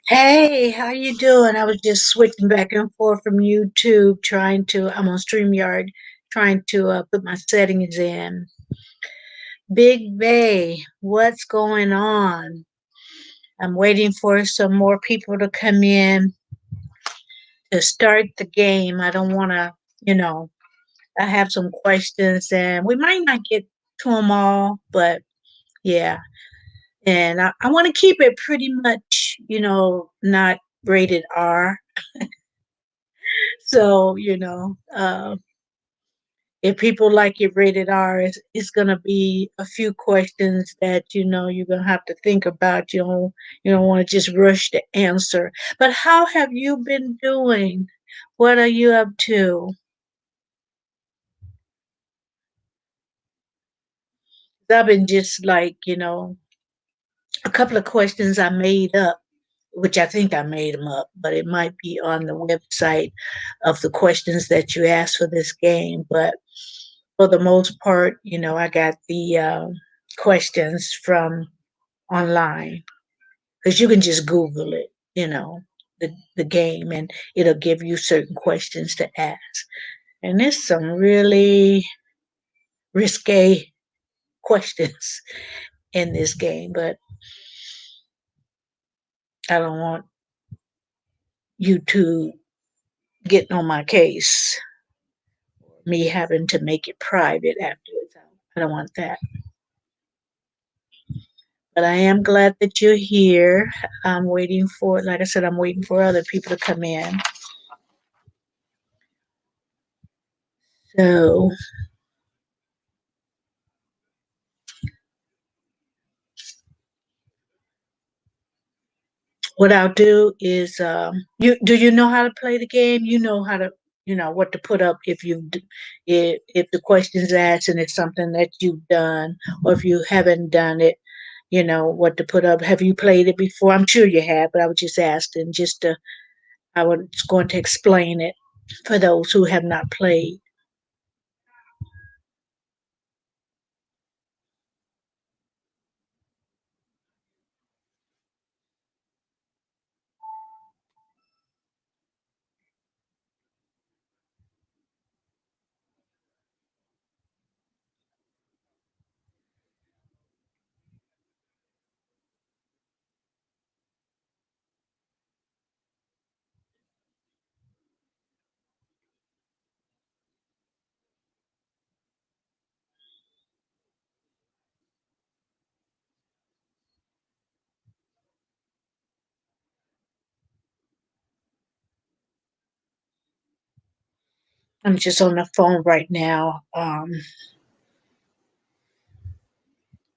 Hey, how you doing? I was just switching back and forth from YouTube, I'm on StreamYard, trying to put my settings in. Big Bay, what's going on? I'm waiting for some more people to come in to start the game. I don't want to, you know, I have some questions and we might not get to them all, but yeah. And I want to keep it pretty much, not rated R. So, if people like it rated R, it's going to be a few questions that you're going to have to think about. You don't want to just rush the answer. But how have you been doing? What are you up to? I've been just like a couple of questions I made up, which I think I made them up, but it might be on the website of the questions that you asked for this game. But for the most part, I got the questions from online because you can just Google it, the game, and it'll give you certain questions to ask. And there's some really risque questions in this game, but I don't want you to getting on my case, me having to make it private afterwards. I don't want that. But I am glad that you're here. I'm waiting for, like I said, I'm waiting for other people to come in. So what I'll do is, you know how to play the game? You know how to, what to put up if the question's asked and it's something that you've done, or if you haven't done it, what to put up. Have you played it before? I'm sure you have, but I was just asking I was going to explain it for those who have not played. I'm just on the phone right now,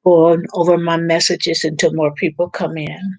going over my messages until more people come in.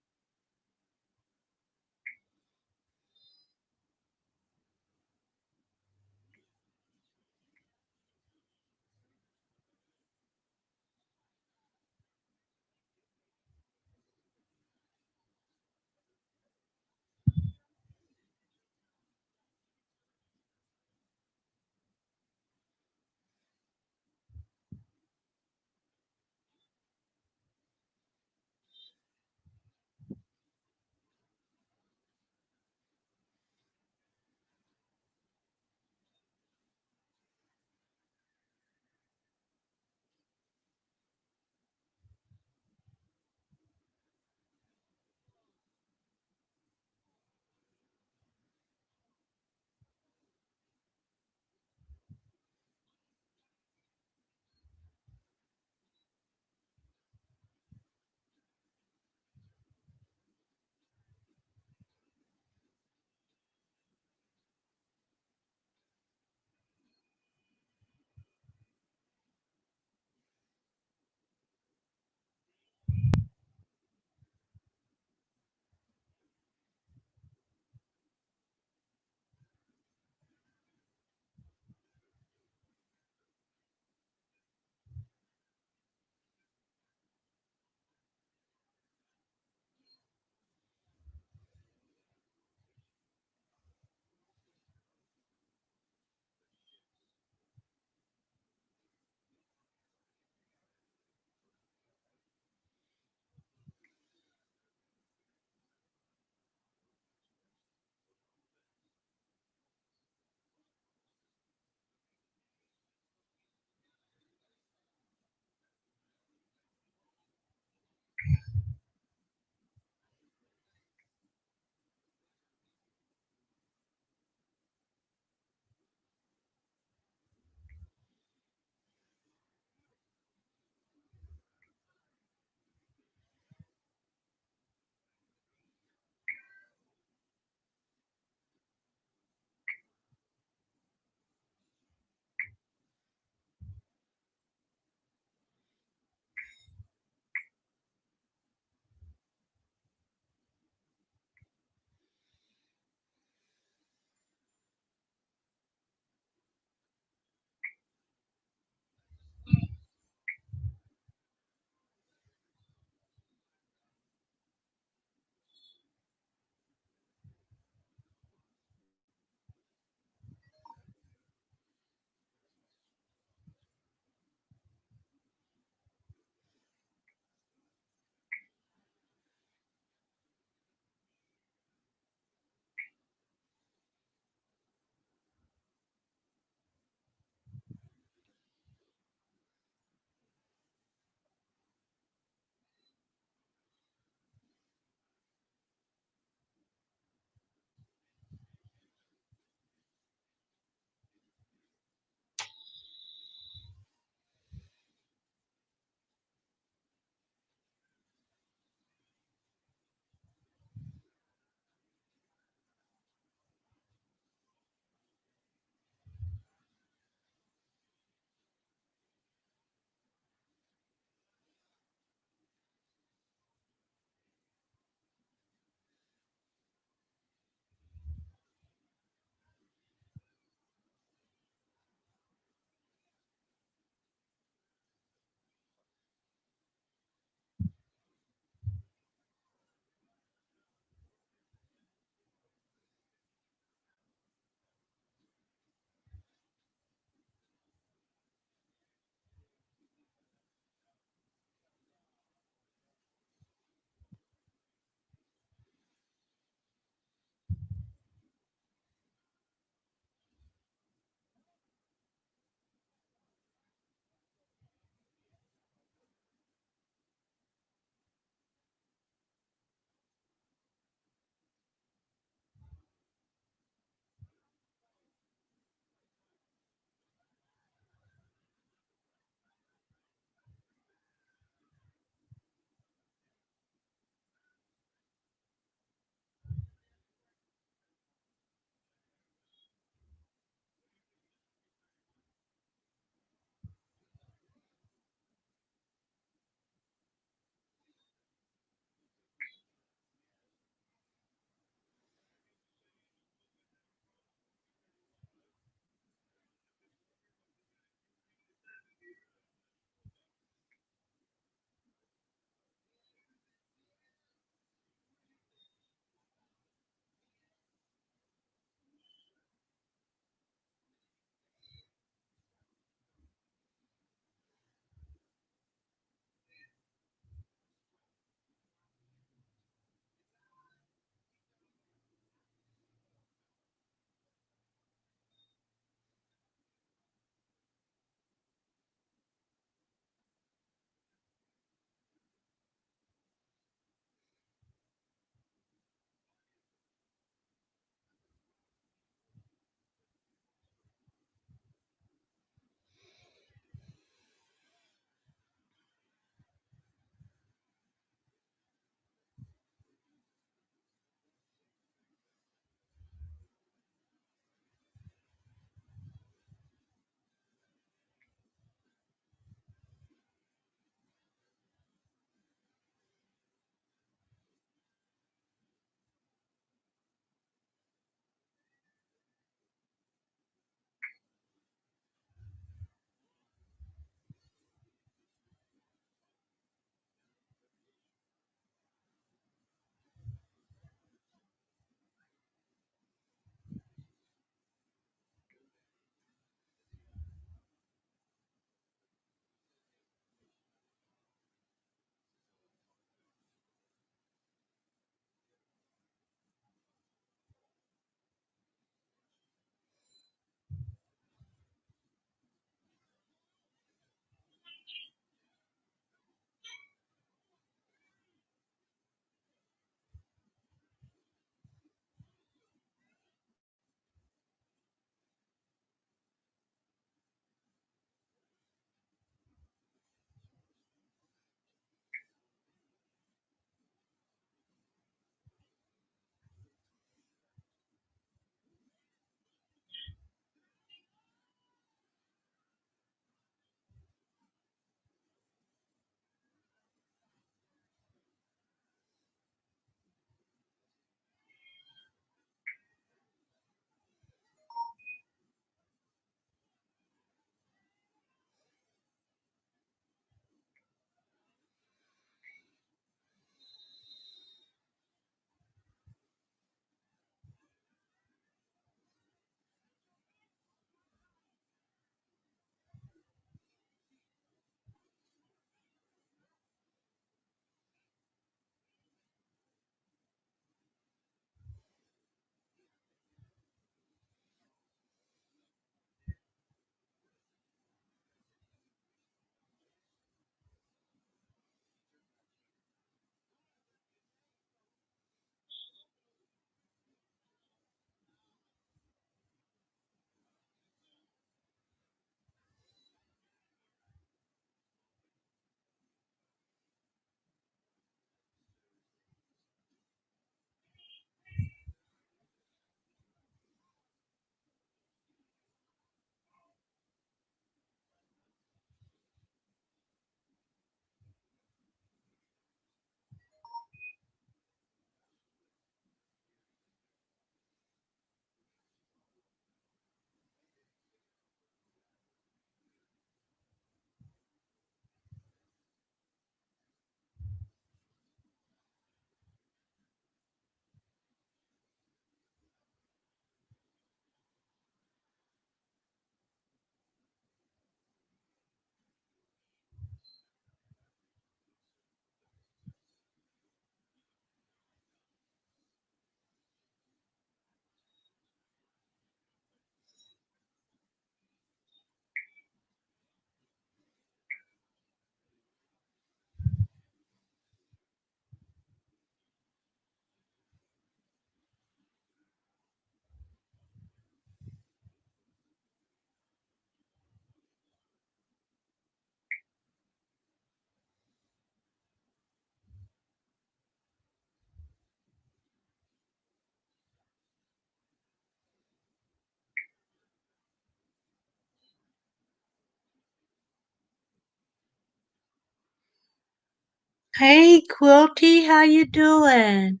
Hey, Quilty, how you doing?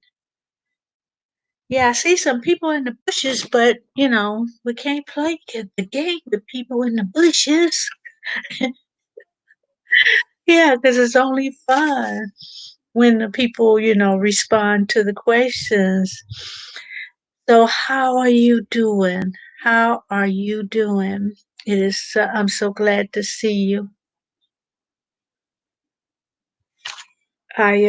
Yeah, I see some people in the bushes, but we can't play the game with people in the bushes. Yeah, because it's only fun when the people, respond to the questions. So, how are you doing? How are you doing? I'm so glad to see you. I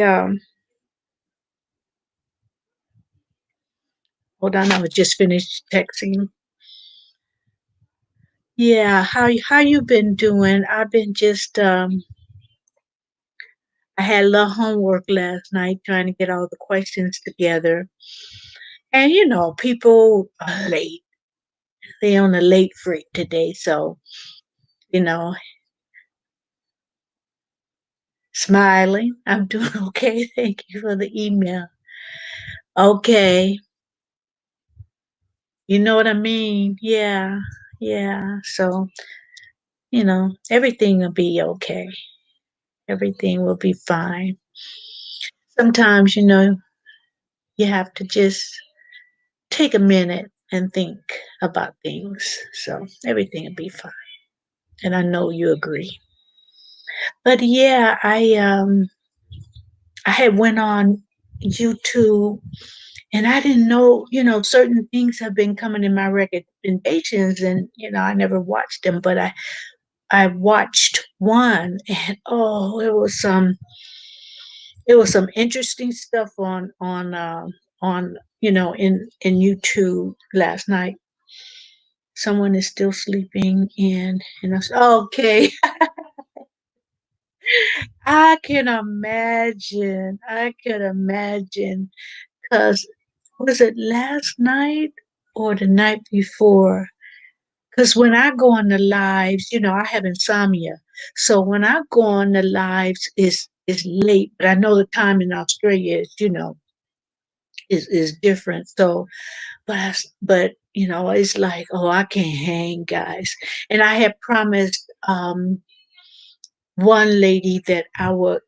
hold on, I was just finished texting. Yeah, how you been doing? I've been just I had a little homework last night trying to get all the questions together. And people are late. They on a late freak today, so you know, smiling. I'm doing okay. Thank you for the email. Okay. You know what I mean? Yeah. Yeah. So, everything will be okay. Everything will be fine. Sometimes, you have to just take a minute and think about things. So everything will be fine. And I know you agree. But yeah, I had went on YouTube and I didn't know, certain things have been coming in my recommendations and I never watched them, but I watched one and oh, it was some interesting stuff on in YouTube last night. Someone is still sleeping in, and I said, okay, I can imagine, because was it last night or the night before? Because when I go on the lives, I have insomnia. So when I go on the lives, it's late, but I know the time in Australia is different. So, but it's like, oh, I can't hang, guys. And I had promised one lady that I would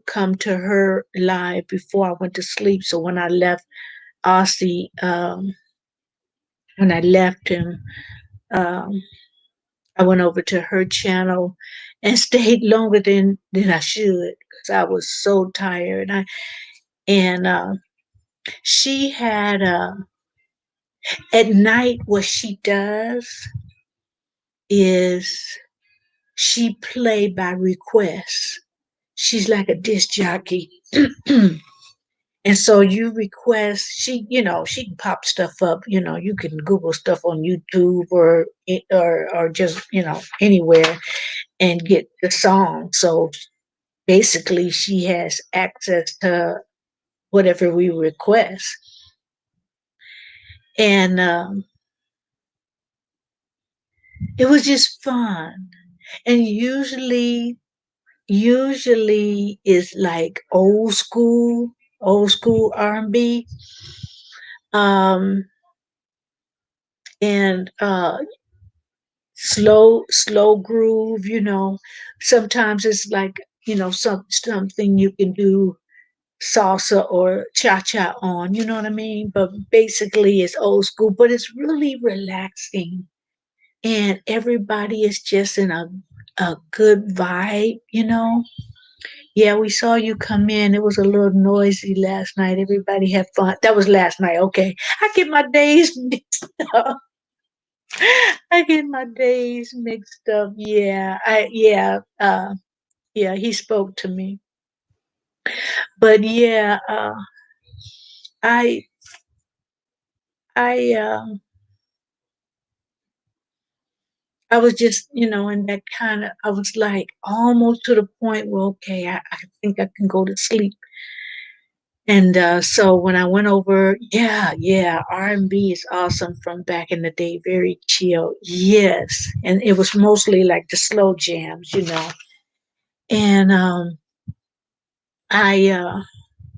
come to her live before I went to sleep. So when I left Aussie, when I left him, um, I went over to her channel and stayed longer than I should because I was so tired. And she had at night what she does is she play by request. She's like a disc jockey. And so you request she can pop stuff up, you can Google stuff on YouTube or just, anywhere and get the song. So basically she has access to whatever we request. And it was just fun. And usually is like old school R&B. Um and slow groove, sometimes it's like, something you can do salsa or cha-cha on, you know what I mean? But basically it's old school, but it's really relaxing and everybody is just in a good vibe. Yeah, we saw you come in. It was a little noisy last night. Everybody had fun. That was last night. Okay. I get my days mixed up. I get my days mixed up. Yeah, he spoke to me. But yeah, I I I was just, in that kind of, I was like almost to the point where, okay, I think I can go to sleep. And so when I went over, yeah, R&B is awesome from back in the day, very chill. Yes. And it was mostly like the slow jams. And I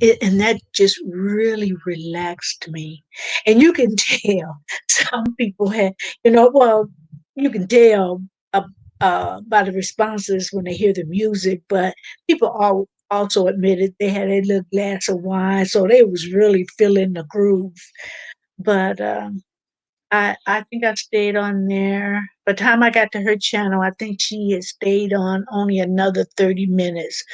and that just really relaxed me. And you can tell some people had, well, you can tell by the responses when they hear the music, but people also admitted they had a little glass of wine, so they was really feeling the groove. But I think I stayed on there. By the time I got to her channel, I think she had stayed on only another 30 minutes.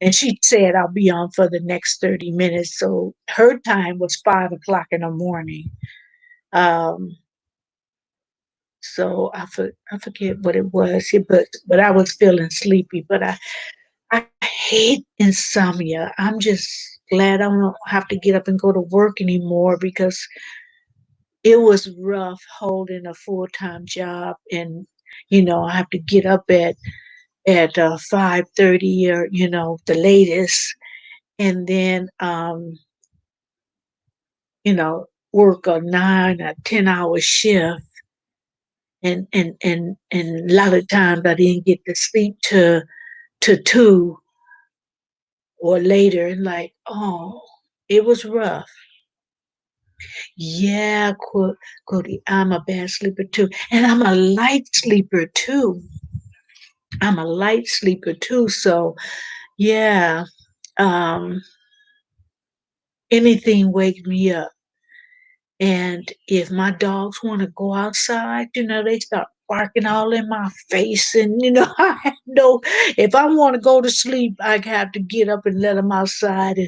And she said, I'll be on for the next 30 minutes. So her time was 5 o'clock in the morning. Um, so I forget what it was, but I was feeling sleepy. But I hate insomnia. I'm just glad I don't have to get up and go to work anymore because it was rough holding a full time job, and I have to get up at 5:30 or the latest, and then work a 9 or 10 hour shift, and a lot of times I didn't get to sleep to 2 or later, and like, oh, it was rough. Yeah, Cody, I'm a bad sleeper too, and I'm a light sleeper too. I'm a light sleeper too. So yeah, um, anything wake me up. And if my dogs want to go outside, they start barking all in my face. And, I know if I want to go to sleep, I have to get up and let them outside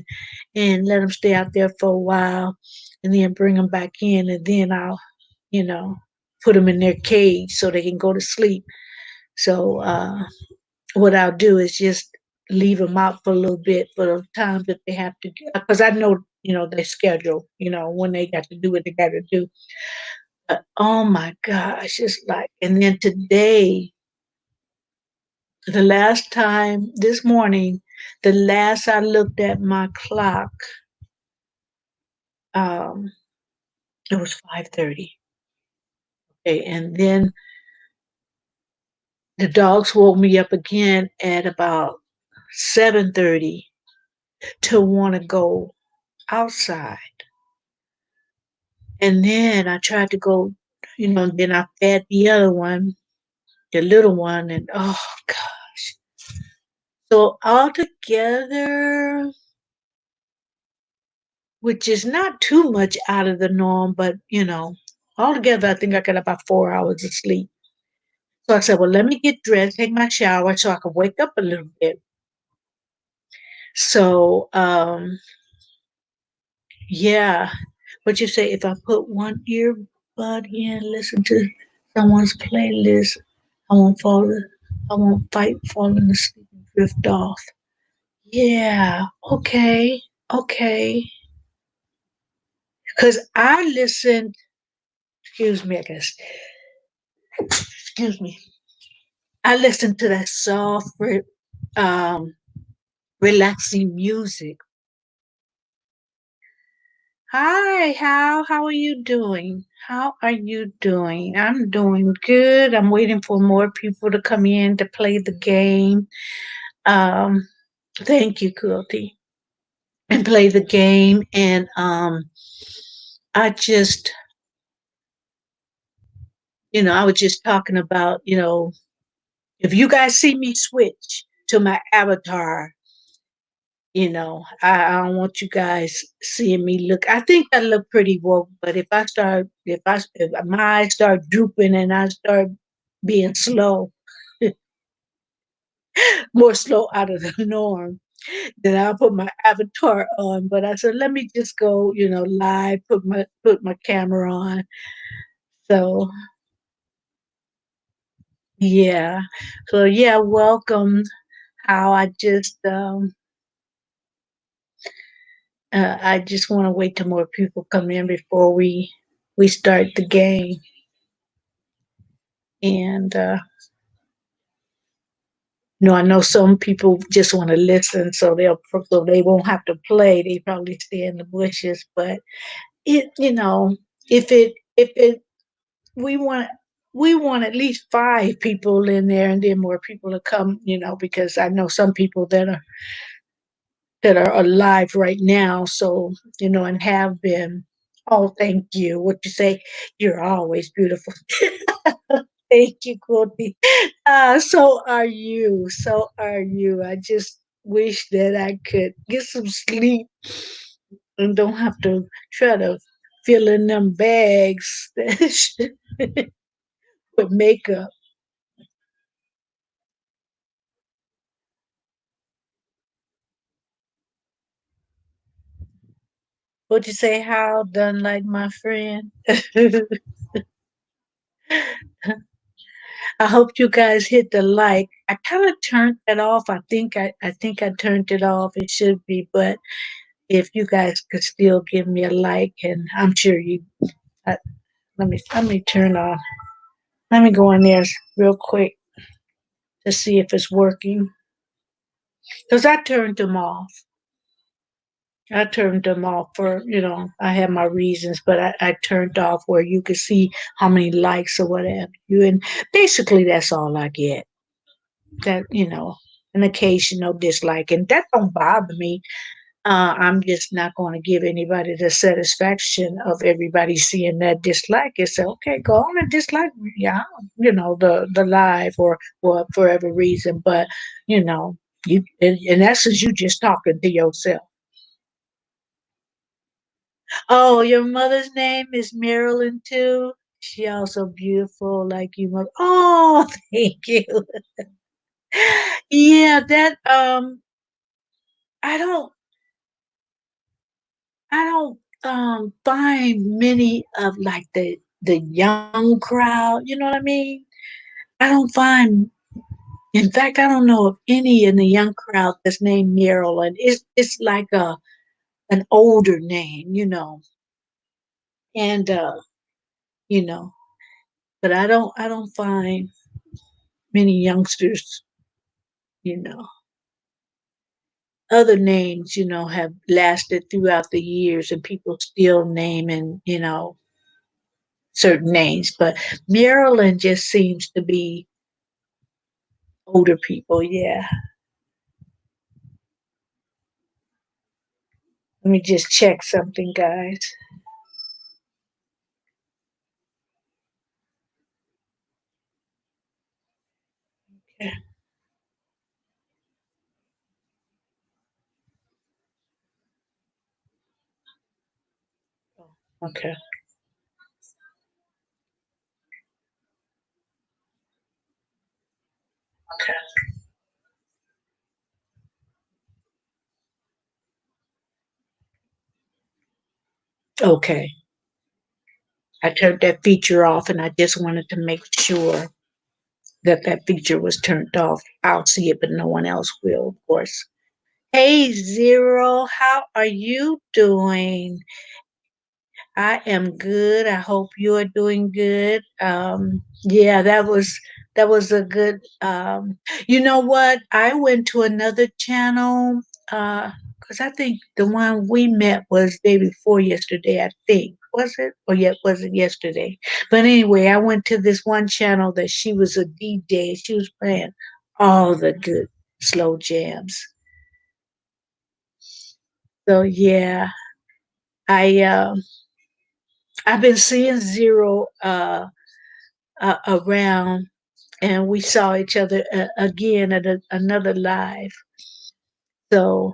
and let them stay out there for a while and then bring them back in. And then I'll, you know, put them in their cage so they can go to sleep. So, what I'll do is just leave them out for a little bit for the times that they have to, because I know, their schedule, when they got to do what they got to do. But oh my gosh, it's like, and then today, the last time this morning, the last I looked at my clock, um, it was 5:30. Okay, and then the dogs woke me up again at about 7:30 to want to go outside. And then I tried to go, then I fed the other one, the little one, and oh gosh. So altogether, which is not too much out of the norm, but altogether, I think I got about 4 hours of sleep. So I said, well, let me get dressed, take my shower so I can wake up a little bit. So, yeah, what you say, if I put one earbud in, listen to someone's playlist, I won't fall, I won't fight falling asleep and drift off. Yeah, okay, okay. Because I listened, excuse me, I guess, excuse me. I listened to that soft, um, relaxing music. Hi, how are you doing? How are you doing? I'm doing good. I'm waiting for more people to come in to play the game. Um, thank you, Quilty, and play the game. And I just, I was just talking about, if you guys see me switch to my avatar, I don't want you guys seeing me look. I think I look pretty woke, but if my eyes start drooping and I start being slow, more slow out of the norm, then I'll put my avatar on. But I said, let me just go, live, put my camera on. So yeah, so yeah, welcome. How I just want to wait till more people come in before we start the game. And I know some people just want to listen, so they won't have to play. They probably stay in the bushes. But it, if it we want at least 5 people in there, and then more people to come. Because I know some people that are alive right now. So and have been. Oh, thank you. What you say? You're always beautiful. Thank you, Courtney. So are you. So are you. I just wish that I could get some sleep and don't have to try to fill in them bags with makeup. What'd you say, How done like my friend? I hope you guys hit the like. I kind of turned that off. I think I turned it off. It should be, but if you guys could still give me a like, and I'm sure you. Uh, let me turn off. Let me go in there real quick to see if it's working. Because I turned them off. I turned them off for, I have my reasons, but I turned off where you could see how many likes or whatever. And basically, that's all I get. That, an occasional dislike. And that don't bother me. I'm just not going to give anybody the satisfaction of everybody seeing that dislike. It's okay, go on and dislike me. Yeah, the live or for whatever reason. But, you know, in essence, you just talking to yourself. Oh, your mother's name is Marilyn too. She also beautiful like you. Oh, thank you. Yeah, that I don't find many of like the young crowd. You know what I mean? I don't find. In fact, I don't know of any in the young crowd that's named Marilyn. It's like an older name, and you know. But I don't find many youngsters, you know. Other names, have lasted throughout the years and people still naming, certain names. But Maryland just seems to be older people. Yeah. Let me just check something, guys. Okay. Okay. Okay. Okay. I turned that feature off and I just wanted to make sure that that feature was turned off. I'll see it, but no one else will, of course. Hey, Zero, how are you doing? I am good. I hope you are doing good. Yeah, that was a good. You know what? I went to another channel because I think the one we met was day before yesterday. I think was it, or yet was it yesterday? But anyway, I went to this one channel that she was a DJ. She was playing all the good slow jams. So yeah, I I've been seeing Zero around, and we saw each other again at another live. So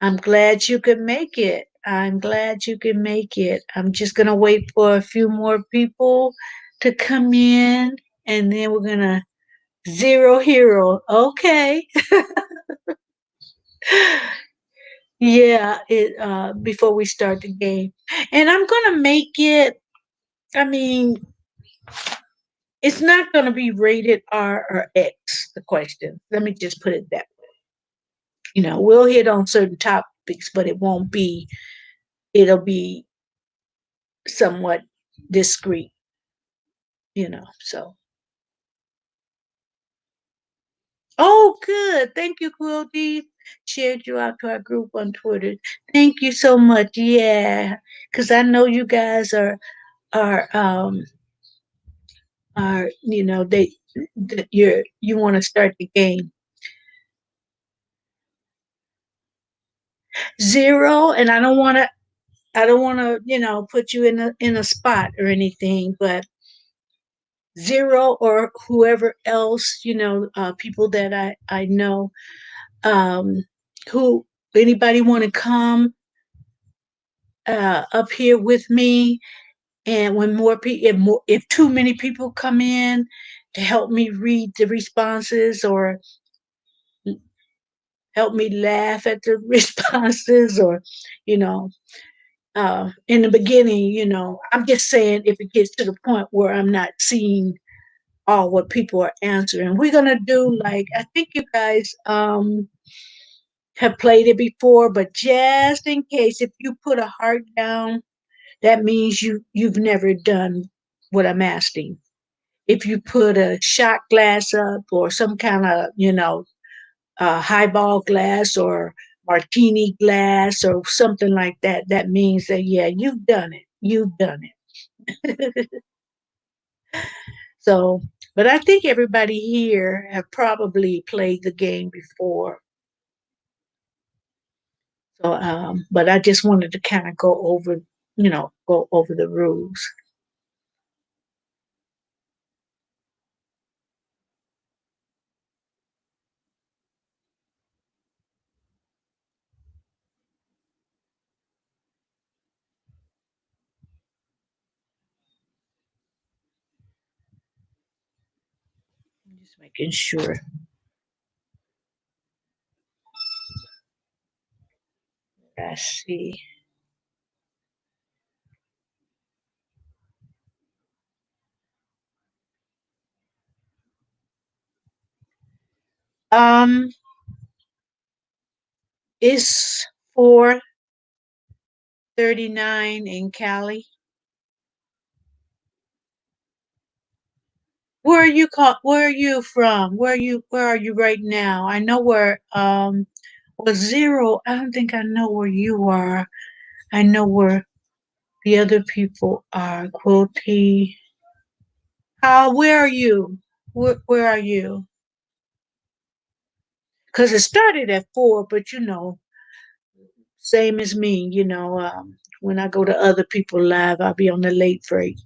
I'm glad you could make it. I'm glad you could make it. I'm just gonna wait for a few more people to come in, and then we're gonna zero hero. Okay. Yeah. It before we start the game, and I'm gonna make it. I mean, it's not going to be rated R or X, the question. Let me just put it that way. We'll hit on certain topics, but it'll be somewhat discreet, so. Oh, good. Thank you, Quilty. Shared you out to our group on Twitter. Thank you so much. Yeah, because I know you guys are you want to start the game. Zero, and I don't want to, put you in a spot or anything, but Zero or whoever else, people that I know, Um, who anybody want to come up here with me? And when more people, if too many people come in to help me read the responses or help me laugh at the responses, or you know, in the beginning, I'm just saying if it gets to the point where I'm not seeing all what people are answering, we're gonna do like I think you guys have played it before, but just in case, if you put a heart down, that means you've never done what I'm asking. If you put a shot glass up or some kind of, highball glass or martini glass or something like that, that means that, yeah, you've done it. You've done it. So, but I think everybody here have probably played the game before. So, but I just wanted to kind of go over the rules. I'm just making sure. I see. Um, it's 4:39 in Cali. Where are you from? Where are you right now? I know where well, zero. I don't think I know where you are. I know where the other people are. Quilty. Where are you? Where are you? Because it started at 4, but same as me, when I go to other people live, I'll be on the late freight.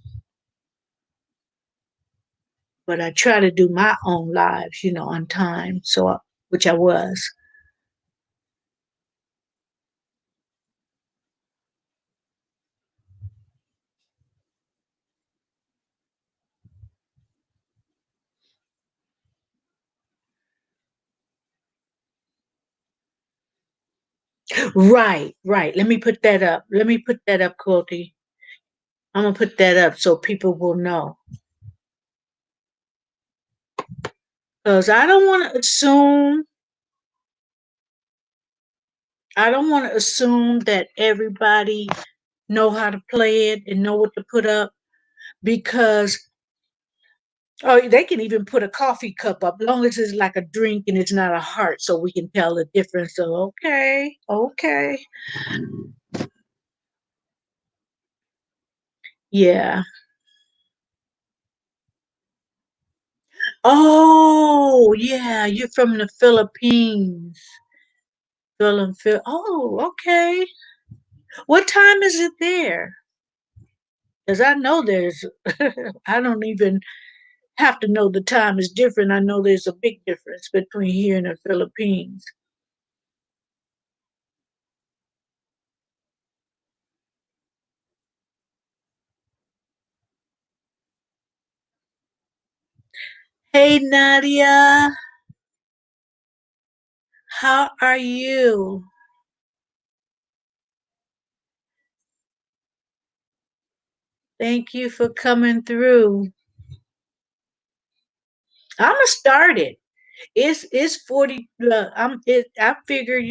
But I try to do my own lives, on time. Which I was. Right, right. Let me put that up. Let me put that up, Quilty. I'm gonna put that up so people will know. Because I don't want to assume that everybody know how to play it and know what to put up because oh, they can even put a coffee cup up, as long as it's like a drink and it's not a heart, so we can tell the difference. So okay, okay, yeah. Oh, yeah, you're from the Philippines. Oh, okay. What time is it there? Because I know I don't even have to know the time is different. I know there's a big difference between here and the Philippines. Hey, Nadia, how are you? Thank you for coming through. I'm gonna start it. It's 40. I figure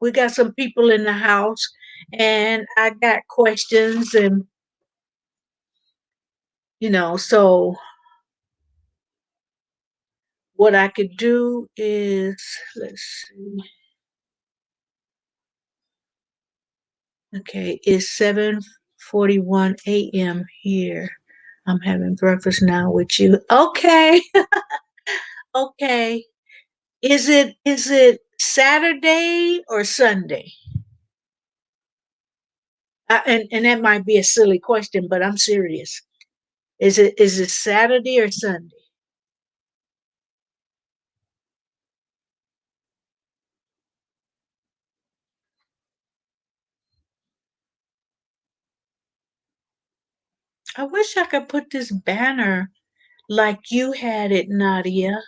we got some people in the house, and I got questions, and so what I could do is let's see. Okay, it's 7:41 a.m. here. I'm having breakfast now with you. Okay, okay. Is it Saturday or Sunday? And that might be a silly question, but I'm serious. Is it Saturday or Sunday? I wish I could put this banner like you had it, Nadia.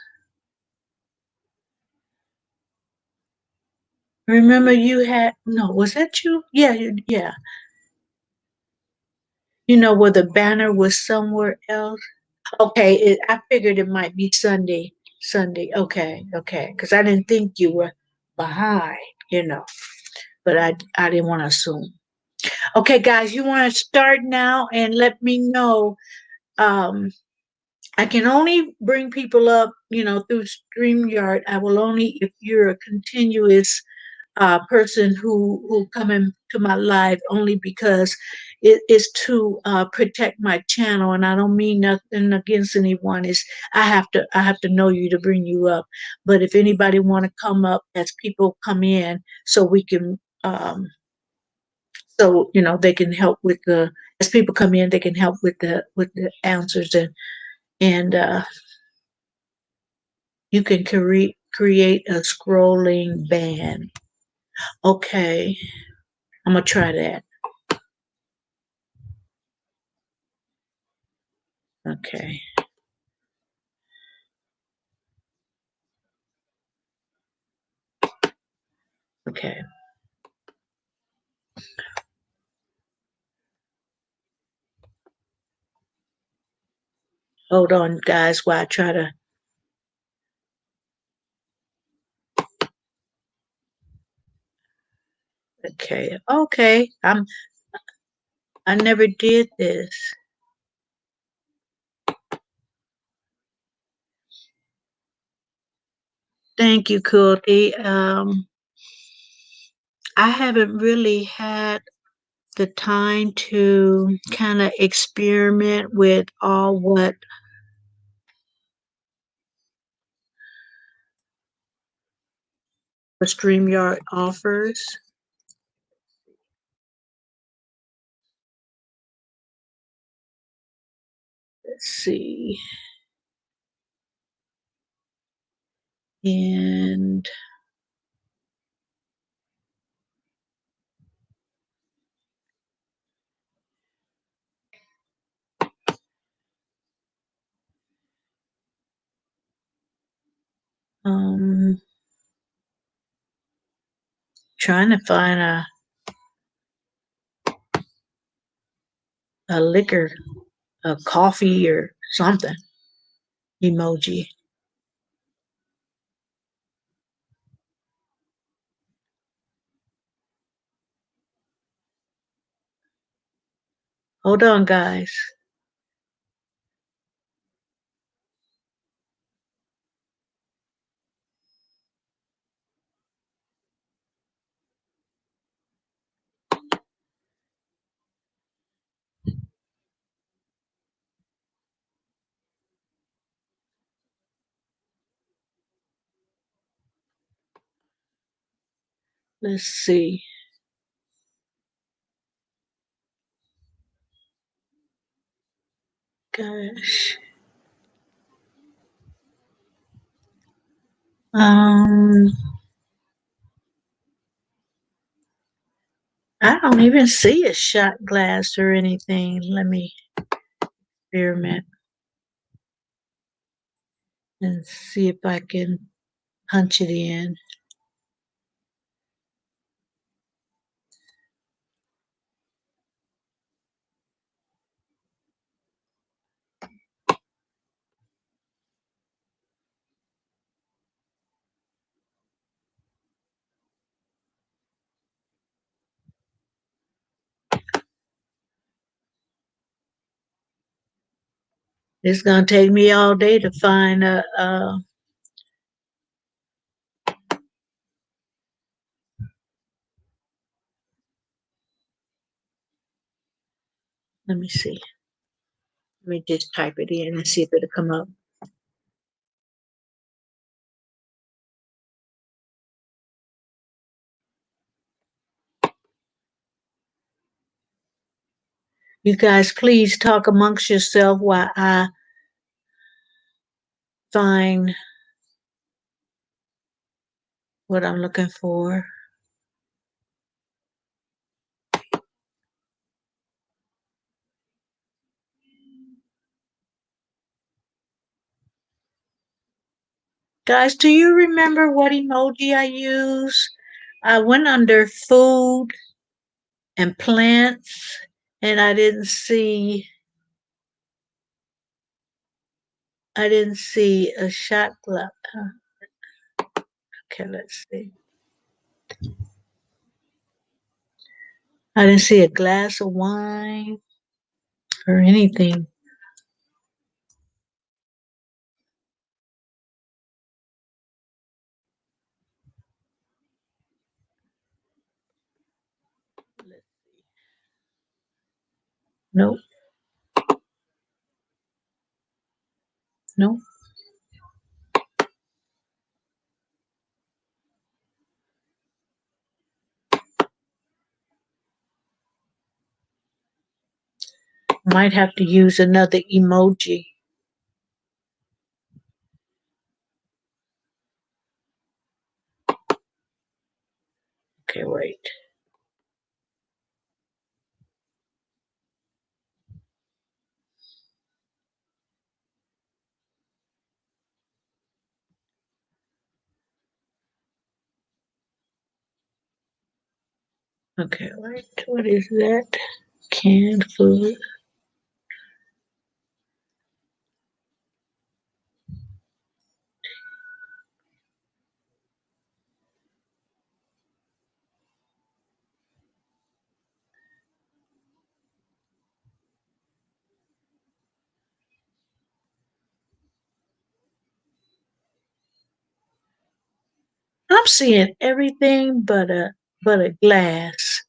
Remember you had, no, was that you? Yeah, yeah. You know where the banner was somewhere else? Okay, I figured it might be Sunday. Sunday. Okay, okay. Because I didn't think you were behind, you know, but I didn't want to assume. Okay, guys, you want to start now and let me know. Um, I can only bring people up, through StreamYard. I will only if you're a continuous person who come into my life only because it is to protect my channel, and I don't mean nothing against anyone. Is I have to know you to bring you up. But if anybody want to come up as people come in, so we can they can help with the as people come in, they can help with the answers, and you can create a scrolling band. Okay, I'm gonna try that. Okay. Okay. Hold on, guys, while I try to. Okay. Okay. I never did this. Thank you, Cookie. I haven't really had the time to kind of experiment with all what the StreamYard offers. Let's see. And um trying to find a liquor, a coffee or something emoji. Hold on, guys. Let's see. Gosh. Um, I don't even see a shot glass or anything. Let me experiment and see if I can punch it in. It's gonna take me all day to find a. Let me see. Let me just type it in and see if it'll come up. You guys, please talk amongst yourself while I find what I'm looking for. Guys, do you remember what emoji I use? I went under food and plants, and I didn't see a shot glass. Okay, let's see. I didn't see a glass of wine or anything. Nope, nope. Might have to use another emoji. Okay, wait. Okay, wait. What is that? Canned food. I'm seeing everything but a glass.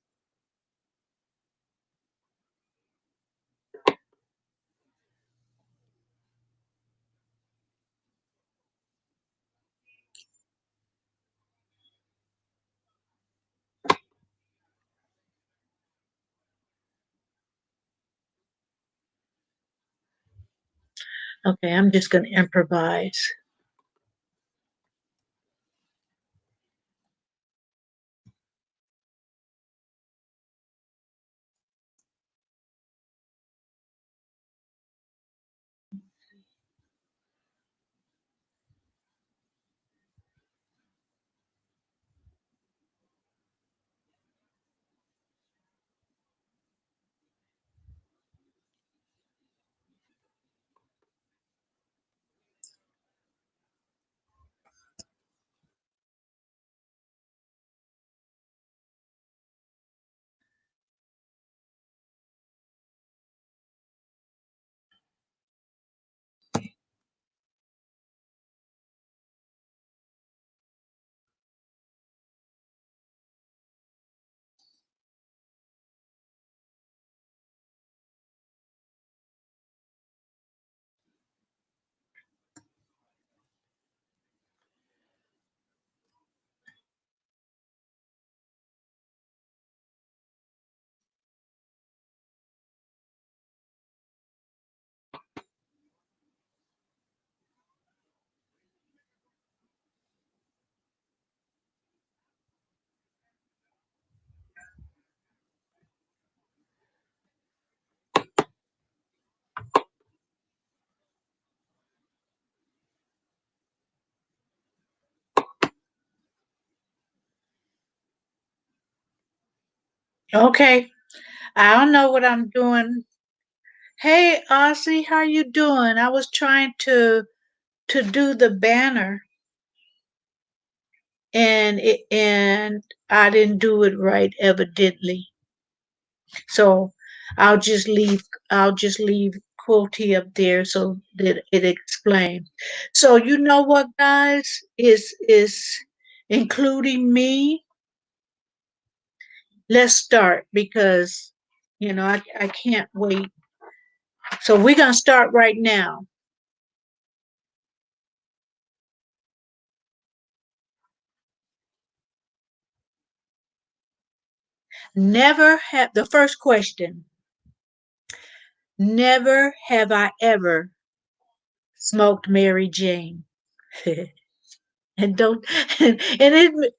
Okay, I'm just gonna improvise. Okay, I don't know what I'm doing. Hey, Aussie, how you doing? I was trying to do the banner, and I didn't do it right evidently. So I'll just leave quote up there so that it explains. So you know what, guys, is including me. Let's start because I can't wait. So we're gonna start right now. Never have the first question. Never have I ever smoked Mary Jane. And don't and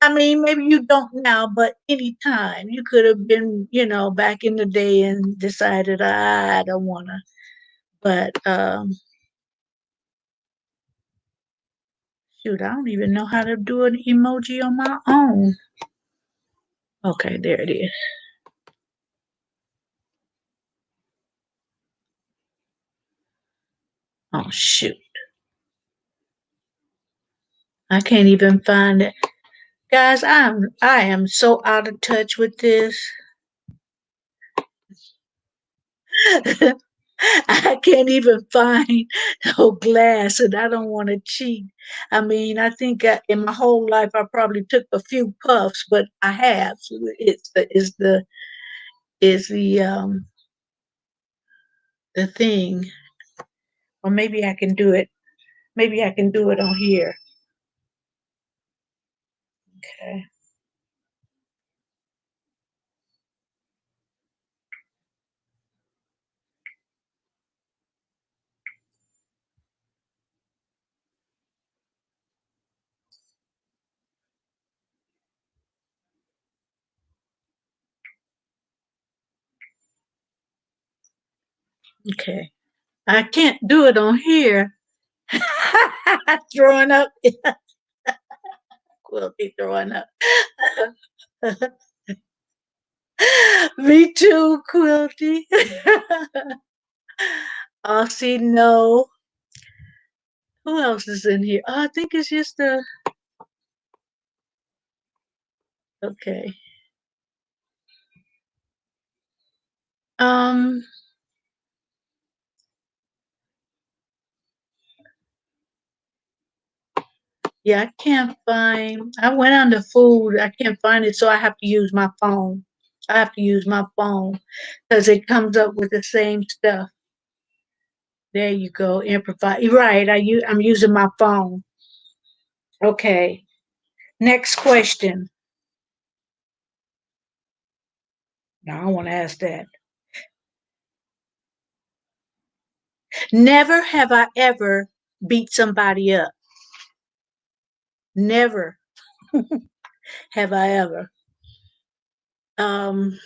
I mean maybe you don't now, but anytime you could have been, back in the day and decided I don't wanna. But Shoot, I don't even know how to do an emoji on my own. Okay, there it is. Oh shoot. I can't even find it. Guys, I am so out of touch with this. I can't even find no glass, and I don't want to cheat. I mean, I think in my whole life I probably took a few puffs, but I have. It's the thing, or maybe I can do it. Maybe I can do it on here. Okay. Okay. I can't do it on here. Throwing up. Quilty throwing up. Me too, Quilty. Aussie, no. Who else is in here? Oh, I think it's just the. Okay. Um. Yeah, I can't find. I went on the food. I can't find it, so I have to use my phone. I have to use my phone because it comes up with the same stuff. There you go. Improvise. Right. I'm using my phone. Okay. Next question. Now I want to ask that. Never have I ever beat somebody up. Never have I ever. Um.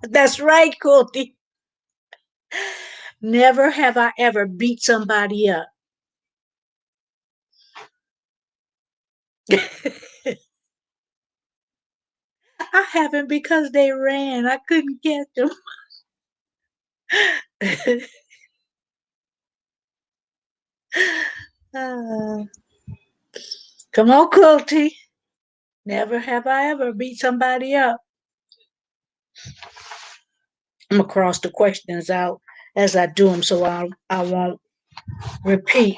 That's right, Courtney. Never have I ever beat somebody up. I haven't because they ran. I couldn't get them. uh, come on, Quilty. Never have I ever beat somebody up. I'm gonna cross the questions out as I do them, so I won't repeat.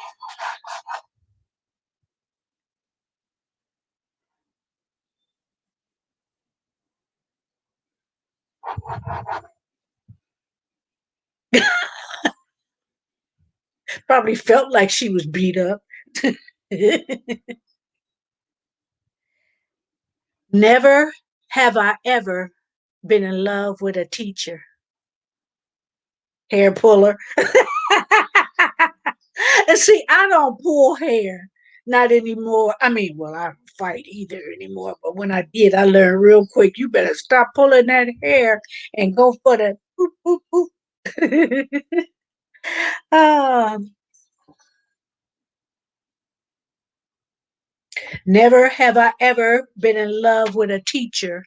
Probably felt like she was beat up. Never have I ever been in love with a teacher. Hair puller. And see, I don't pull hair. Not anymore. I mean, well, I don't fight either anymore. But when I did, I learned real quick. You better stop pulling that hair and go for the boop, boop, boop. um, never have I ever been in love with a teacher.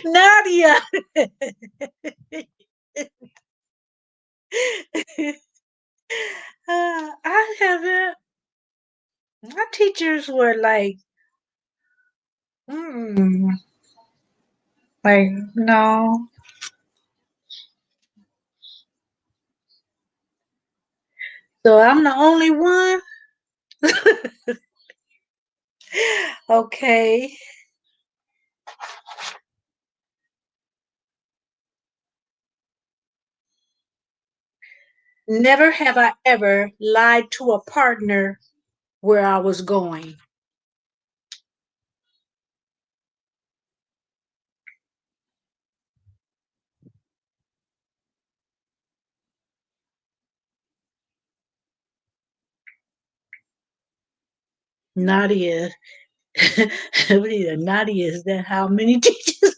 Nadia. I haven't. My teachers were mm, like no. So I'm the only one. Okay. Never have I ever lied to a partner where I was going. Nadia. Nadia is that how many teachers?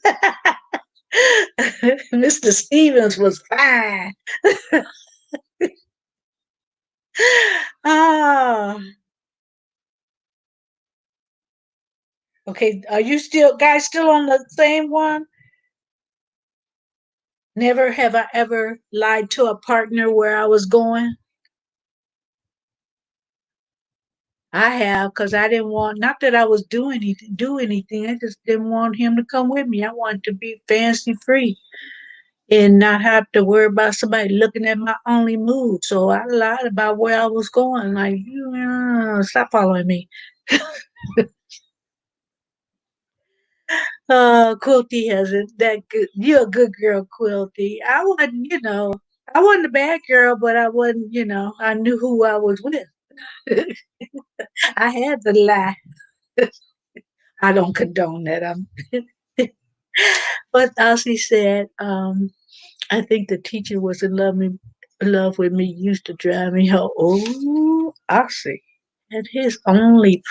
Mr. Stevens was fine. Ah, okay. Are you still guys still on the same one? Never have I ever lied to a partner where I was going. I have because I didn't want not that I was do anything. I just didn't want him to come with me. I wanted to be fancy free and not have to worry about somebody looking at my only mood. So I lied about where I was going. Like you stop following me. Quilty has it that good. You're a good girl, Quilty. I wasn't, I wasn't a bad girl, but I wasn't, I knew who I was with. I had to lie. I don't condone that. But Elsie said, I think the teacher was in love with me, used to drive me home. Oh, Elsie had his only,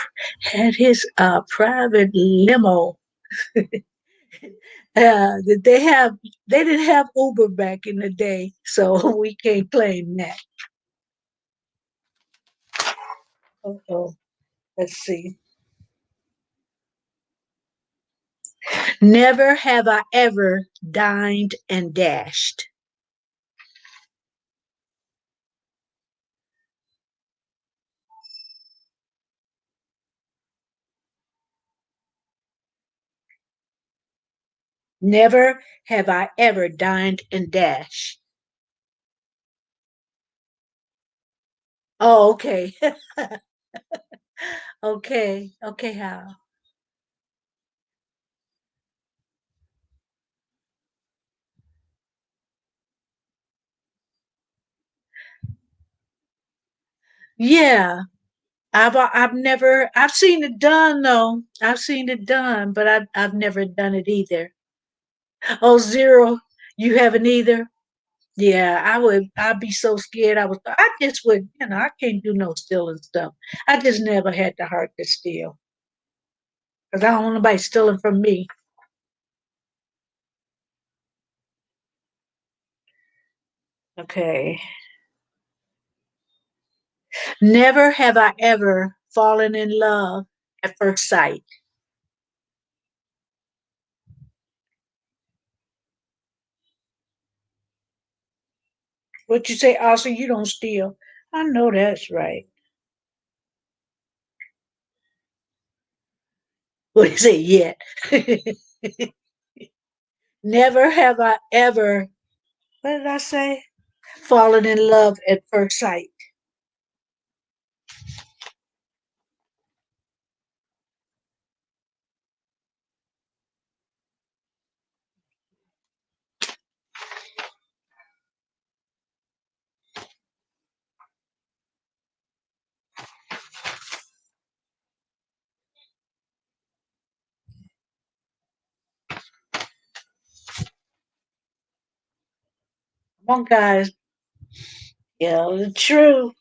had his private limo. That they didn't have Uber back in the day, so we can't claim that. Oh, let's see. Never have I ever dined and dashed. Never have I ever dined and dashed. Oh, okay. Okay. Okay, how? Yeah. I've seen it done though. I've seen it done, but I've never done it either. Oh, zero. You haven't either? Yeah, I'd be so scared. I just would, I can't do no stealing stuff. I just never had the heart to steal because I don't want nobody stealing from me. Okay. Never have I ever fallen in love at first sight. What you say, also, you don't steal. I know that's right. What is it yet? Never have I ever, what did I say? Fallen in love at first sight. Come on, guys. Tell the truth.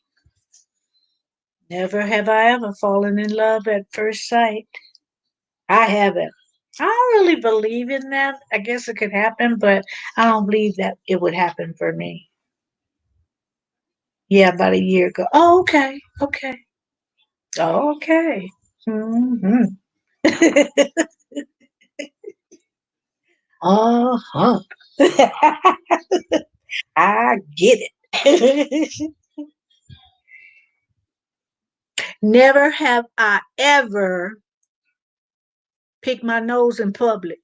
Never have I ever fallen in love at first sight. I haven't. I don't really believe in that. I guess it could happen, but I don't believe that it would happen for me. Yeah, about a year ago. Oh, okay. Okay. Oh, okay. Hmm. Uh-huh. I get it. Never have I ever picked my nose in public.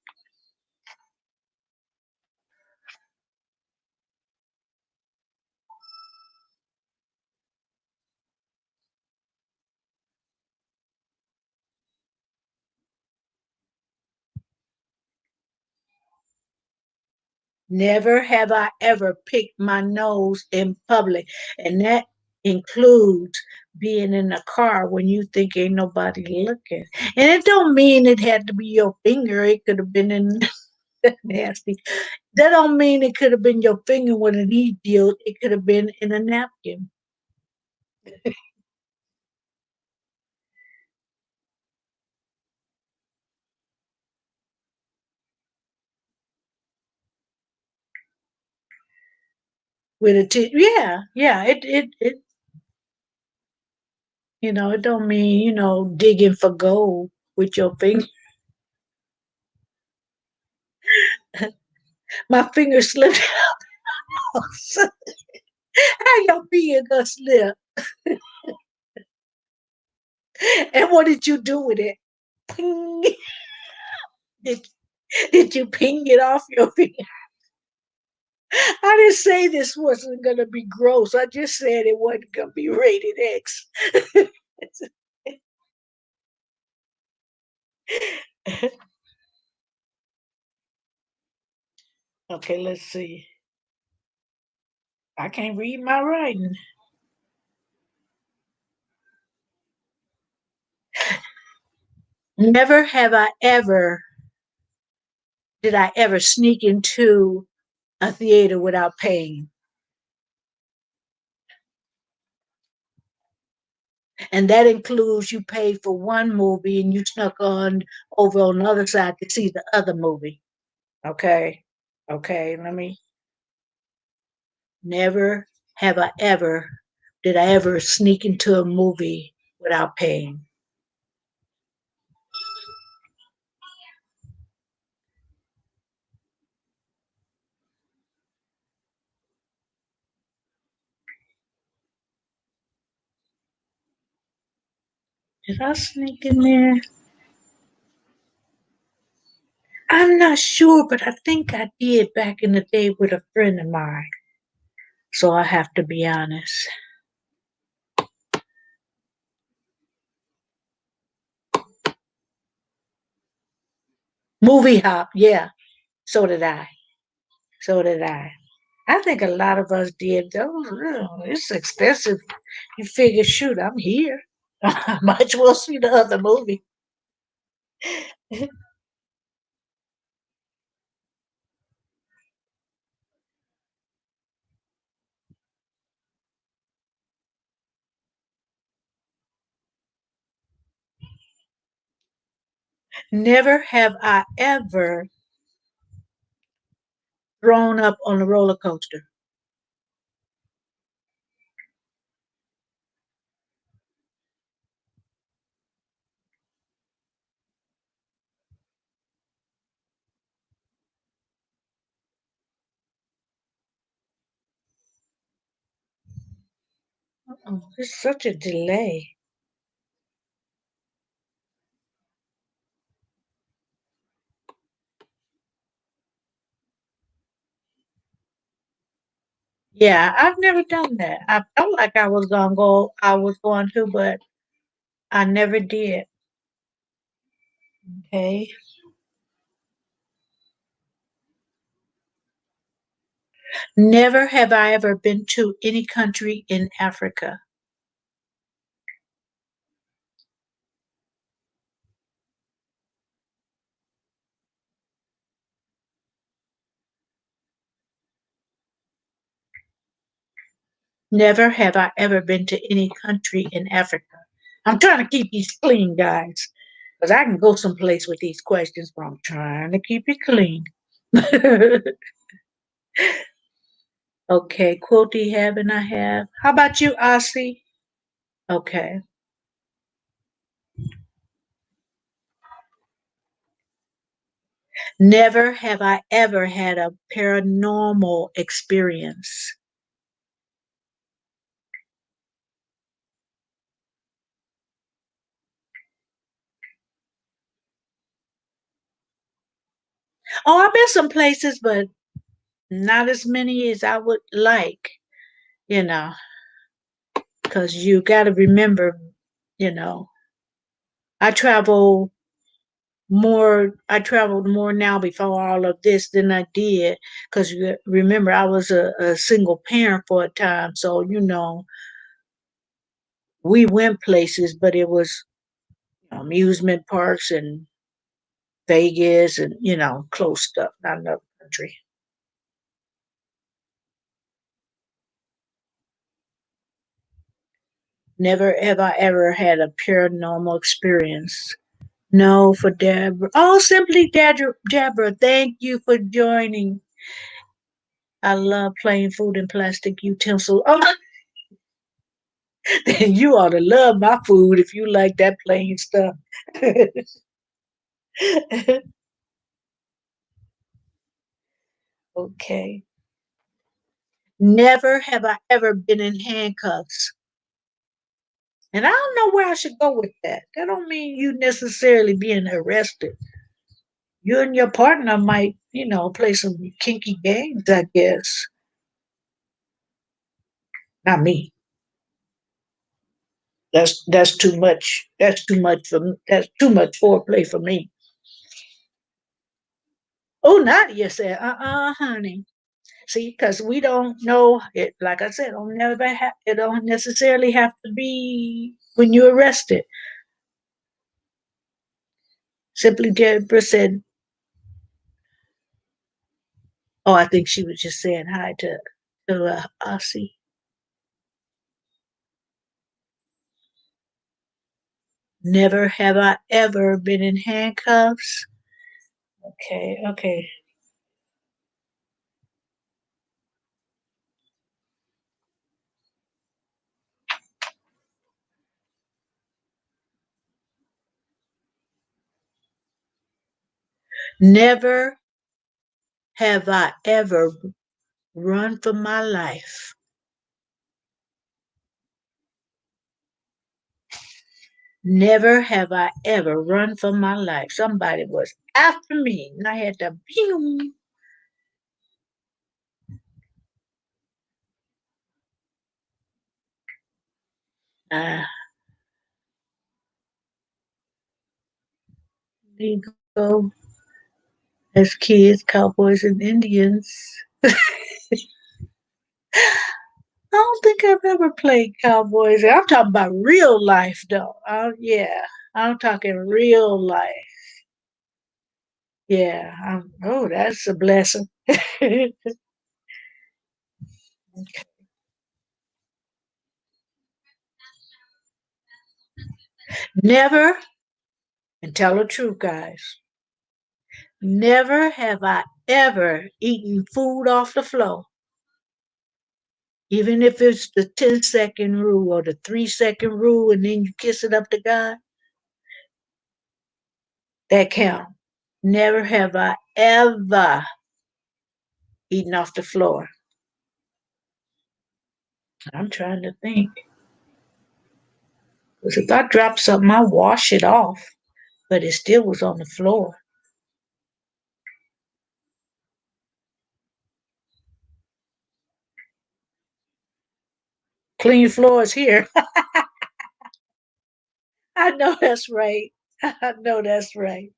Never have I ever picked my nose in public. And that includes being in a car when you think ain't nobody looking. And it don't mean it had to be your finger. It could have been in nasty. That don't mean it could have been your finger when it healed. It could have been in a napkin. With a yeah, yeah. It it don't mean, digging for gold with your finger. My finger slipped out. How your finger gonna slip? And what did you do with it? Ping. Did, did you ping it off your finger? I didn't say this wasn't gonna be gross. I just said it wasn't gonna be rated X. Okay, let's see. I can't read my writing. Never have I ever did I ever sneak into a theater without paying. And that includes you paid for one movie and you snuck on over on the other side to see the other movie. Okay. Okay. Let me never have I ever did I ever sneak into a movie without paying. Did I sneak in there? I'm not sure, but I think I did back in the day with a friend of mine. So I have to be honest. Movie hop, yeah. So did I. So did I. I think a lot of us did. Those, it's expensive. You figure, shoot, I'm here. I might as well see the other movie. Never have I ever thrown up on a roller coaster. Oh, it's such a delay. Yeah, I've never done that. I felt like I was going to, but I never did. Okay. Never have I ever been to any country in Africa. Never have I ever been to any country in Africa. I'm trying to keep these clean, guys, because I can go someplace with these questions, but I'm trying to keep it clean. Okay, quilty have and I have. How about you, Ossie? Okay. Never have I ever had a paranormal experience. Oh, I've been some places, but not as many as I would like, you know, because you got to remember, you know, I travel I traveled more now before all of this than I did because remember I was a single parent for a time, so we went places, but it was amusement parks and Vegas and close stuff, not another country. Never have I ever had a paranormal experience. No, for Deborah. Oh, simply Deborah. Thank you for joining. I love plain food and plastic utensils. Oh, then you ought to love my food if you like that plain stuff. Okay. Never have I ever been in handcuffs. And I don't know where I should go with that. That don't mean you necessarily being arrested. You and your partner might, play some kinky games, I guess. Not me. That's too much. That's too much for me. That's too much foreplay for me. Oh, Nadia said, honey. See, because we don't know it. Like I said, it don't necessarily have to be when you're arrested. Simply Deborah said, oh, I think she was just saying hi to Aussie. Never have I ever been in handcuffs. Okay, okay. Never have I ever run for my life. Never have I ever run for my life. Somebody was after me, and I had to boom. Uh, we go as kids, cowboys and Indians. I don't think I've ever played cowboys. I'm talking about real life, though. Yeah, I'm talking real life. Yeah. Oh, that's a blessing. Never, and tell the truth, guys. Never have I ever eaten food off the floor, even if it's the 10-second rule or the 3-second rule, and then you kiss it up to God. That count. Never have I ever eaten off the floor. I'm trying to think. Because if I drop something, I wash it off, but it still was on the floor. Clean floors here. I know that's right. I know that's right.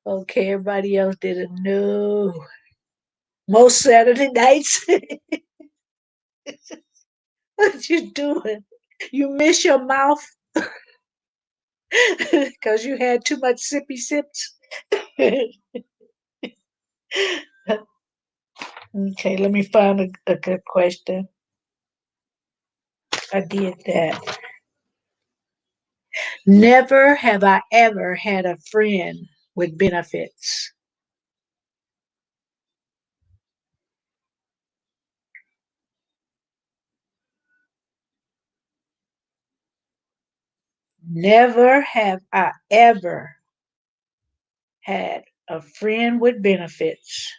Okay, everybody else didn't know. Most Saturday nights, what you doing? You miss your mouth because you had too much sippy sips. Okay, let me find a good question. I did that. Never have I ever had a friend with benefits. Never have I ever had a friend with benefits.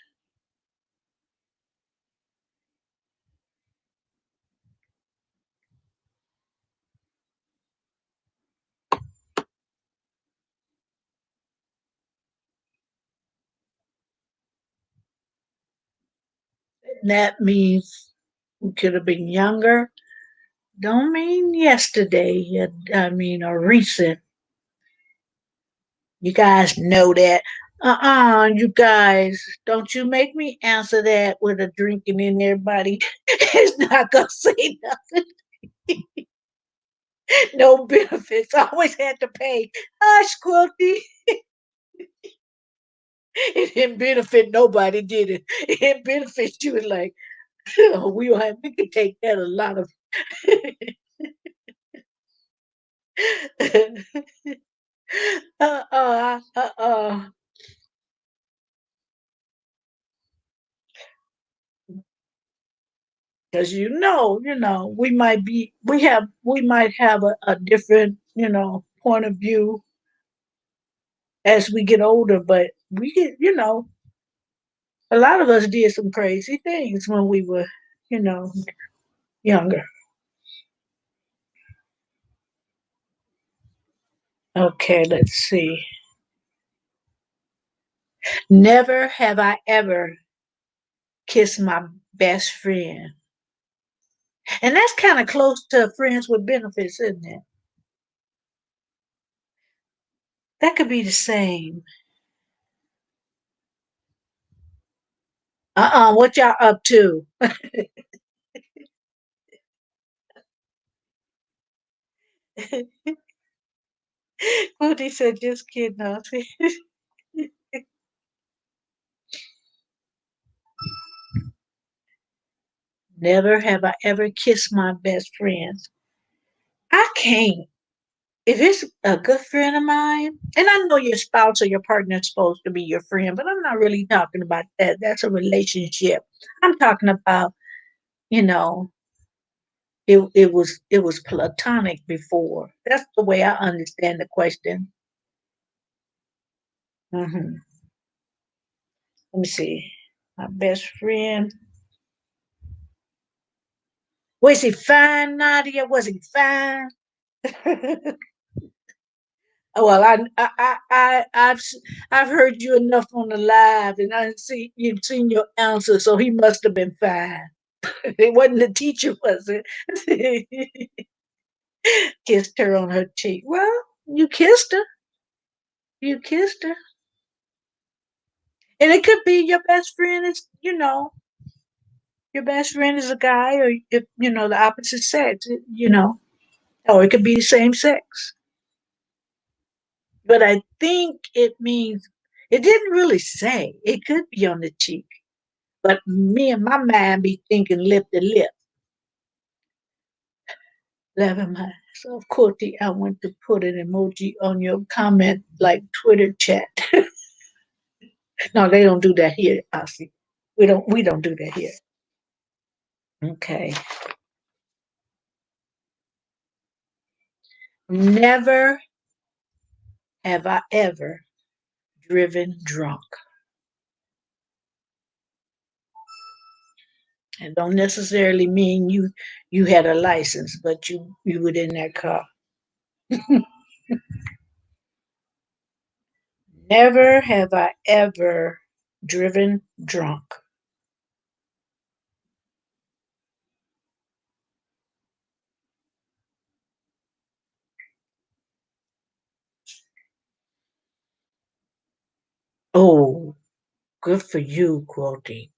That means we could have been younger. Don't mean yesterday. I mean, or recent. You guys know that. You guys, don't you make me answer that with a drinking in there, buddy. It's not gonna say nothing. No benefits. I always had to pay. Hush, Quilty. It didn't benefit nobody, did it? It didn't benefit you. Like, oh, we could take that a lot of. uh-uh, uh-uh. Because we might have a different, point of view as we get older, but a lot of us did some crazy things when we were, you know, younger. Okay, let's see. Never have I ever kissed my best friend. And that's kind of close to friends with benefits, isn't it? That could be the same. What y'all up to? Booty said, just kidding. Never have I ever kissed my best friends. I can't. If it's a good friend of mine, and I know your spouse or your partner is supposed to be your friend, but I'm not really talking about that. That's a relationship. I'm talking about, you know, it was platonic before. That's the way I understand the question. Hmm. Let me see. My best friend. Was he fine, Nadia? Was he fine? Well, I've heard you enough on the live, and I see you've seen your answer, so he must have been fine. It wasn't the teacher, was it? Kissed her on her cheek. Well, you kissed her. You kissed her, and it could be your best friend is, your best friend is a guy, or if the opposite sex, or it could be the same sex. But I think it means it didn't really say. It could be on the cheek. But me and my mind be thinking lip to lip. Loving my so of course I want to put an emoji on your comment like Twitter chat. No, they don't do that here, Ossie. We don't do that here. Okay. Never have I ever driven drunk. It don't necessarily mean you had a license, but you were in that car. Never have I ever driven drunk. Oh, good for you, Quilty.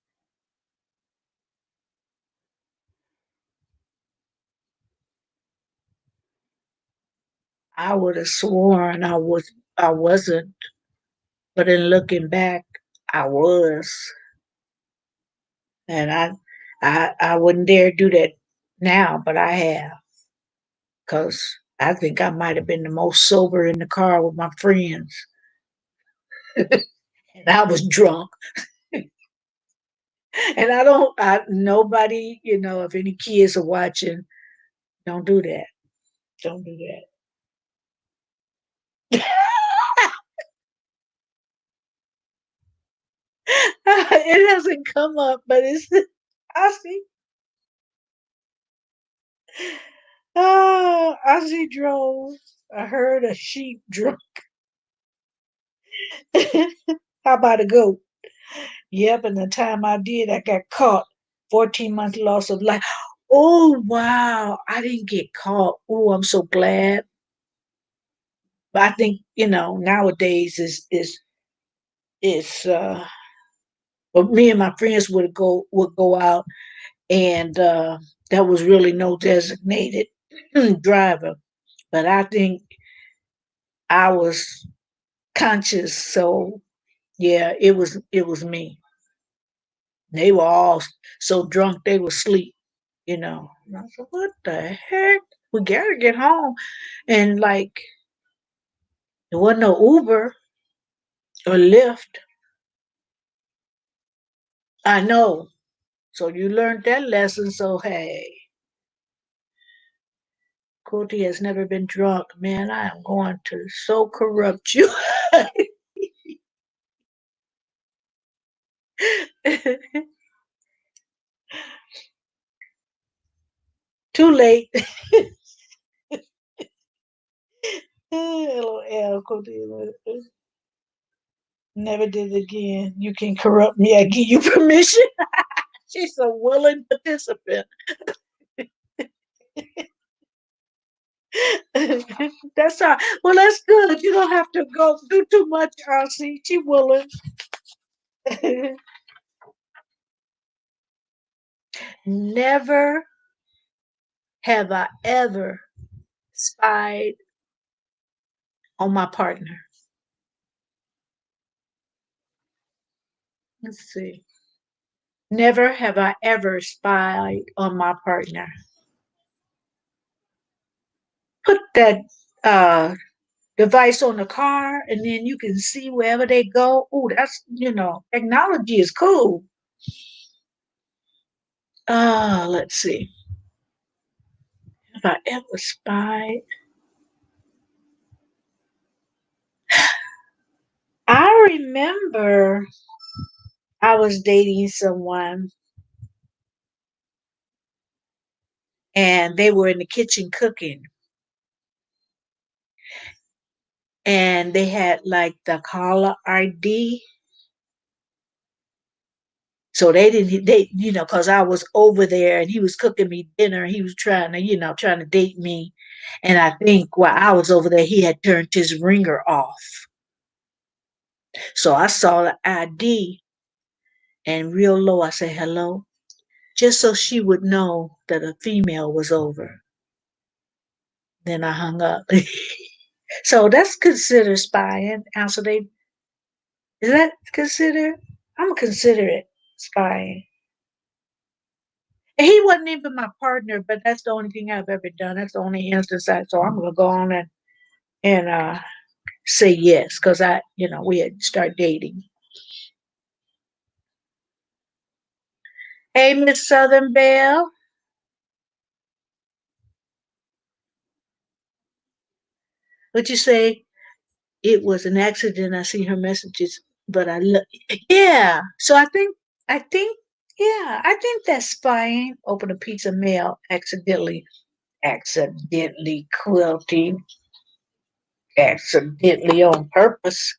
I would have sworn I wasn't, but in looking back, I was, and I wouldn't dare do that now, but I have, because I think I might have been the most sober in the car with my friends, and I was drunk, and nobody, if any kids are watching, don't do that, don't do that. It hasn't come up, but I see. I see drove. I heard a sheep drunk. How about a goat? Yep, and the time I did, I got caught. 14 months loss of life. Oh, wow. I didn't get caught. Oh, I'm so glad. But I think, nowadays is well, me and my friends would go out, and there was really no designated driver. But I think I was conscious, so yeah, it was me. They were all so drunk they were asleep. And I said, "What the heck? We gotta get home." And like, there wasn't no Uber or Lyft. I know. So you learned that lesson. So hey, Cootie has never been drunk. Man, I am going to so corrupt you. Too late. LOL, Cootie. Never did it again. You can corrupt me. I give you permission. She's a willing participant. That's all. Well, that's good. You don't have to go do too much, RC. She willing. Never have I ever spied on my partner. Let's see. Never have I ever spied on my partner. Put that device on the car, and then you can see wherever they go. Oh, technology is cool. Let's see. Have I ever spied? I remember I was dating someone, and they were in the kitchen cooking, and they had like the caller ID. So because I was over there and he was cooking me dinner. He was trying to date me. And I think while I was over there, he had turned his ringer off. So I saw the ID, and real low, I said, hello, just so she would know that a female was over. Then I hung up. So that's considered spying. Answer they Is that considered? I'm gonna consider it spying. And he wasn't even my partner, but that's the only thing I've ever done. That's the only instance so I'm gonna go on and say yes, because we had start dating. Hey, Miss Southern Belle, what you say? It was an accident. I see her messages, but I look. Yeah. So I think that's spying. Open a piece of mail accidentally quilting, accidentally on purpose.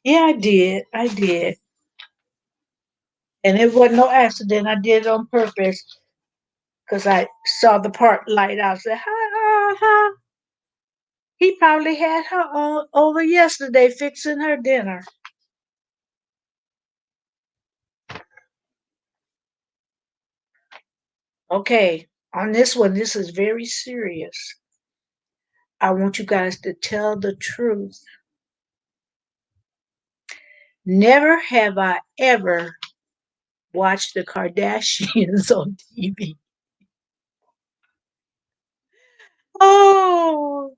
Yeah, I did. I did. And it wasn't no accident. I did it on purpose because I saw the part light out. I said, ha, ha, ha. He probably had her on over yesterday fixing her dinner. Okay, on this one, this is very serious. I want you guys to tell the truth. Never have I ever watched the Kardashians on TV. Oh,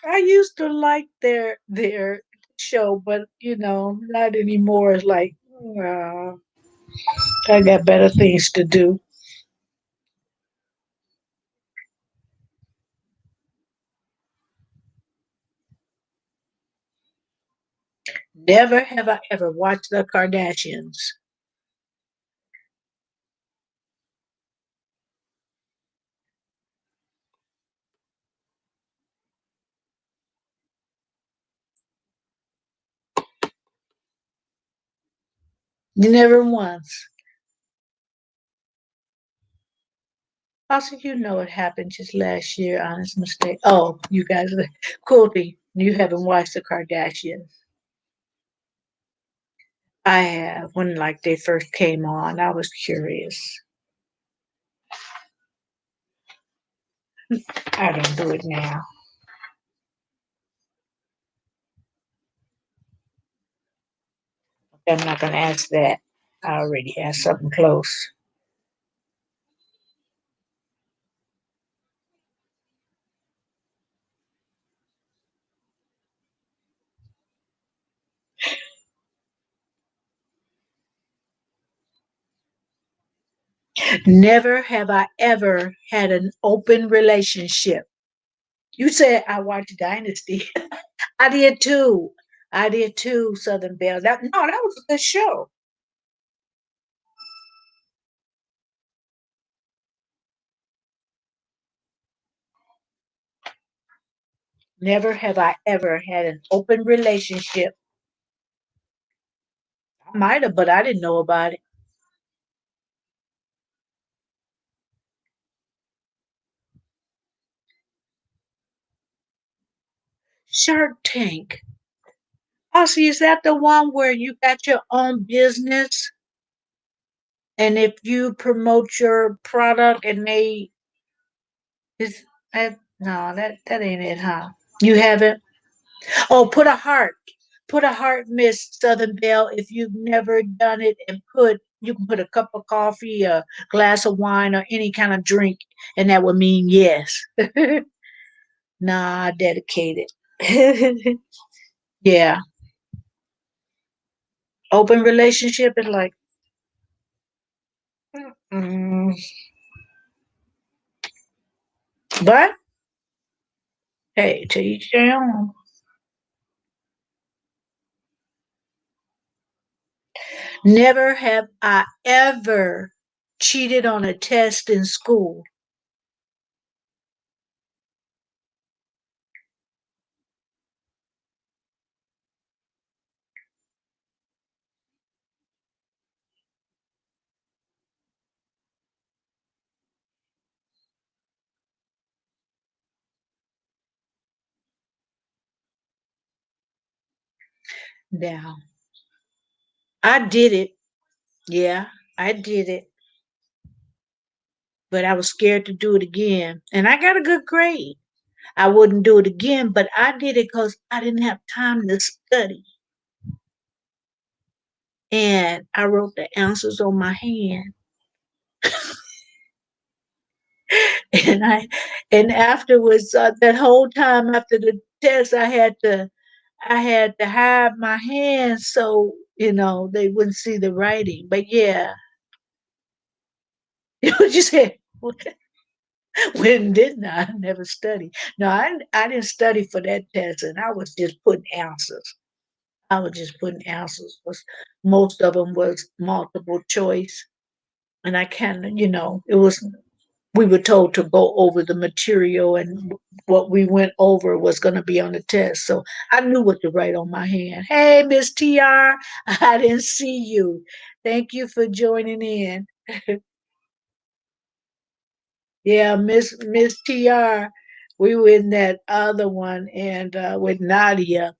I used to like their show, but not anymore. It's like I got better things to do. Never have I ever watched the Kardashians. Never once. Also, you know it happened just last year, honest mistake. Oh, you guys, Quilty, you haven't watched the Kardashians. I have. When like they first came on, I was curious. I don't do it now. I'm not going to ask that. I already asked something close. Never have I ever had an open relationship. You said I watched Dynasty. I did too. I did too, Southern Belle. That was a good show. Never have I ever had an open relationship. I might have, but I didn't know about it. Shark Tank. Oh, see, is that the one where you got your own business? And if you promote your product and they is that no, that ain't it, huh? You haven't? Oh, put a heart, Miss Southern Belle. If you've never done it, and put you can put a cup of coffee, a glass of wine, or any kind of drink, and that would mean yes. Nah, dedicated. Yeah, open relationship is like, mm, but hey, to each their own. Never have I ever cheated on a test in school. Now, I did it. Yeah, I did it, but I was scared to do it again. And I got a good grade. I wouldn't do it again, but I did it because I didn't have time to study. And I wrote the answers on my hand. And and afterwards, that whole time after the test, I had to hide my hands so they wouldn't see the writing. But yeah, what you said? When didn't I? I never studied. No, I didn't study for that test, and I was just putting answers. I was just putting answers. Most of them was multiple choice, and I kind of, it was. We were told to go over the material, and what we went over was going to be on the test. So I knew what to write on my hand. Hey, Miss TR, I didn't see you. Thank you for joining in. Yeah, Miss TR, we were in that other one and with Nadia,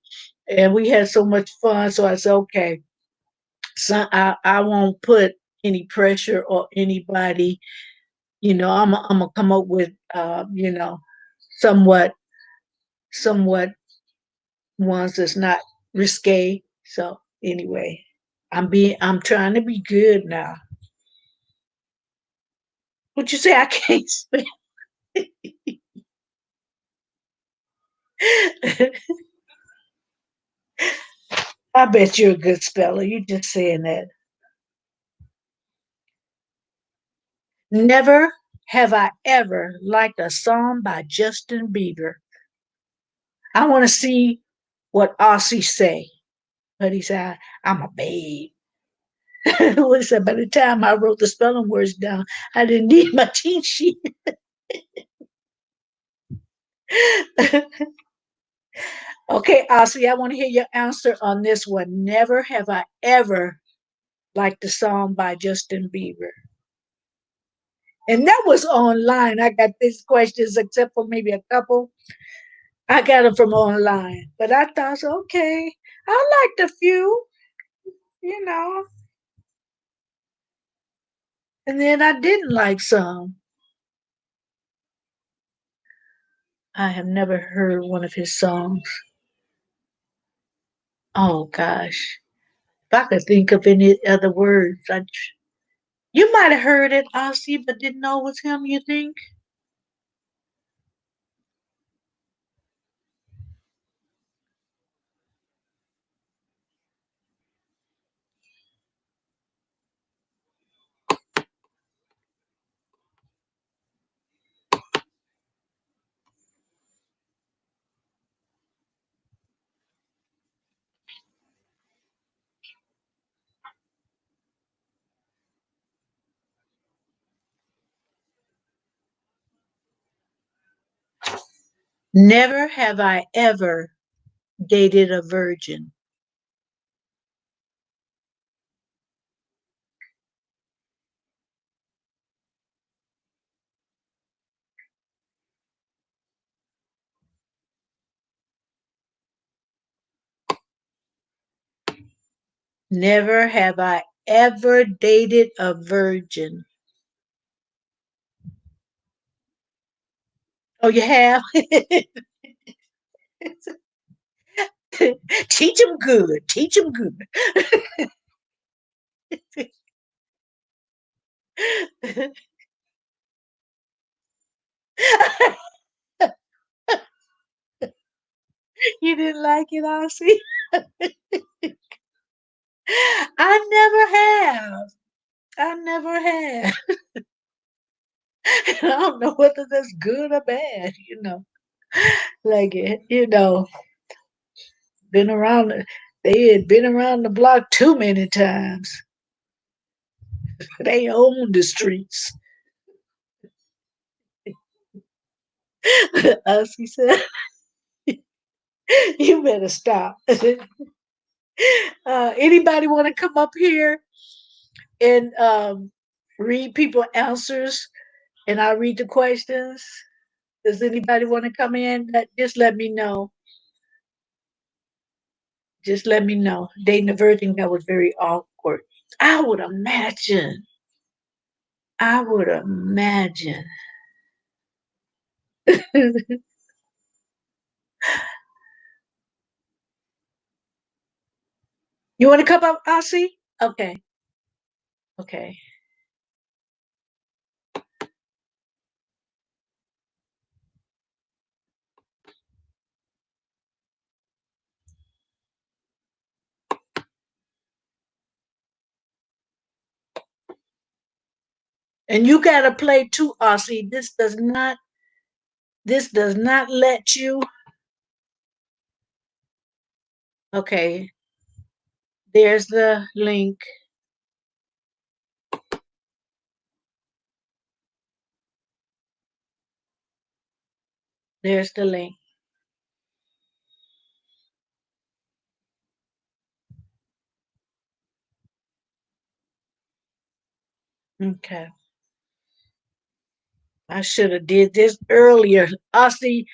and we had so much fun. So I said, okay, so I won't put any pressure or anybody. I'm gonna come up with somewhat somewhat ones that's not risque. So anyway, I'm trying to be good now. What you say? I can't spell. I bet you're a good speller. You just saying that. Never have I ever liked a song by Justin Bieber. I want to see what Aussie say. But he said, I'm a babe. What he said, by the time I wrote the spelling words down, I didn't need my cheat sheet. Okay, Aussie, I want to hear your answer on this one. Never have I ever liked a song by Justin Bieber. And that was online. I got these questions, except for maybe a couple. I got them from online. But I thought, okay, I liked a few, you know, and then I didn't like some. I have never heard one of his songs. Oh gosh. If I could think of any other words, you might have heard it, Ossie, but didn't know it was him, you think? Never have I ever dated a virgin. Never have I ever dated a virgin. Oh, you have? Teach him good. Teach him good. You didn't like it, Ossie? I never have. I never have. I don't know whether that's good or bad, you know. Like, been around, they had been around the block too many times. They own the streets. Ossie said, you better stop. Anybody want to come up here and read people answers and I'll read the questions? Does anybody want to come in? Just let me know. Just let me know. Dating a virgin, that was very awkward. I would imagine. I would imagine. You want to come up, Ossie? Okay. Okay. And you gotta play too, Ossie. This does not let you. Okay. There's the link. There's the link. Okay. I should have did this earlier. Ossie,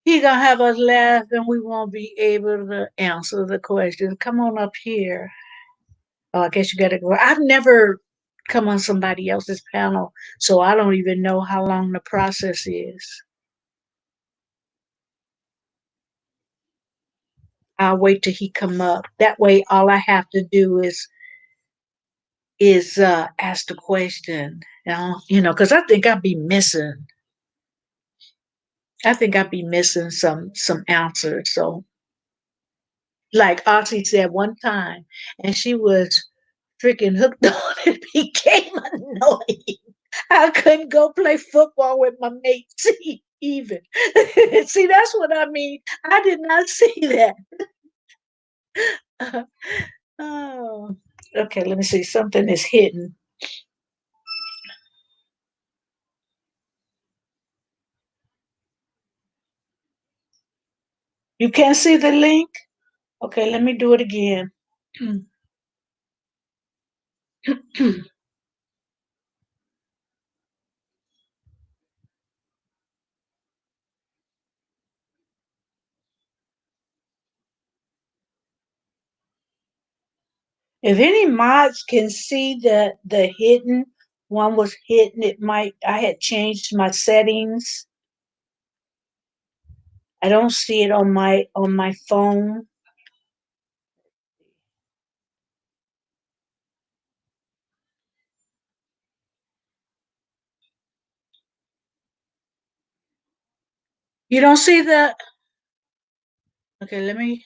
he gonna have us laugh and we won't be able to answer the questions. Come on up here. Oh, I guess you gotta go. I've never come on somebody else's panel, so I don't even know how long the process is. I'll wait till he come up. That way all I have to do is ask the question. Because I think I'd be missing some answers. So like Oxy said one time, and she was freaking hooked on it, became annoying. I couldn't go play football with my mates even. See, that's what I mean. I did not see that. Oh, okay. Let me see. Something is hidden. You can't see the link. Okay, let me do it again. If any mods can see the hidden one was hidden, it might. I had changed my settings. I don't see it on my phone. You don't see the. Okay, let me.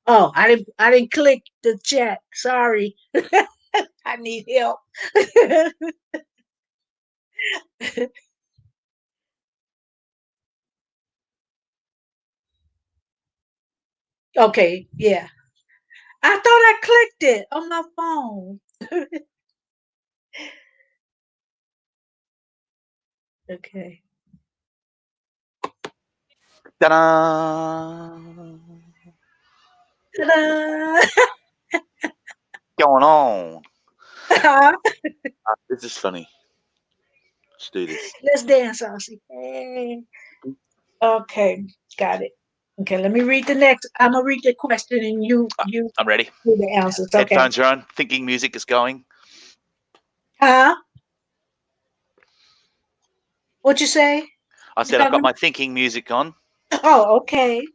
Oh, I didn't click the chat. Sorry. I need help. Okay, yeah. I thought I clicked it on my phone. Okay. Ta-da! Ta-da! Going on? This is funny. Let's do this. Let's dance, Aussie. Hey. Okay, got it. Okay, let me read the next. I'm gonna read the question and you I'm ready. do the answers. Okay. Headphones are on. Thinking music is going. Huh? What you say? I said I've got my thinking music on. Oh, okay.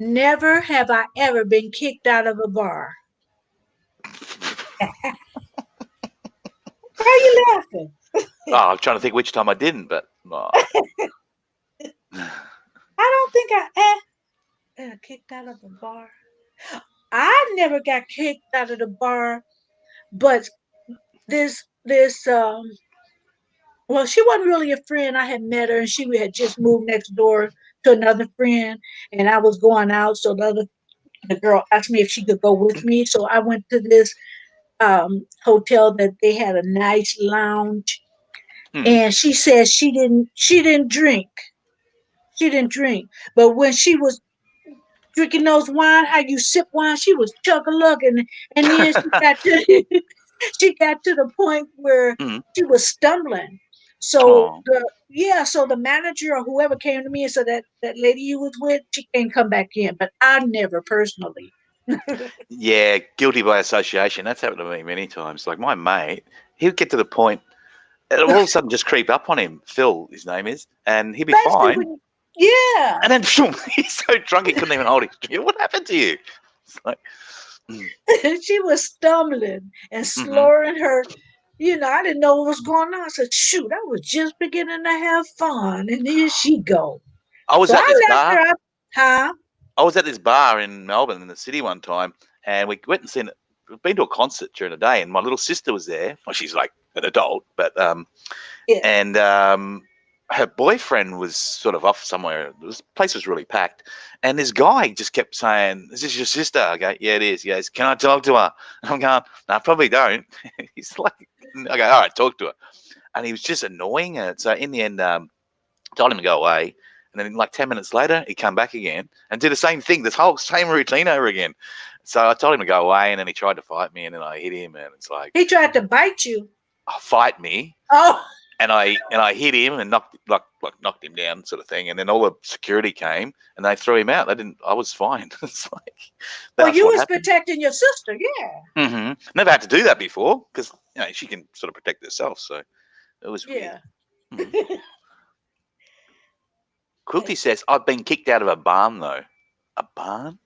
Never have I ever been kicked out of a bar. Why are you laughing? I'm trying to think which time I didn't, but I don't think I kicked out of a bar. I never got kicked out of the bar, but this well, she wasn't really a friend. I had met her and she had just moved next door to another friend and I was going out, so the girl asked me if she could go with me. So I went to this hotel that they had a nice lounge and she said she didn't drink. She didn't drink. But when she was drinking those wine, how you sip wine, she was chug a lugging, and then she got to she got to the point where she was stumbling. So oh, so the manager or whoever came to me and said that lady you was with, she can't come back in. But I never personally. yeah, guilty by association. That's happened to me many times. Like my mate, he'd get to the point, and all of a sudden just creep up on him. Phil, his name is, and he'd be Especially fine. when yeah. And then phew, he's so drunk he couldn't even hold his drink. What happened to you? It's like, She was stumbling and slurring her. I didn't know what was going on. I said, shoot, I was just beginning to have fun. And here she go. I was So at I this left bar. her up. Huh? I was at this bar in Melbourne in the city one time, and we went and seen. We've been to a concert during the day, and my little sister was there. Well, she's like an adult, but Yeah. and her boyfriend was sort of off somewhere. The place was really packed, and this guy just kept saying, "Is this your sister?" I go, "Yeah, it is." He goes, "Can I talk to her?" And I'm going, "No, I probably don't." He's like, I go, "All right, talk to her," and he was just annoying her. So in the end, told him to go away. And then, like 10 minutes later, he'd come back again and do the same thing, this whole same routine over again. So I told him to go away, and then he tried to fight me, and then I hit him, and it's like, He tried to bite you. oh, fight me, Oh, and I hit him and knocked him down, sort of thing. And then all the security came, and they threw him out. They didn't. I was fine. It's like well, that's you what was happened. protecting your sister. Yeah. Never had to do that before because she can sort of protect herself. So it was weird. Yeah. Quilty says I've been kicked out of a barn though. A barn?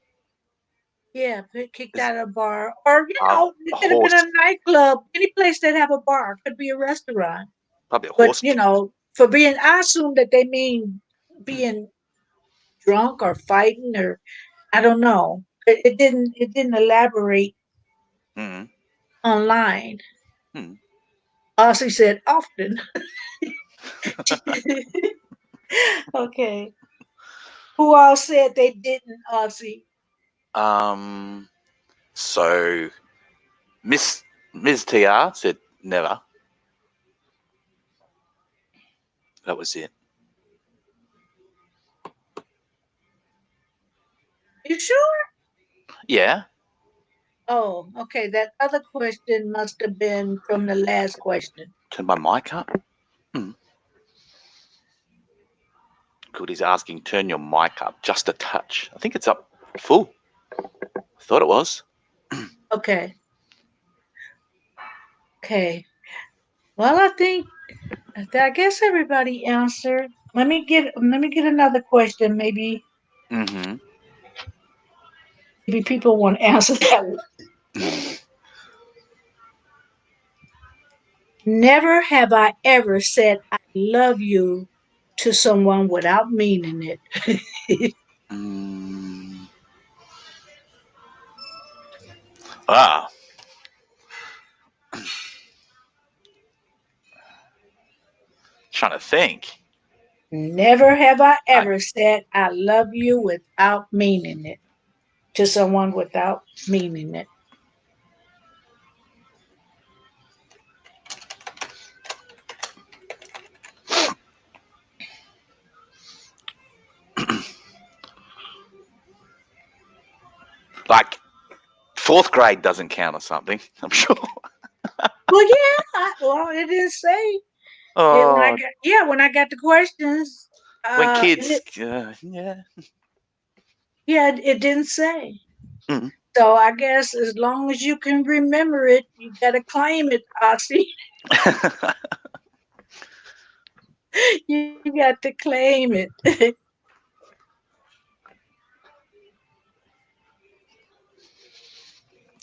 Yeah, kicked Is out of a bar. Or, a it could have been horse? a nightclub. Any place that have a bar. Could be a restaurant. Probably a But, horse. for being, I assume that they mean being drunk or fighting or, I don't know. It didn't elaborate Mm. online. Mm. Aussie said often. Okay. Who all said they didn't, Aussie? Um. So Miss Ms. TR said never. That was it. You sure? Yeah. Oh, okay. That other question must have been from the last question. Turn my mic up. Mm. Good, he's asking, turn your mic up just a touch. I think it's up full. I thought it was. Okay. Okay. Well, I guess everybody answered. Let me get another question. Mm-hmm. Maybe people want to answer that one. Never have I ever said I love you to someone without meaning it. mm. Ah, trying to think. Never have I I, ever said I love you without meaning it to someone without meaning it. like fourth grade doesn't count or something. I'm sure. Well, yeah, it didn't say it when I Oh, got the questions. when And kids, it, yeah. yeah, it didn't say. Mm. So I guess as long as you can remember it, you gotta claim it, Ossie. You got to claim it.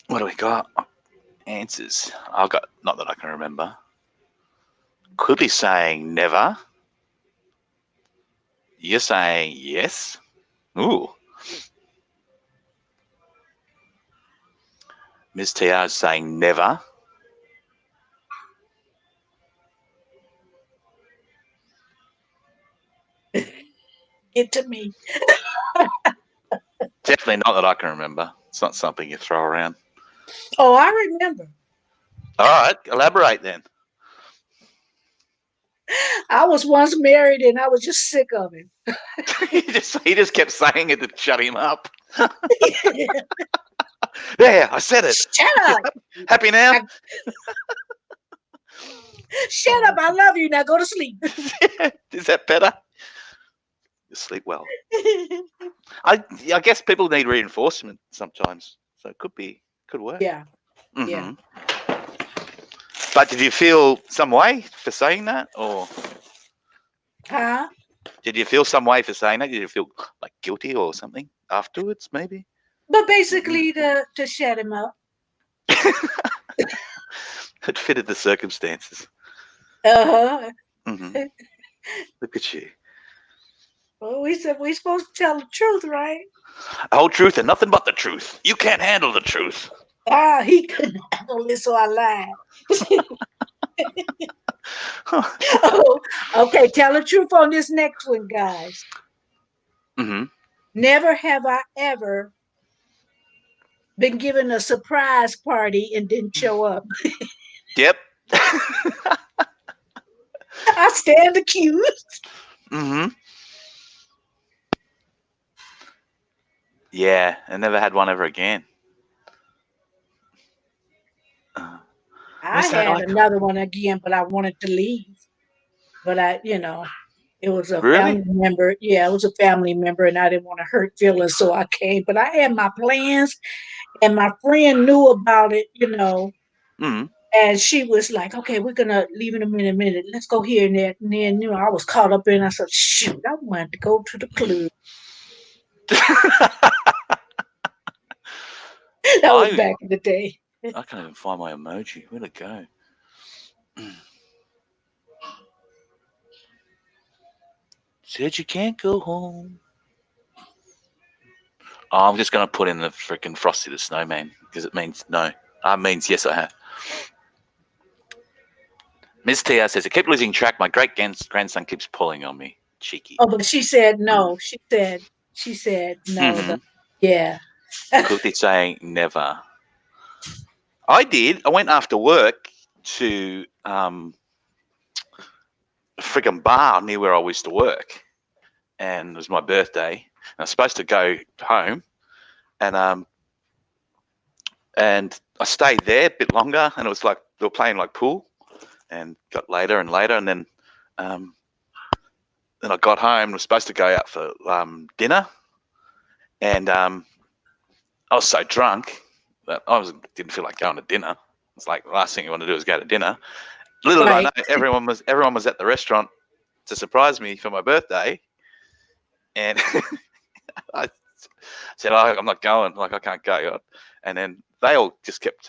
What do we got? Answers. I've got, not that I can remember. Could be saying never. You're saying yes. Ooh. Ms. TR is saying never. Get to me. Definitely not that I can remember. It's not something you throw around. Oh, I remember. All right, elaborate then. I was once married and I was just sick of him. he just kept saying it to shut him up. There, I said it. Shut up. Happy now? I, shut up. I love you. Now go to sleep. Is that better? You sleep well. I guess people need reinforcement sometimes, so it could work. Yeah. Yeah. Hmm. But did you feel some way for saying that, or Huh? did you feel some way for saying that? Did you feel like guilty or something afterwards? Maybe. But basically to shut him up. It fitted the circumstances. Uh-huh. Hmm. Look at you. Well, we said we supposed to tell the truth, right? The whole truth and nothing but the truth. You can't handle the truth. Ah, he couldn't handle it, so I lied. Oh, okay, tell the truth on this next one, guys. Hmm. Never have I ever been given a surprise party and didn't show up. Yep. I stand accused. Hmm. Yeah, I never had one ever again. Uh, I where's that had icon? another one again, but I wanted to leave. But it was a Really? family member. Yeah, it was a family member, and I didn't want to hurt feelings, so I came. But I had my plans, and my friend knew about it. Mm. And she was like, "Okay, we're gonna leave in a minute. Let's go here and there." And then, I was caught up in. I said, "Shoot, I wanted to go to the club." That was I back in the day. I can't even find my emoji. Where'd it go? Said you can't go home. Oh, I'm just gonna put in the freaking Frosty the Snowman because it means no. Means yes, I have. Ms. TR says, I keep losing track. My great grandson keeps pulling on me. Cheeky. Oh, but she said no. She said no. Mm-hmm. Yeah. Cookie saying never. I did. I went after work to a freaking bar near where I used to work, and it was my birthday. And I was supposed to go home, and I stayed there a bit longer, and it was like they were playing like pool, and got later and later, and then um, then I got home. Was supposed to go out for dinner, and I was so drunk that didn't feel like going to dinner. It's like the last thing you want to do is go to dinner. Little did I know, Right. everyone was at the restaurant to surprise me for my birthday, and I said, oh, I'm not going. Like, I can't go. And then they all just kept.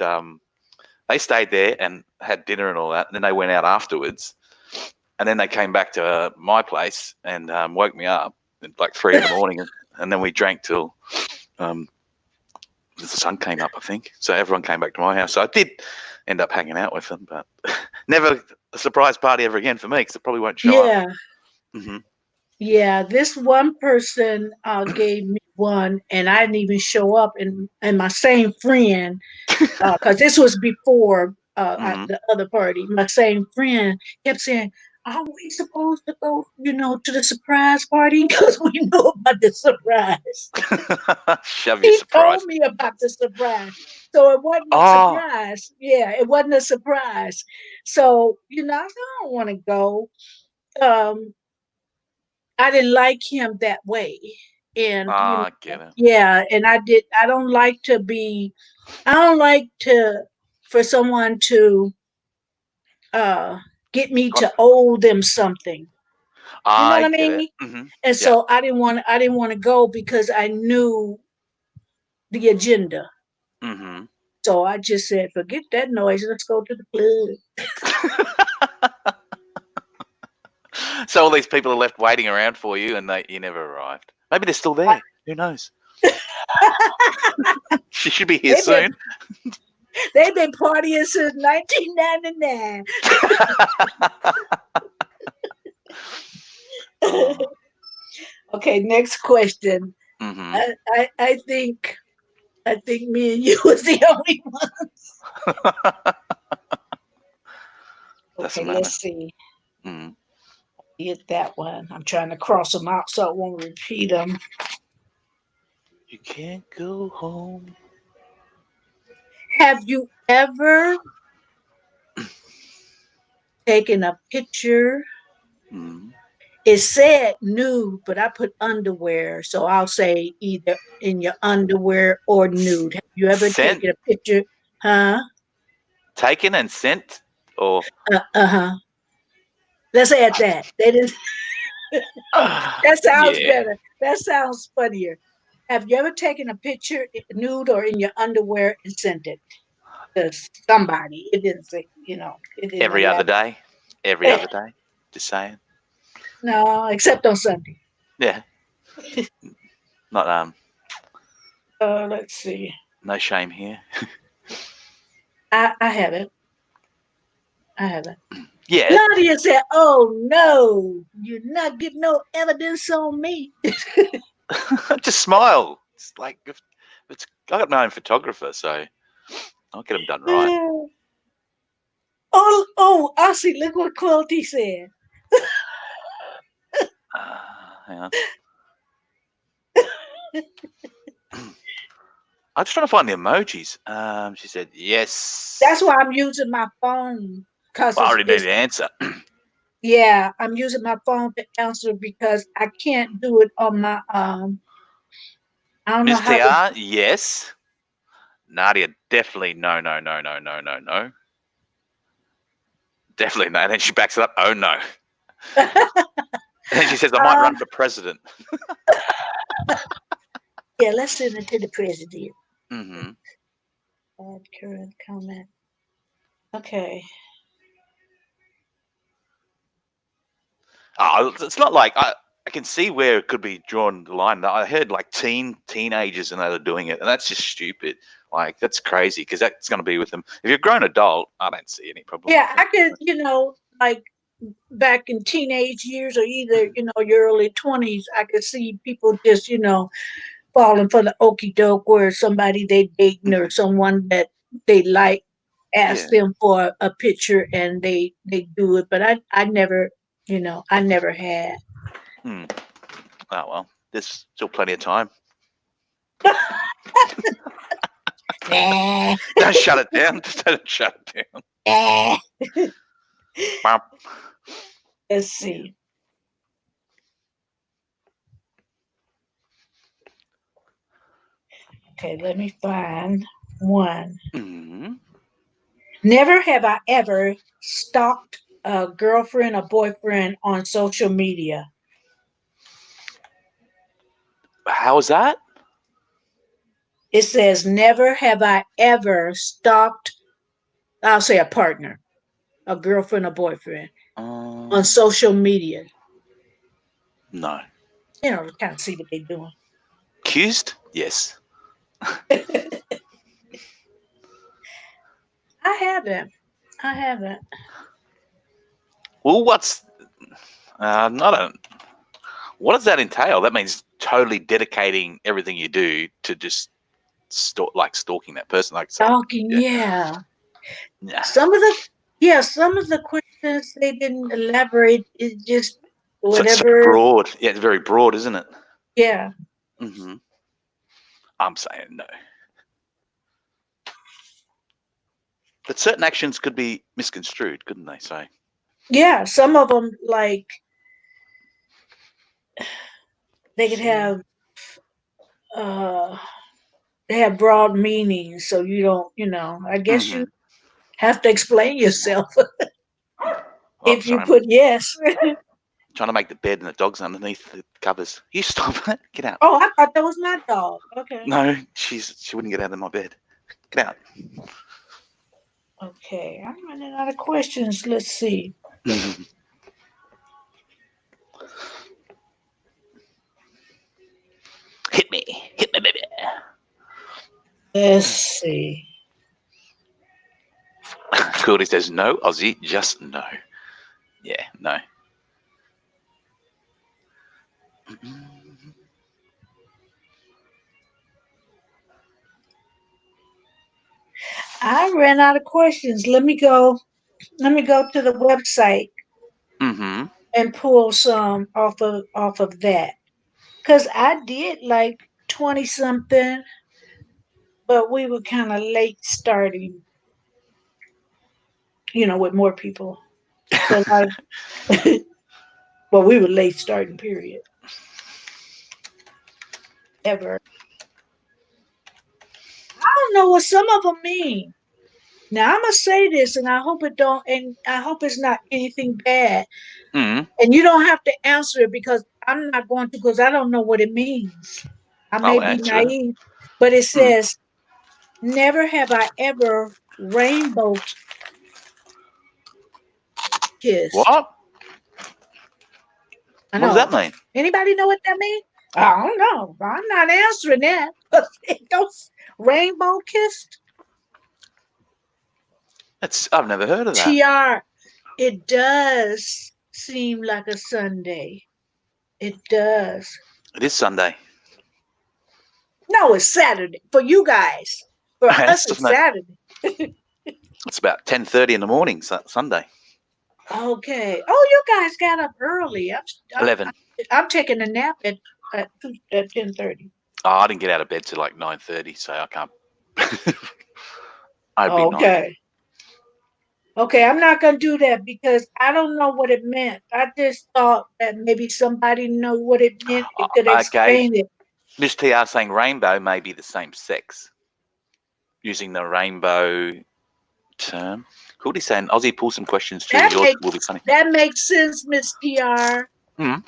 They stayed there and had dinner and all that, and then they went out afterwards. And then they came back to my place and woke me up at like 3 a.m, and then we drank till the sun came up, I think. So everyone came back to my house. So I did end up hanging out with them, but never a surprise party ever again for me because it probably won't show up. Yeah. Mm-hmm. Yeah. This one person gave me one, and I didn't even show up. And my same friend, because this was before Mm-hmm. the other party. My same friend kept saying, "Are we supposed to go, to the surprise party?" Because we knew about the surprise. Shove your He told surprise. me about the surprise, so it wasn't a Oh, surprise. Yeah, it wasn't a surprise. So I said, I don't want to go. Um, I didn't like him that way, and I get it. yeah, and I did. I don't like to be. I don't like to for someone to uh get me Got- to owe them something. You know what I I get it. mean? Mm-hmm. And Yeah. so I didn't want to go because I knew the agenda. Mm-hmm. So I just said, forget that noise. Let's go to the club. So all these people are left waiting around for you, and you never arrived. Maybe they're still there. Who knows? She should be here they've been soon. they've been partying since 1999. Oh. Okay, next question. Mm-hmm. I think me and you was the only one. Okay, Doesn't let's matter. see. Mm. Get that one. I'm trying to cross them out so I won't repeat them. You can't go home. Have you ever taken a picture? Mm. It said nude, but I put underwear, so I'll say either in your underwear or nude. Have you ever Sent, taken a picture? Huh? taken, and sent, or Uh-huh. Let's add that. They didn't. That sounds yeah. better. That sounds funnier. Have you ever taken a picture nude or in your underwear and sent it to somebody? It didn't say, it didn't Every other elaborate. day. Every other day. Just saying. No, except on Sunday. Yeah. Not Let's see. no shame here. I haven't. I haven't. Yeah. Nadia said, "Oh no, you're not getting no evidence on me." Just smile. It's like if it's. I got my own photographer, so I'll get them done right. Oh, I see. Look what Quilty said. Hang on. I'm just trying to find the emojis. She said That's yes. why I'm using my phone because Well, I it's, already knew it's the answer. yeah, I'm using my phone to answer because I can't do it on my I don't know Miss how to. TR, yes. Nadia, definitely no, no, no, no, no, no, no. Definitely no. And then she backs it up. Oh no. And then she says, I might uh, run for president. yeah, let's send it to the president. Mm-hmm. Add current comment. Okay. Oh, it's not like I can see where it could be drawn the line. I heard like teenagers and they were doing it, and that's just stupid. Like that's crazy because that's going to be with them. If you're a grown adult, I don't see any problem Yeah, with I it. could, like back in teenage years or either, your early 20s, I could see people just, falling for the okey doke where somebody they dating or someone that they like ask Yeah. them for a picture and they do it. But I never, I never had. Hmm. Oh well, there's still plenty of time. Nah, Don't shut it down. Just don't shut it down. nah. Bump. Let's Yeah. see. Okay, let me find one. Mm-hmm. Never have I ever stalked a girlfriend or boyfriend on social media. How is that? It says, never have I ever stalked, I'll say a partner, a girlfriend or boyfriend on Um, social media. no. To kind of see what they're doing. Accused? Yes. I haven't. I haven't. Well, what's not a what does that entail? That means totally dedicating everything you do to just stalking that person. Like, so, Stalking, yeah, yeah. yeah. Some of the some of the questions they didn't elaborate. It just So whatever. broad. Yeah, it's very broad, isn't it? Yeah. Hmm. I'm saying no. But certain actions could be misconstrued, couldn't they? So. Yeah. Some of them like they could have uh they have broad meanings, so you don't, I guess Hmm. you have to explain yourself Oh, if you sorry, put yes. trying to make the bed and the dog's underneath the covers. You stop it. Get out. Oh, I thought that was my dog. Okay. No, she wouldn't get out of my bed. Get out. Okay. I'm running out of questions. Let's see. Hit me. Hit me, baby. Let's see. Cody says no, Aussie, just no. Yeah, no. I ran out of questions. Let me go. Let me go to the website Mm-hmm. and pull some off of that. Cause I did like 20 something, but we were kind of late starting, with more people. So like, well, we were late starting. Period. Ever. I don't know what some of them mean. Now I'm gonna say this, and I hope it's not anything bad. Mm. And you don't have to answer it because I'm not going to, because I don't know what it means. I may I'll be answer. naive, but it Mm. says, never have I ever rainbow kissed. What? I What does that know. mean? Anybody know what that means? I don't know. I'm not answering that. It goes rainbow kissed. I've never heard of that. TR. It does seem like a Sunday. It does. It is Sunday. No, it's Saturday for you guys. For us, It's just it's no. Saturday. It's about 10:30 in the morning, Sunday. Okay. Oh, you guys got up early. I'm, 11. I'm taking a nap at 10:30. Oh, I didn't get out of bed till like 9:30, so I can't. I'd be nine. Okay. Okay, I'm not gonna do that because I don't know what it meant. I just thought that maybe somebody knew what it meant and could Okay. explain it. Miss TR saying rainbow may be the same sex, using the rainbow term. Cool. He's saying Aussie, pull some questions too. That Yours will be makes funny. that makes sense, Miss TR. Mm.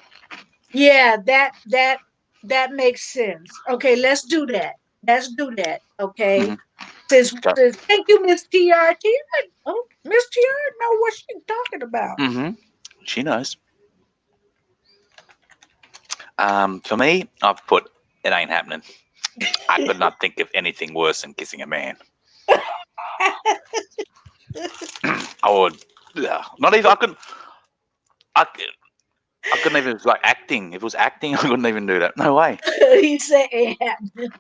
Yeah, that makes sense. Okay, let's do that. Let's do that. Okay. Mm-hmm. Since thank you, Miss TR. Oh, Miss TR know what she's talking about. Mm-hmm. She knows. For me, I've put it ain't happening. I could not think of anything worse than kissing a man. I would, not even. I, I couldn't even. It was like acting. If it was acting, I couldn't even do that. No way. He said ain't happening.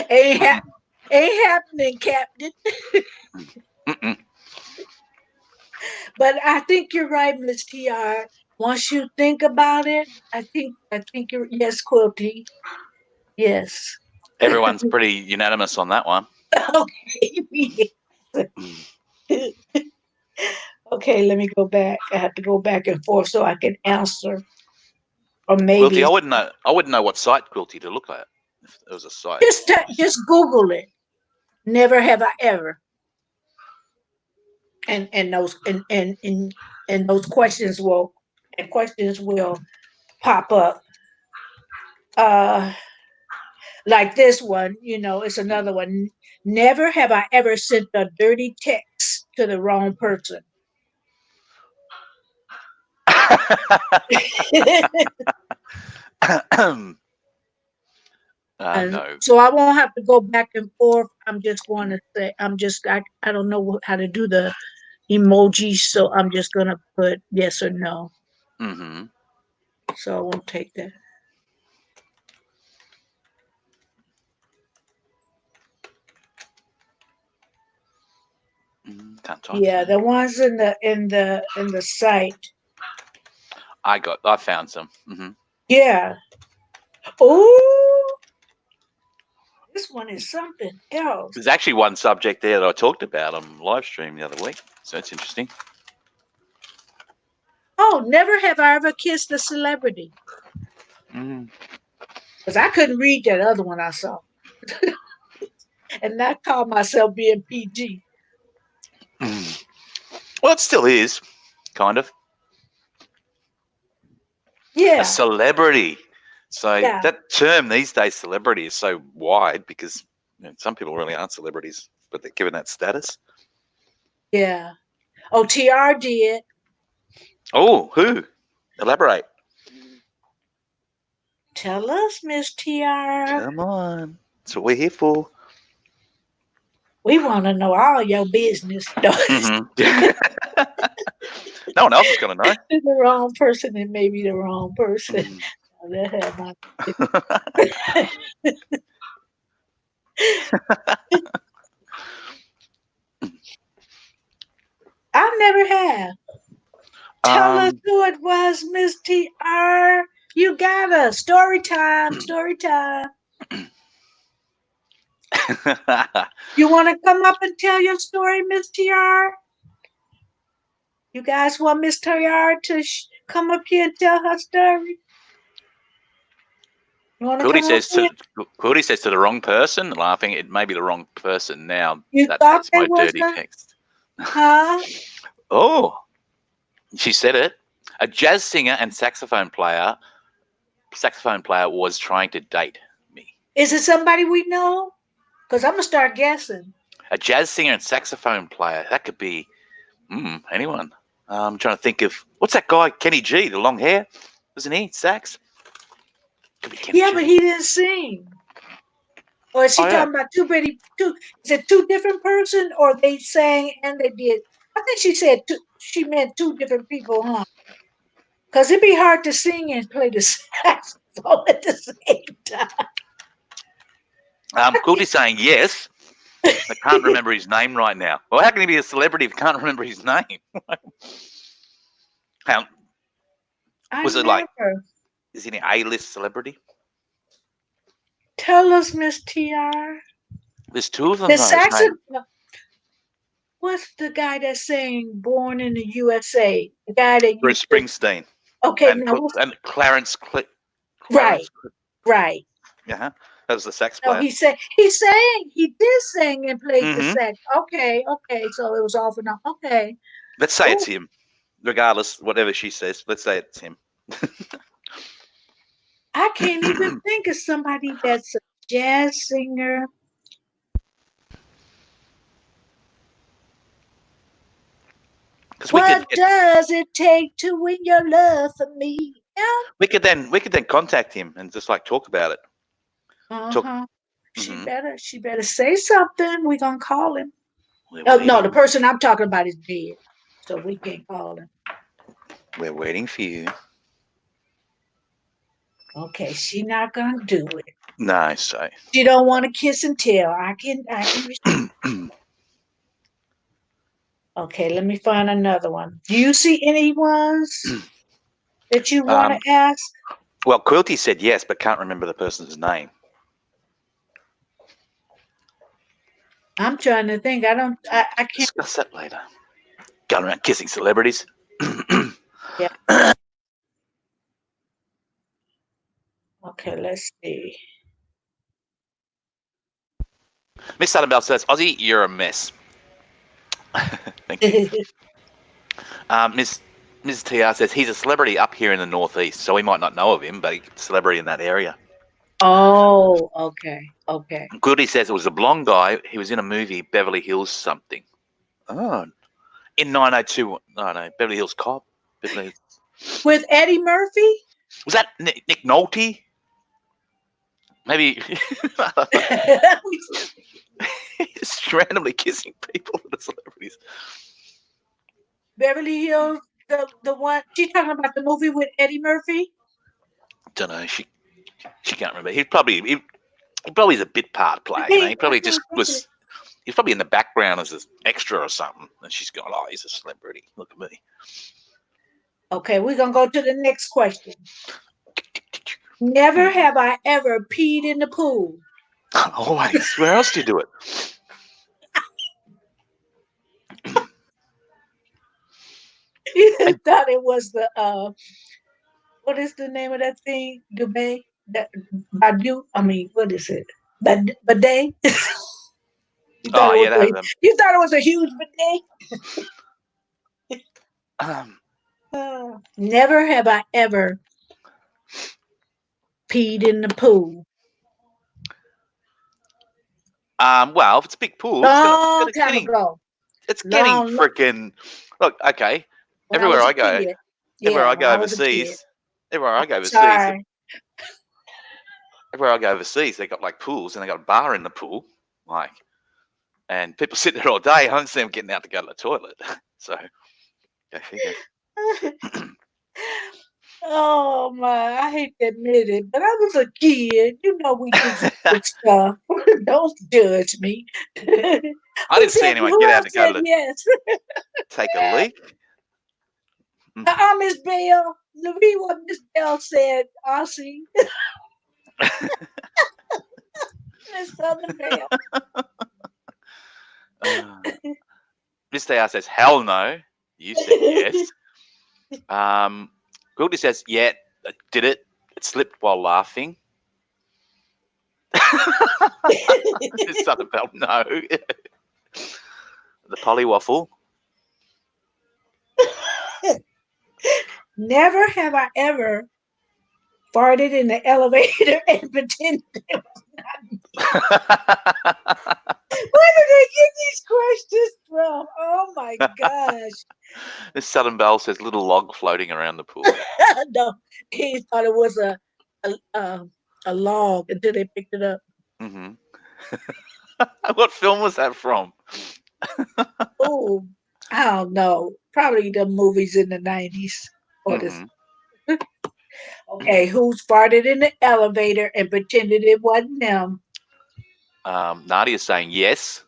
Ain't Mm-mm. hap- ain't happening, Captain. Mm-mm. But I think you're right, Miss TR. Once you think about it, I think you're yes, Quilty. Yes. Everyone's pretty unanimous on that one. Okay. Okay, let me go back. I have to go back and forth so I can answer. Or Quilty, maybe I wouldn't know. I wouldn't know what site Quilty to look at. If it was a site. Just Google it. Never have I ever. And those questions will pop up. Uh like this one, it's another one. Never have I ever sent a dirty text to the wrong person. And No. so I won't have to go back and forth. I'm just going to say, I don't know how to do the emojis, so I'm just going to put yes or no. Mm-hmm. So I won't take that. Can't type Yeah, today. the ones in the site. I found some. Mm-hmm. Yeah. Oh, this one is something else. There's actually one subject there that I talked about on live stream the other week, so it's interesting. Oh, never have I ever kissed a celebrity. Mm. Because I couldn't read that other one I saw. And I called myself being PG. Well, it still is, kind of. A Yeah, celebrity. So yeah, that term these days, celebrity, is so wide because some people really aren't celebrities, but they're given that status. yeah. Oh, TR did. Oh, who? Elaborate. Tell us, Miss TR. Come on. That's what we're here for. We want to know all your business. Mm-hmm. No one else is going to know. The wrong person and maybe the wrong person. Mm. That had my I never have. Tell us um, who it was, Miss TR. You got us. Story time. Story time. You want to come up and tell your story, Miss TR? You guys want Miss TR to come up here and tell her story? You want to Quilty come up says here? to Quilty says to the wrong person, laughing. It may be the wrong person now. You That thought hates that my was dirty her? text. Huh? Oh, she said it. A jazz singer and saxophone player was trying to date me. Is it somebody we know? Because I'm going to start guessing. A jazz singer and saxophone player. That could be anyone. I'm trying to think of what's that guy, Kenny G, the long hair, wasn't he? Sax. Could be Kenny Yeah, but G. he didn't sing. Or is she Oh yeah. talking about is it two different person or they sang and they did? I think she said she meant two different people, huh? Because it'd be hard to sing and play the saxophone at the same time. Quilty's saying yes. I can't remember his name right now. Well, how can he be a celebrity if he can't remember his name? How, I was it like, never. is he an A-list celebrity? Tell us, Miss TR. There's two of them The though. His name. saxophone. What's the guy that's saying "Born in the USA"? The guy that used Bruce to. Springsteen Okay, and now right, Clarence. right. Yeah, that was the sax No, player. he did sing and played the Mm-hmm. sax. Okay, okay, so it was off and on. Okay. Let's say it's Oh, him, regardless, whatever she says. Let's say it's him. I can't even think of somebody that's a jazz singer. Because What does it take to win your love for me? Yeah. we could then contact him and just like talk about it. Talk. Uh-huh. She Mm-hmm. better say something. We're gonna call him. We're Oh no, the waiting. person I'm talking about is dead. So we can't call him. We're waiting for you. Okay, she not gonna do it. No, so. She don't want to kiss and tell. I can. Okay, let me find another one. Do you see any ones that you want um, to ask? well, Quilty said yes, but can't remember the person's name. I'm trying to think. I can't. Discuss that later. Going around kissing celebrities. Yeah. Okay, let's see. Miss Suttonbell says, Aussie, you're a mess. Thank you. Ms. TR says he's a celebrity up here in the northeast, so we might not know of him, but he's a celebrity in that area. Oh, okay. Goody says it was a blonde guy. He was in a movie, Beverly Hills something. Oh, in 902. No, Beverly Hills Cop. Beverly Hills. With Eddie Murphy? Was that Nick Nolte? Maybe. Just randomly kissing people that are celebrities. Beverly Hills, the one she's talking about, the movie with Eddie Murphy. Don't know. She can't remember. He probably is a bit part player. You know? He probably just was. He's probably in the background as an extra or something, and she's gone, "Oh, he's a celebrity. Look at me." Okay, we're gonna go to the next question. Never have I ever peed in the pool. Always. Where else do you do it? You thought it was the what is the name of that thing? Dubai? That Badu? I mean, what is it? Bidet? You thought it was a huge bidet? Never have I ever peed in the pool. Well, if it's a big pool, it's getting freaking. Look, okay. Everywhere I go overseas, they got like pools and they got a bar in the pool, like, and people sit there all day. I don't see them getting out to go to the toilet. So, go figure. Oh my! I hate to admit it, but I was a kid. You know, we did some good stuff. Don't judge me. I didn't see anyone get out to go to take a leak. Miss Bell. Read what Miss Bell said, Aussie. Miss Southern Bell. Mr. A says, hell no. You said yes. Goldie says, yeah, I did it. It slipped while laughing. Miss Southern Bell, no. The polywaffle. Never have I ever farted in the elevator and pretended it was not me. Where did they get these questions from? Oh my gosh. Miss Southern Bell says little log floating around the pool. No, he thought it was a log until they picked it up. Mm-hmm. What film was that from? Oh, I don't know. Probably the movies in the 90s. Or Okay, who's farted in the elevator and pretended it wasn't them? Nadia's saying yes.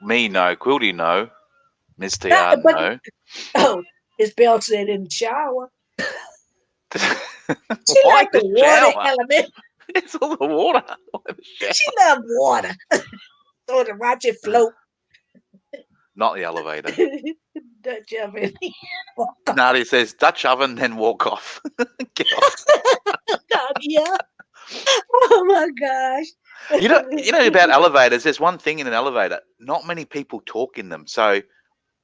Me, no. Quilty, no. Miss TR, no. Oh, Miss Bell said in the shower. She Why liked the water element. It's all the water. She loved water. So to watch it float. Not the elevator. Dutch oven. Nadia says Dutch oven, then walk off. Get off. Nadia. Oh my gosh. You know about elevators. There's one thing in an elevator. Not many people talk in them. So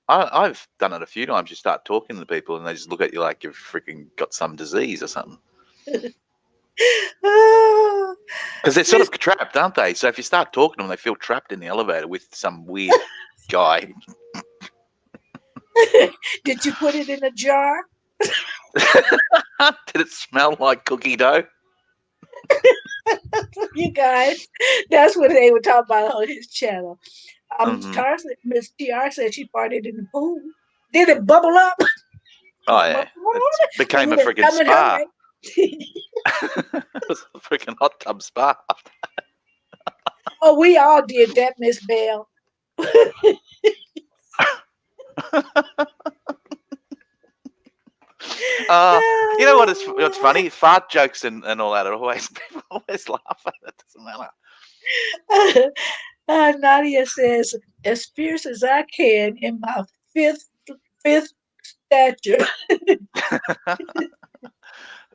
I've done it a few times. You start talking to people, and they just look at you like you've freaking got some disease or something. Because they're sort of trapped, aren't they? So if you start talking to them, they feel trapped in the elevator with some weird guy. Did you put it in a jar? Did it smell like cookie dough? You guys, that's what they were talking about on his channel. Miss TR said she farted in the pool. Did it bubble up? Oh yeah, it became a freaking spa. It was a freaking hot tub spa. Oh, we all did that, Miss Bell. You know what's funny? Fart jokes and all that are people always laugh at it. Doesn't matter. Nadia says, as fierce as I can in my fifth stature.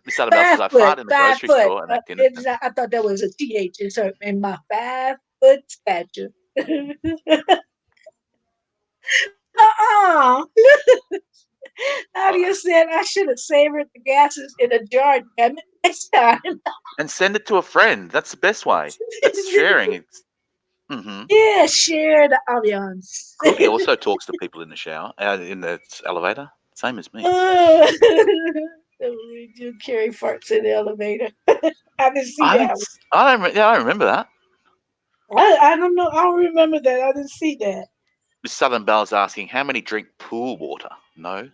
Miss Bell says, I 5 foot, fart in the 5 grocery foot. store and act innocent. I thought that was a TH insert in my 5 foot stature. Uh-uh. Nadia said I should have savored the gases in a jar, damn it, next time. And send it to a friend. That's the best way. That's sharing. It's Yeah, share the audience. Cookie also talks to people in the shower, in the elevator. Same as me. We do carry farts in the elevator. I didn't see I that don't. one. I don't remember that. I don't know. I don't remember that. I didn't see that. Miss Southern Bell's asking, how many drink pool water? No.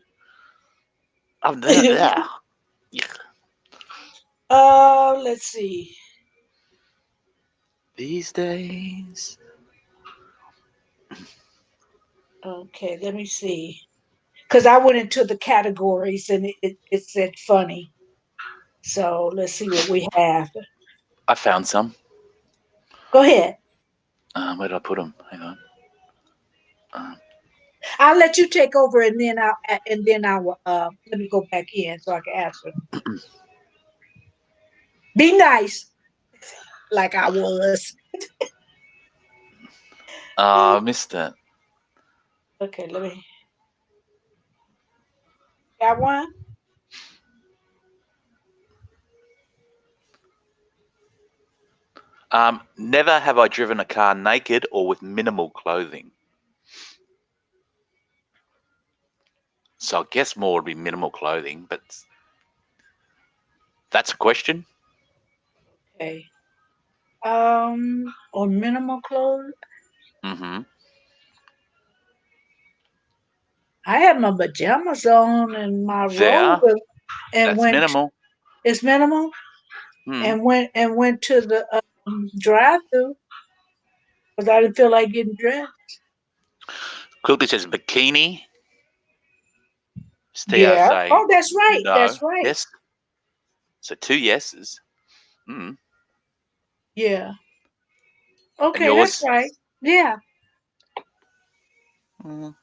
Oh, yeah. Let's see. These days. Okay, let me see. Because I went into the categories and it said funny. So let's see what we have. I found some. Go ahead. Where did I put them? Hang on. I'll let you take over and then I'll let me go back in so I can answer. Be nice, like I was. I missed it. Okay, let me. Got one? Never have I driven a car naked or with minimal clothing. So I guess more would be minimal clothing, but that's a question. Okay. Or minimal clothes. Mm-hmm. I had my pajamas on and my robe There. and That's went. minimal. It's minimal Hmm. and went to the drive-through because I didn't feel like getting dressed. Quickly says bikini. It's Yeah. TRSA. Oh, that's right. No. That's right. Yes. So 2 yeses. Mm. Yeah. And Okay, that's yours? right. Yeah. Mm.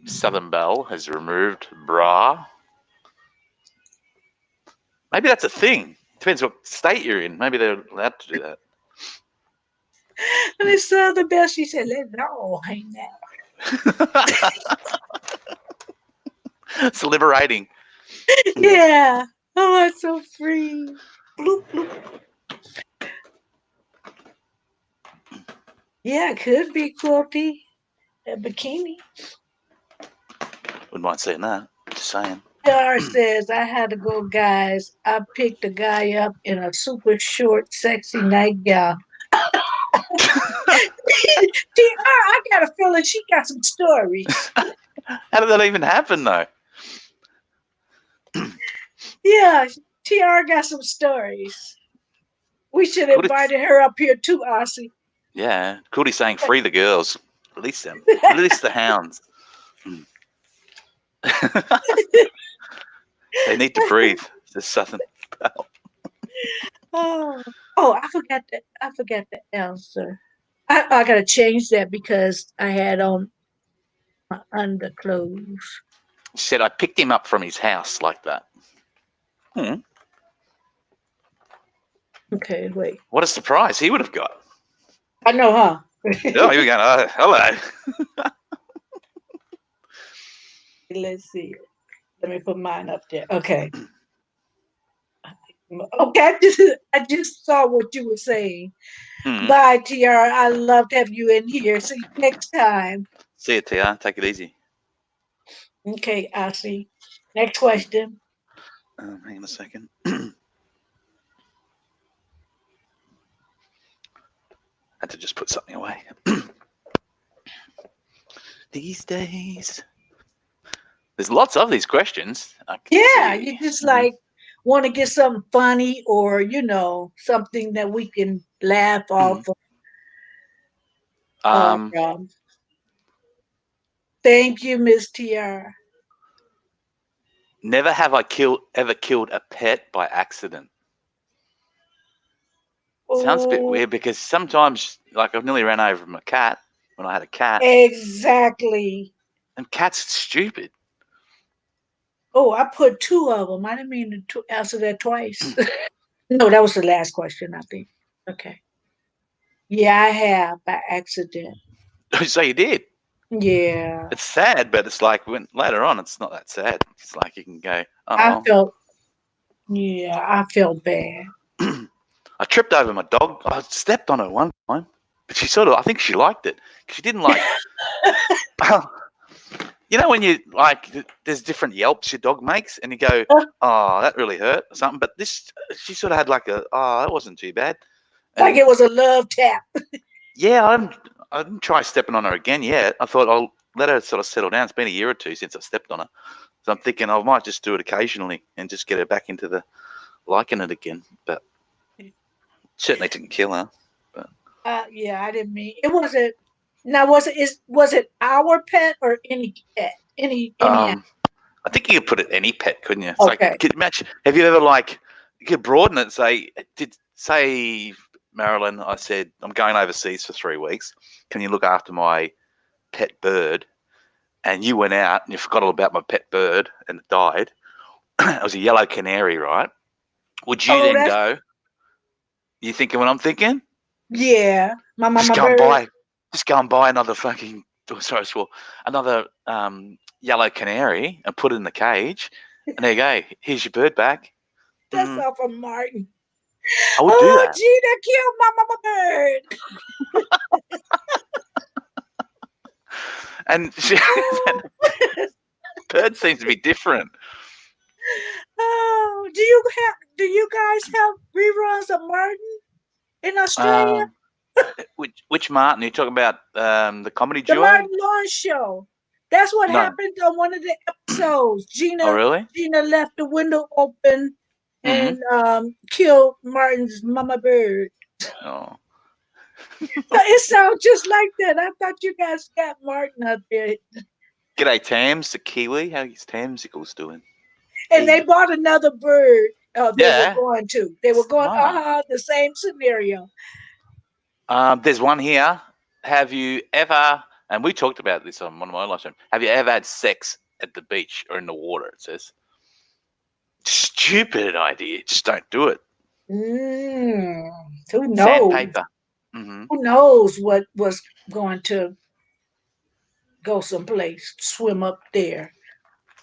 Southern Belle has removed bra. Maybe that's a thing. Depends what state you're in. Maybe they're allowed to do that. And it's the best. She said, "Let it all hang It's liberating. out." Yeah. Oh, I'm so free. Bloop bloop. Yeah, it could be quilty, a bikini. Wouldn't mind seeing that. Just saying. Dar says, I had to go, guys. I picked a guy up in a super short, sexy nightgown. I got a feeling she got some stories. How did that even happen, though? Yeah, TR got some stories. We should have Could invited her up here too, Aussie. Yeah. Could saying free the girls. Release them. Release the hounds. They need to breathe. There's Southern Belle. Oh, oh, I forgot the answer. I gotta change that because I had on my underclothes. She said, I picked him up from his house like that. Hmm. Okay, wait. What a surprise he would have got. I know, huh? Oh, here we go. Hello. Let's see. Let me put mine up there. Okay. Okay, I just saw what you were saying. Hmm. Bye, TR. I love to have you in here. See you next time. See you, Tia. Take it easy. Okay, I see. Next question. Hang on a second. Had to just put something away. These days. There's lots of these questions. I can Yeah, see. you just like want to get something funny or something that we can laugh off Mhm. of. Um, Thank you, Miss TR. never have I ever killed a pet by accident. Sounds a bit Oh, weird because sometimes, like, I've nearly ran over my cat when I had a cat, exactly. and cats are stupid. Oh, I put two of them. I didn't mean to answer that twice. No, that was the last question, I think. Okay. Yeah, I have by accident. So you did. Yeah. It's sad, but it's like when later on, it's not that sad. It's like you can go, oh I well. felt, yeah, I felt bad. I tripped over my dog. I stepped on her one time, but she sort of, I think she liked it. She didn't like, you know, when you like, there's different yelps your dog makes, and you go, oh, that really hurt or something. But this, she sort of had like a, oh, that wasn't too bad. Like And it was a love tap. yeah, I didn't try stepping on her again yet. I thought I'll let her sort of settle down. It's been a year or two since I stepped on her. So I'm thinking I might just do it occasionally and just get her back into the liking it again. But certainly didn't kill her. But Yeah, I didn't mean it wasn't. Now was it our pet or any pet? Any animal? um, I think you could put it any pet, couldn't you? It's like, Okay. could match. Have you ever like you could broaden it? Say Marilyn, I said I'm going overseas for 3 weeks. Can you look after my pet bird? And you went out and you forgot all about my pet bird and it died. It was a yellow canary, right? Would you Oh, then that's go? You thinking what I'm thinking? yeah. My Just mama go and bird. buy, just go and buy another fucking. Oh, sorry, swore. Another yellow canary and put it in the cage. And there you go. Here's your bird back. That's Mm, off of Martin. I would do Oh, that. Gina killed my mama bird. And that bird seems to be different. Oh, do you guys have reruns of Martin in Australia? Um, which Martin? Are you talking about the comedy The duo? Martin Lawrence show. That's what No. happened on one of the episodes. Oh, really? Gina left the window open Mm-hmm. and killed Martin's mama bird. Oh. It sounds just like that. I thought you guys got Martin out there. G'day, Tams, the Kiwi. How's Tamsicles doing? And they Hey. bought another bird. They were Yeah. going to. They were going, Smart. the same scenario. There's one here. Have you ever, and we talked about this on one of my live streams, have you ever had sex at the beach or in the water? It says. Stupid idea. Just don't do it. Mm, who knows? Sandpaper. Mm-hmm. Who knows what was going to go someplace, swim up there.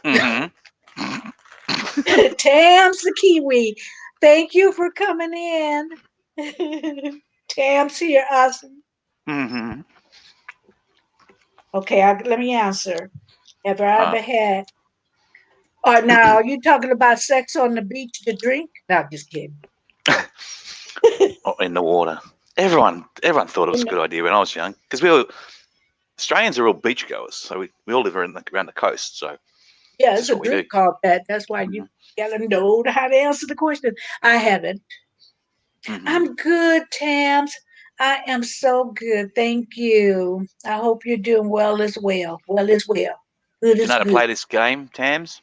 Mm-hmm. Tams the Kiwi, thank you for coming in. Tams here, awesome. Mm-hmm. Okay, let me answer. Have I Uh, ever had? Now you talking about sex on the beach to drink? No, just kidding. or in the water. Everyone thought it was a good idea when I was young because Australians are all beach goers, so we all live around the coast. So Yeah, this it's is a what we do. drink called that. That's why you Mm-hmm. gotta know how to answer the question. I haven't. Mm-hmm. I'm good, Tams. I am so good. Thank you. I hope you're doing well as well. Well as well. Good Do you know as how to good. play this game, Tams?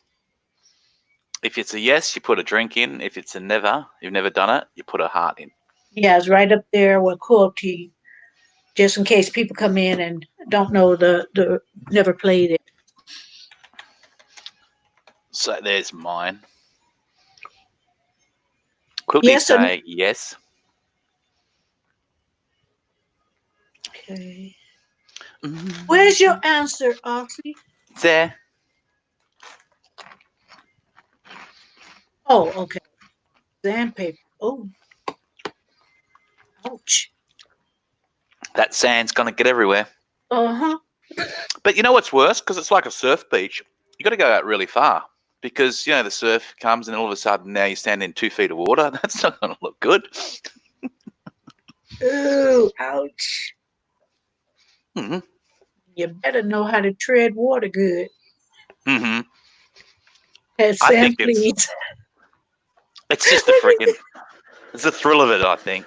If it's a yes, you put a drink in. If it's a never, you've never done it, you put a heart in. Yeah, it's right up there with cruelty, just in case people come in and don't know the never played it. So there's mine. Quickly Yes or no? say yes. Okay. Where's your Mm-hmm. answer, Oxley? There. Oh, okay. Sandpaper. Oh, ouch. That sand's gonna get everywhere. Uh-huh. But you know what's worse? Because it's like a surf beach. You got to go out really far because the surf comes and all of a sudden now you stand in 2 feet of water. That's not going to look good. Ooh, ouch. Mm-hmm. You better know how to tread water good. Mm-hmm. And I sand, think it's please. it's just the freaking it's the thrill of it. I think.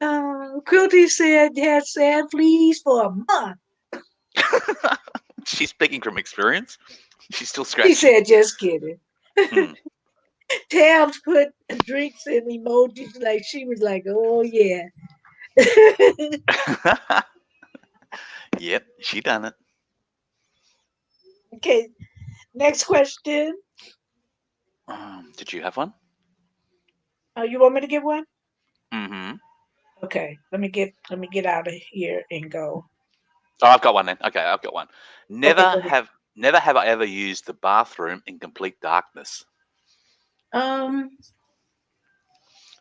Quilty said he had sand fleas for a month. She's speaking from experience. She's still He scratching. said, just kidding. Mm. Tabs put drinks and emojis like she was like, oh yeah. Yep, she done it. Okay, Next question. Did you have one? You want me to get one? Mm-hmm. Okay. Let me get out of here and go. Oh, I've got one then. Okay, I've got one. Okay, Never go ahead. have never have I ever used the bathroom in complete darkness. Um,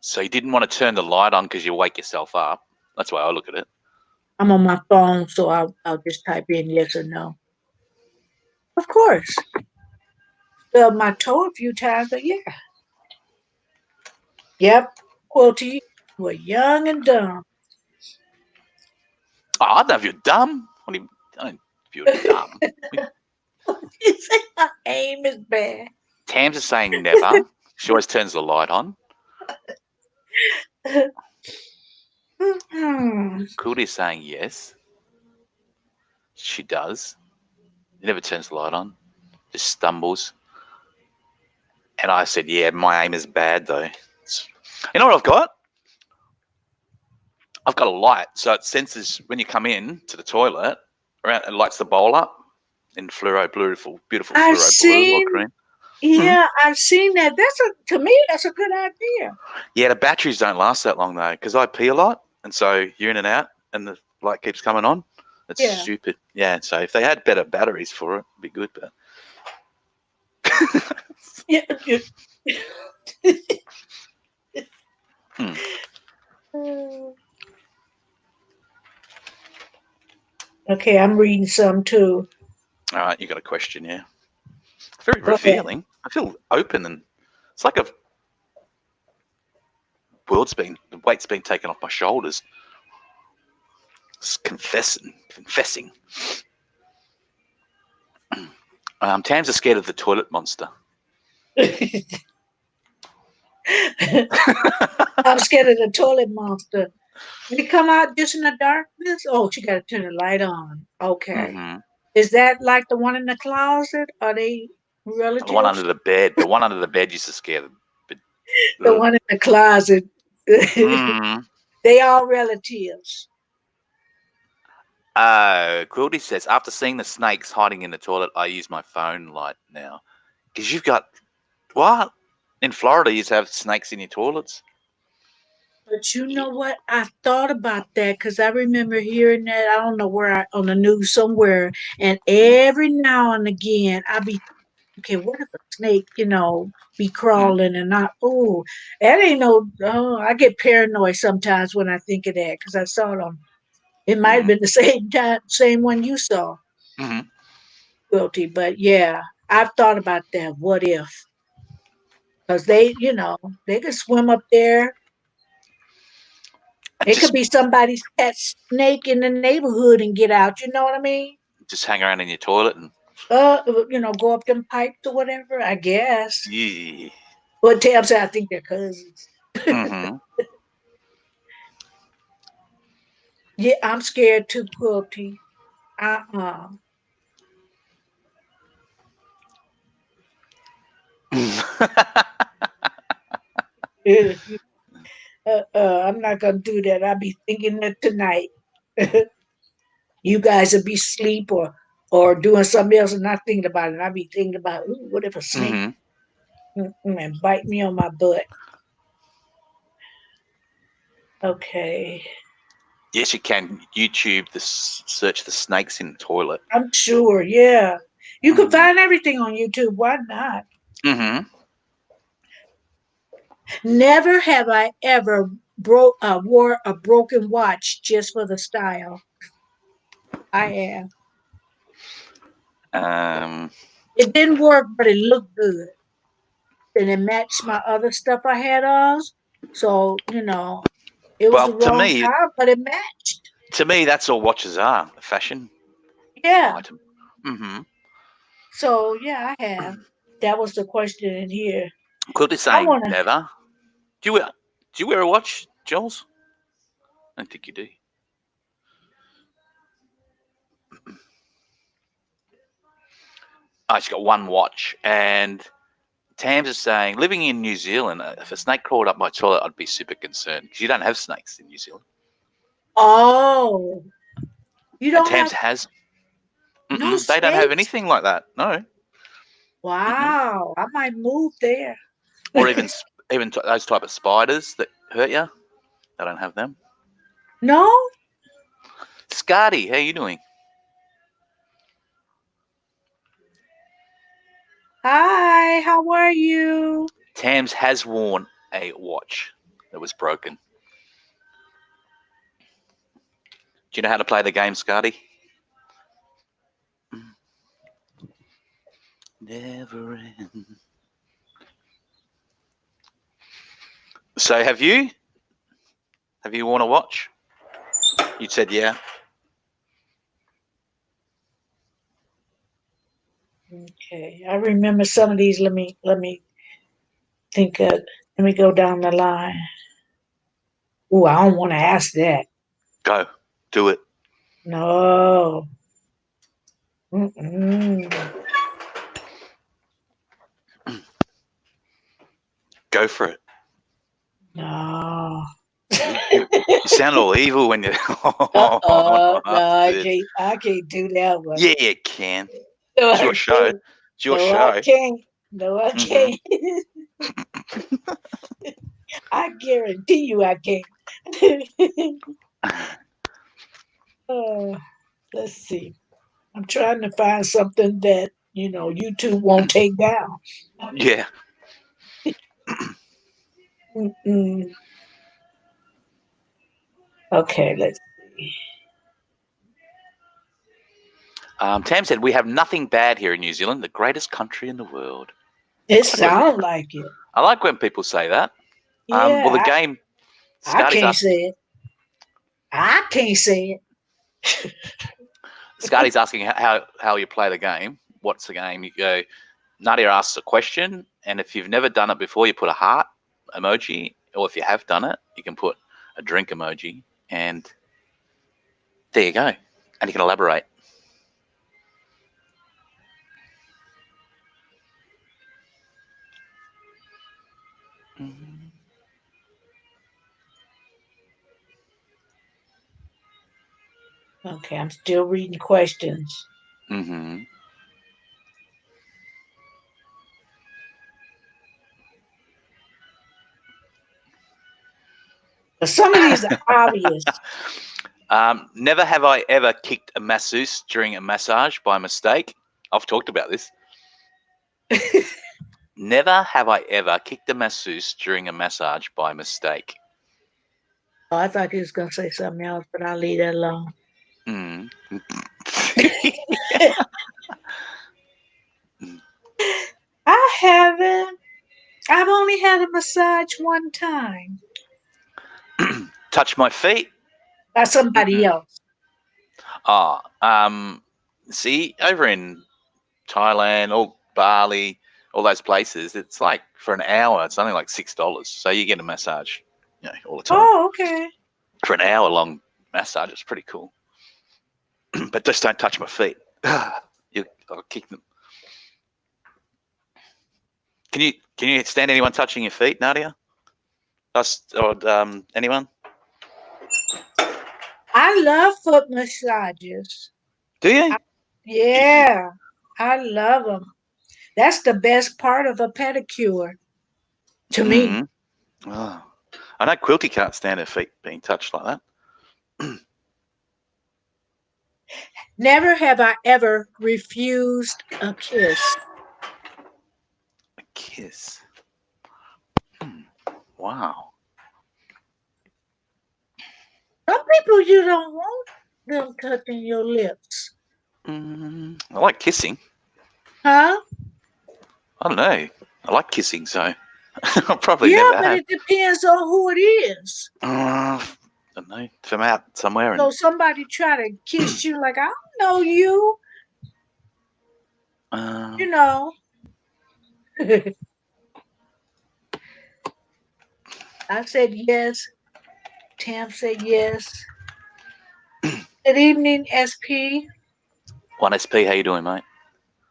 So you didn't want to turn the light on because you wake yourself up. That's the way I look at it. I'm on my phone, so I'll just type in yes or no. Of course. Stubbed my toe a few times, but yeah. Yep. Quote to you. You were young and dumb. Oh, I don't know if you're dumb. What do you? I don't know if you're dumb. You say my aim is bad. Tams is saying never. She always turns the light on. Cooley's saying yes. She does. He never turns the light on. Just stumbles. And I said, yeah, my aim is bad though. You know what I've got? I've got a light, so it senses when you come in to the toilet. Around, it lights the bowl up in fluoro, beautiful I've fluoro blue or seen, green. Hmm. yeah, I've seen that. To me, that's a good idea. Yeah, the batteries don't last that long though, because I pee a lot, and so you're in and out, and the light keeps coming on. It's Yeah. stupid. Yeah, so if they had better batteries for it, it'd be good. But Yeah. hmm. Okay, I'm reading some too. All right, you got a question, yeah? Very Go ahead. revealing. I feel open, and it's like a the weight's been taken off my shoulders. Just confessing. Tams are scared of the toilet monster. I'm scared of the toilet monster. They come out just in the darkness. Oh, she got to turn the light on. Okay. Mm-hmm. Is that like the one in the closet? Are they The one under relatives? the bed. The one under the bed used to scare them. But, The one in the closet. mm. They all relatives. Quilty says, after seeing the snakes hiding in the toilet, I use my phone light now. Because you've got, what? In Florida, you used to have snakes in your toilets. But you know what? I thought about that because I remember hearing that. I don't know where on the news somewhere. And Mm, every now and again, I be okay, what if a snake, be mm, crawling and not, oh, that ain't no, oh, I get paranoid sometimes when I think of that because I saw it on, it might have mm, been the same time, same one you saw, mm. Quilty. But yeah, I've thought about that. What if? Because they could swim up there. And It could be somebody's pet snake in the neighborhood and get out. You know what I mean? just hang around in your toilet and, Go up them pipes or whatever, I guess. yeah. But Tab said I think they're cousins. Mm-hmm. Yeah, I'm scared too, Quilty. Uh-uh. I'm not gonna do that. I'll be thinking that tonight. You guys will be asleep or doing something else and not thinking about it. I'll be thinking about, ooh, what if a snake Mm-hmm. and bite me on my butt? Okay. Yes, you can YouTube search the snakes in the toilet. I'm sure, yeah. You can Mm. find everything on YouTube. Why not? Mm-hmm. Never have I ever wore a broken watch just for the style. I have. Um, It didn't work, but it looked good. And it matched my other stuff I had on. So, it was well, the wrong time, but it matched. to me, that's all watches are a fashion Yeah. item. Mm-hmm. So, yeah, I have. That was the question in here. Quilty's I saying want to. never. Do you wear Do you wear a watch, Jules? I don't think you do. I just got one watch, and Tams is saying, living in New Zealand, if a snake crawled up my toilet, I'd be super concerned because you don't have snakes in New Zealand. Oh, you And don't have Tams has, no they don't have snakes? anything like that. No, Hmm. Wow, I might move there. Or even those type of spiders that hurt you. I don't have them. No? Scotty, how you doing? Hi, how are you? Tams has worn a watch that was broken. Do you know how to play the game, Scotty? Never end. So have you? Have you worn a watch? You said yeah. Okay, I remember some of these. Let me think of, let me go down the line. Ooh, I don't want to ask that. Go. Do it. No. Mm-mm. Go for it. No. You sound all evil when you. No, I Dude. can't. I can't do that one. Yeah, you can. No, It's your I show. can't. It's your No, I show. can't. No, I Hmm. can't. I guarantee you, I can't. uh, let's see. I'm trying to find something that YouTube won't take down. Yeah. Mm-mm. Okay, let's see. Tam said we have nothing bad here in New Zealand, the greatest country in the world. It I like when, sounds like it. I like when people say that. Well, the Yeah, game. I Scotty's can't asking. say it. I can't say Scotty's asking how you play the game. What's the game? You go. Nadia asks a question, and if you've never done it before, you put a heart emoji, or if you have done it, you can put a drink emoji, and there you go. And you can elaborate. it. Okay, I'm still reading questions. Mm-hmm. But some of these are obvious. Never have I ever kicked a masseuse during a massage by mistake. I've talked about this. Never have I ever kicked a masseuse during a massage by mistake. Oh, I thought you was gonna say something else, but I'll leave that alone. Mm. I haven't. I've only had a massage one time Touch my feet. by somebody Mm-mm. else. Oh, see, over in Thailand or Bali, all those places, it's like for an hour, it's only like $6. So you get a massage, all the time Oh, okay. for an hour long massage. It's pretty cool. But just don't touch my feet. I'll kick them. Can you stand anyone touching your feet, Nadia? Us or anyone? I love foot massages. Do you? Yeah, I love them. That's the best part of a pedicure to me. Mm. Oh. I know Quilty can't stand her feet being touched like that. Never have I ever refused a kiss. A kiss. Wow. Some people you don't want them touching your lips. I like kissing. Huh? I don't know. I like kissing, so I probably Yeah, never but have. it depends on who it is. I don't know. If I'm out somewhere So and somebody try to kiss you like I don't know you, uh, you know. I said yes. Tam said yes. Good evening, SP. 1SP, how you doing, mate?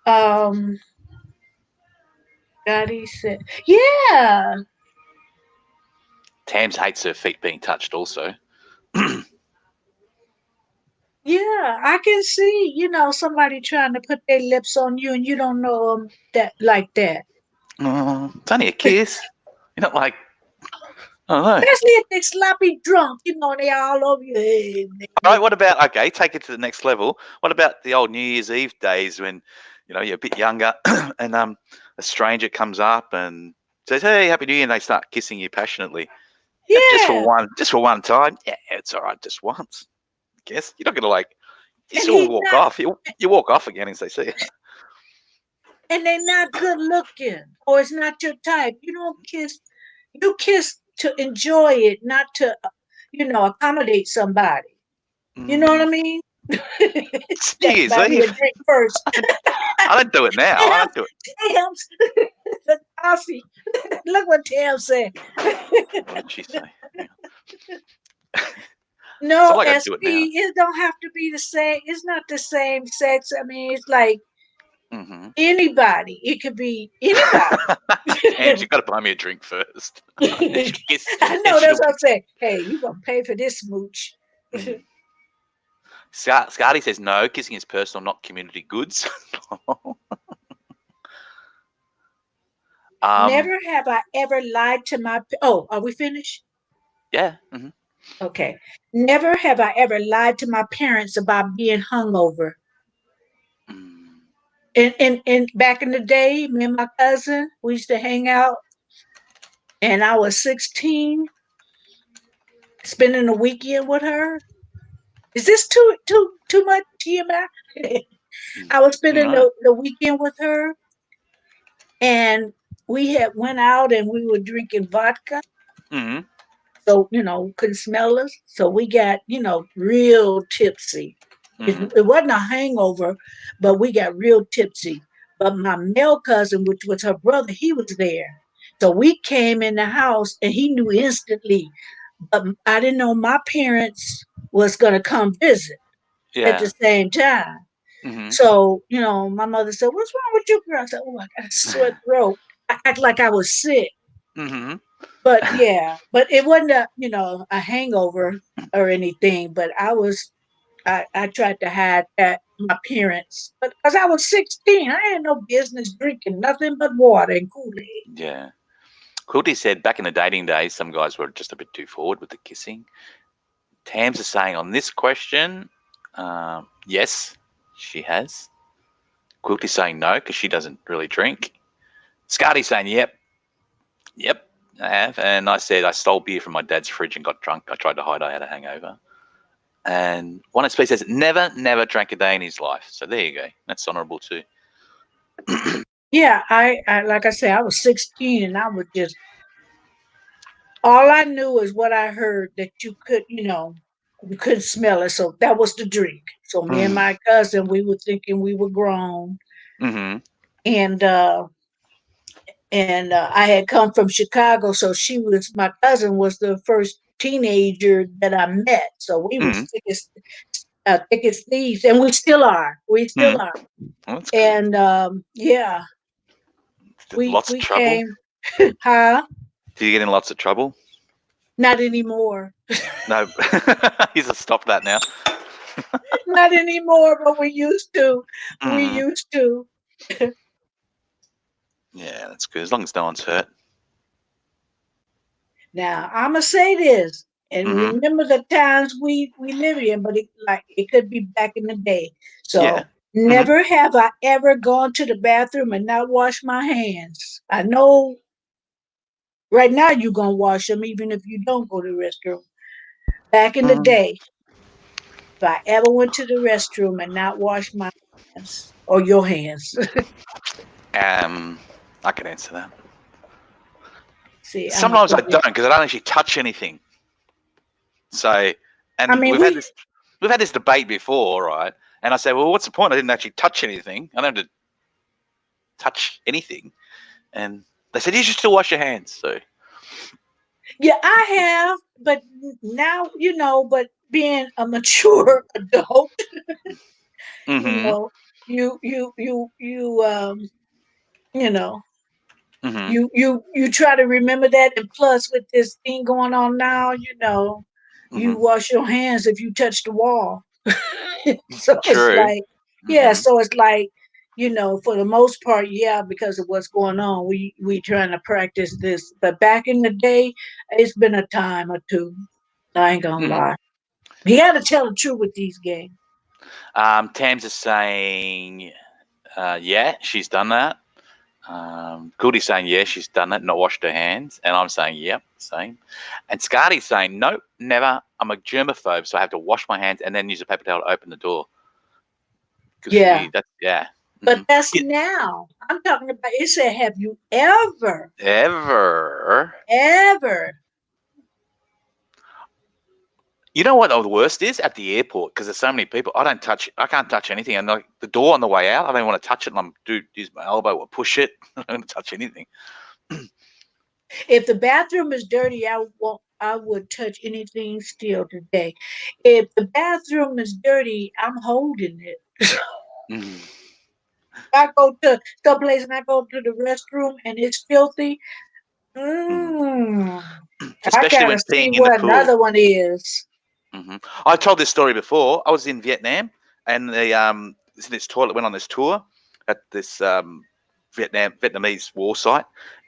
Um, Gotti said, yeah. Tams hates her feet being touched also. Yeah, I can see, somebody trying to put their lips on you and you don't know them that like that. Oh, it's only a kiss. You're not like, I don't know. Especially if they're sloppy drunk, they all over you. Hey, All right, what about, okay, take it to the next level. What about the old New Year's Eve days when, you're a bit younger and a stranger comes up and says, "Hey, Happy New Year," and they start kissing you passionately. yeah. Just for one time. Yeah, it's all right, just once. I guess you're not gonna like. You And still he's walk not, off. You walk off again as they see you. and they're not good looking, or it's not your type. You don't kiss. You kiss to enjoy it, not to, accommodate somebody. You know what I Mm, mean? New That Year's buy me a Eve. drink first. I don't do it now. I Tam, don't do it. Tams, the coffee. Look what Tam said. What did she say? Hang on. It's not No, like I do it now. SP, it don't have to be the same. It's not the same sex. I mean, it's like Hmm. anybody. It could be anybody. Tams, you got to buy me a drink first. Then she'll kiss. I Then know that's she'll. what I'm saying. Hey, you gonna pay for this smooch. Mm. Scarty says no. Kissing is personal, not community goods. um. Never have I ever lied to my. Oh, are we finished? Yeah. Hmm. Okay. Never have I ever lied to my parents about being hungover. Mm. And back in the day, me and my cousin, we used to hang out, and I was 16, spending a weekend with her. Is this too much TMI? I was spending No. the weekend with her, and we had went out and we were drinking vodka. Hmm. So, couldn't smell us. So we got, real tipsy. Hmm. It wasn't a hangover, but we got real tipsy. But my male cousin, which was her brother, he was there. So we came in the house and he knew instantly. But I didn't know my parents was going to come visit at the Yeah. same time. Hmm. So, my mother said, "What's wrong with you, girl?" I said, "Oh, I got a sore throat." I act like I was sick. Hmm. But yeah, but it wasn't a hangover or anything. But I tried to hide that my parents, but because I was 16, I had no business drinking nothing but water and Kool Aid. Yeah. Quilty said back in the dating days, some guys were just a bit too forward with the kissing. Tams is saying on this question, yes, she has. Quilty's saying no because she doesn't really drink. Scarty's saying yep, yep, I have. And I said I stole beer from my dad's fridge and got drunk. I tried to hide I had a hangover. And one SP says never drank a day in his life. So there you go. That's honourable too. Yeah, I like I said, I was 16 and I was just all I knew is what I heard that you couldn't smell it. So that was the drink. So me and Mm. my cousin, we were thinking we were grown, Mm-hmm. and I had come from Chicago, so my cousin was the first teenager that I met. So we was Mm. thick as thieves, and we still Mm. are. Well, that's good. And yeah, we Lots of we trouble. came, huh? Did you get in lots of trouble? Not anymore, No. He's a stop that now. not anymore. But we used to, we Mm. used to. Yeah, that's good. As long as no one's hurt. Now I'ma say this, and Mm-hmm. remember the times we live in, but it could be back in the day. Yeah. So Mm-hmm. never have I ever gone to the bathroom and not washed my hands. I know right now you're gonna wash them even if you don't go to the restroom. Back in the Mm. day, if I ever went to the restroom and not washed my hands or your hands, Um, I can answer that. see, I'm gonna Sometimes put I this. don't because I don't actually touch anything. So, I and mean, we we've had this debate before, right? And I say, well, what's the point? I didn't actually touch anything. I don't have to touch anything. And they said you should still wash your hands. So, Yeah, I have, but now but being a mature adult, you mm-hmm, know, you you know, mm-hmm, you try to remember that, and plus with this thing going on now, you mm-hmm. wash your hands if you touch the wall. So it's True. like, yeah, Mm-hmm. so it's like, for the most part, yeah, because of what's going on, we trying to practice this. But back in the day, it's been a time or two. I ain't gonna Mm-hmm. lie. You got to tell the truth with these games. Tams is saying, yeah, she's done that. Goldie's saying, yeah, she's done that, not washed her hands. And I'm saying, yep, same. And Scardy's saying, nope, never. I'm a germaphobe, so I have to wash my hands and then use a paper towel to open the door. Because Yeah, yeah. but Mm-hmm. that's now. I'm talking about. It said, have you ever, Ever. ever? You know what the worst is at the airport because there's so many people. I can't touch anything. And like the door on the way out, I don't want to touch it. And I'm use my elbow or push it. I don't want to touch anything. If the bathroom is dirty, I would touch anything still today. If the bathroom is dirty, I'm holding it. Mm. I go to some place and I go to the restroom and it's filthy. Mm. Mm, I Especially gotta when see peeing in the where pool. another one is. Hmm. I told this story before. I was in Vietnam, and this toilet went on this tour at this Vietnamese war site,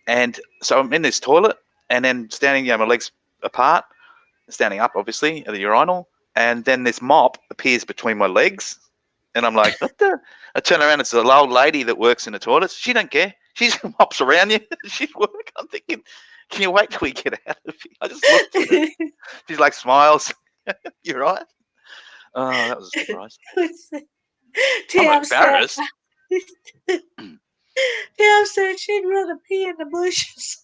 and so I'm in this toilet, and then standing, my legs apart, standing up, obviously, at the urinal, and then this mop appears between my legs, and I'm like, what the? I turn around, it's an old lady that works in the toilets. She don't care. She just mops around you. She's work. I'm thinking, can you wait till we get out of here? I just looked at her. She's like smiles. You're right. Oh, that was a surprise. I'm not Tim said, embarrassed. Tim said she'd rather pee in the bushes.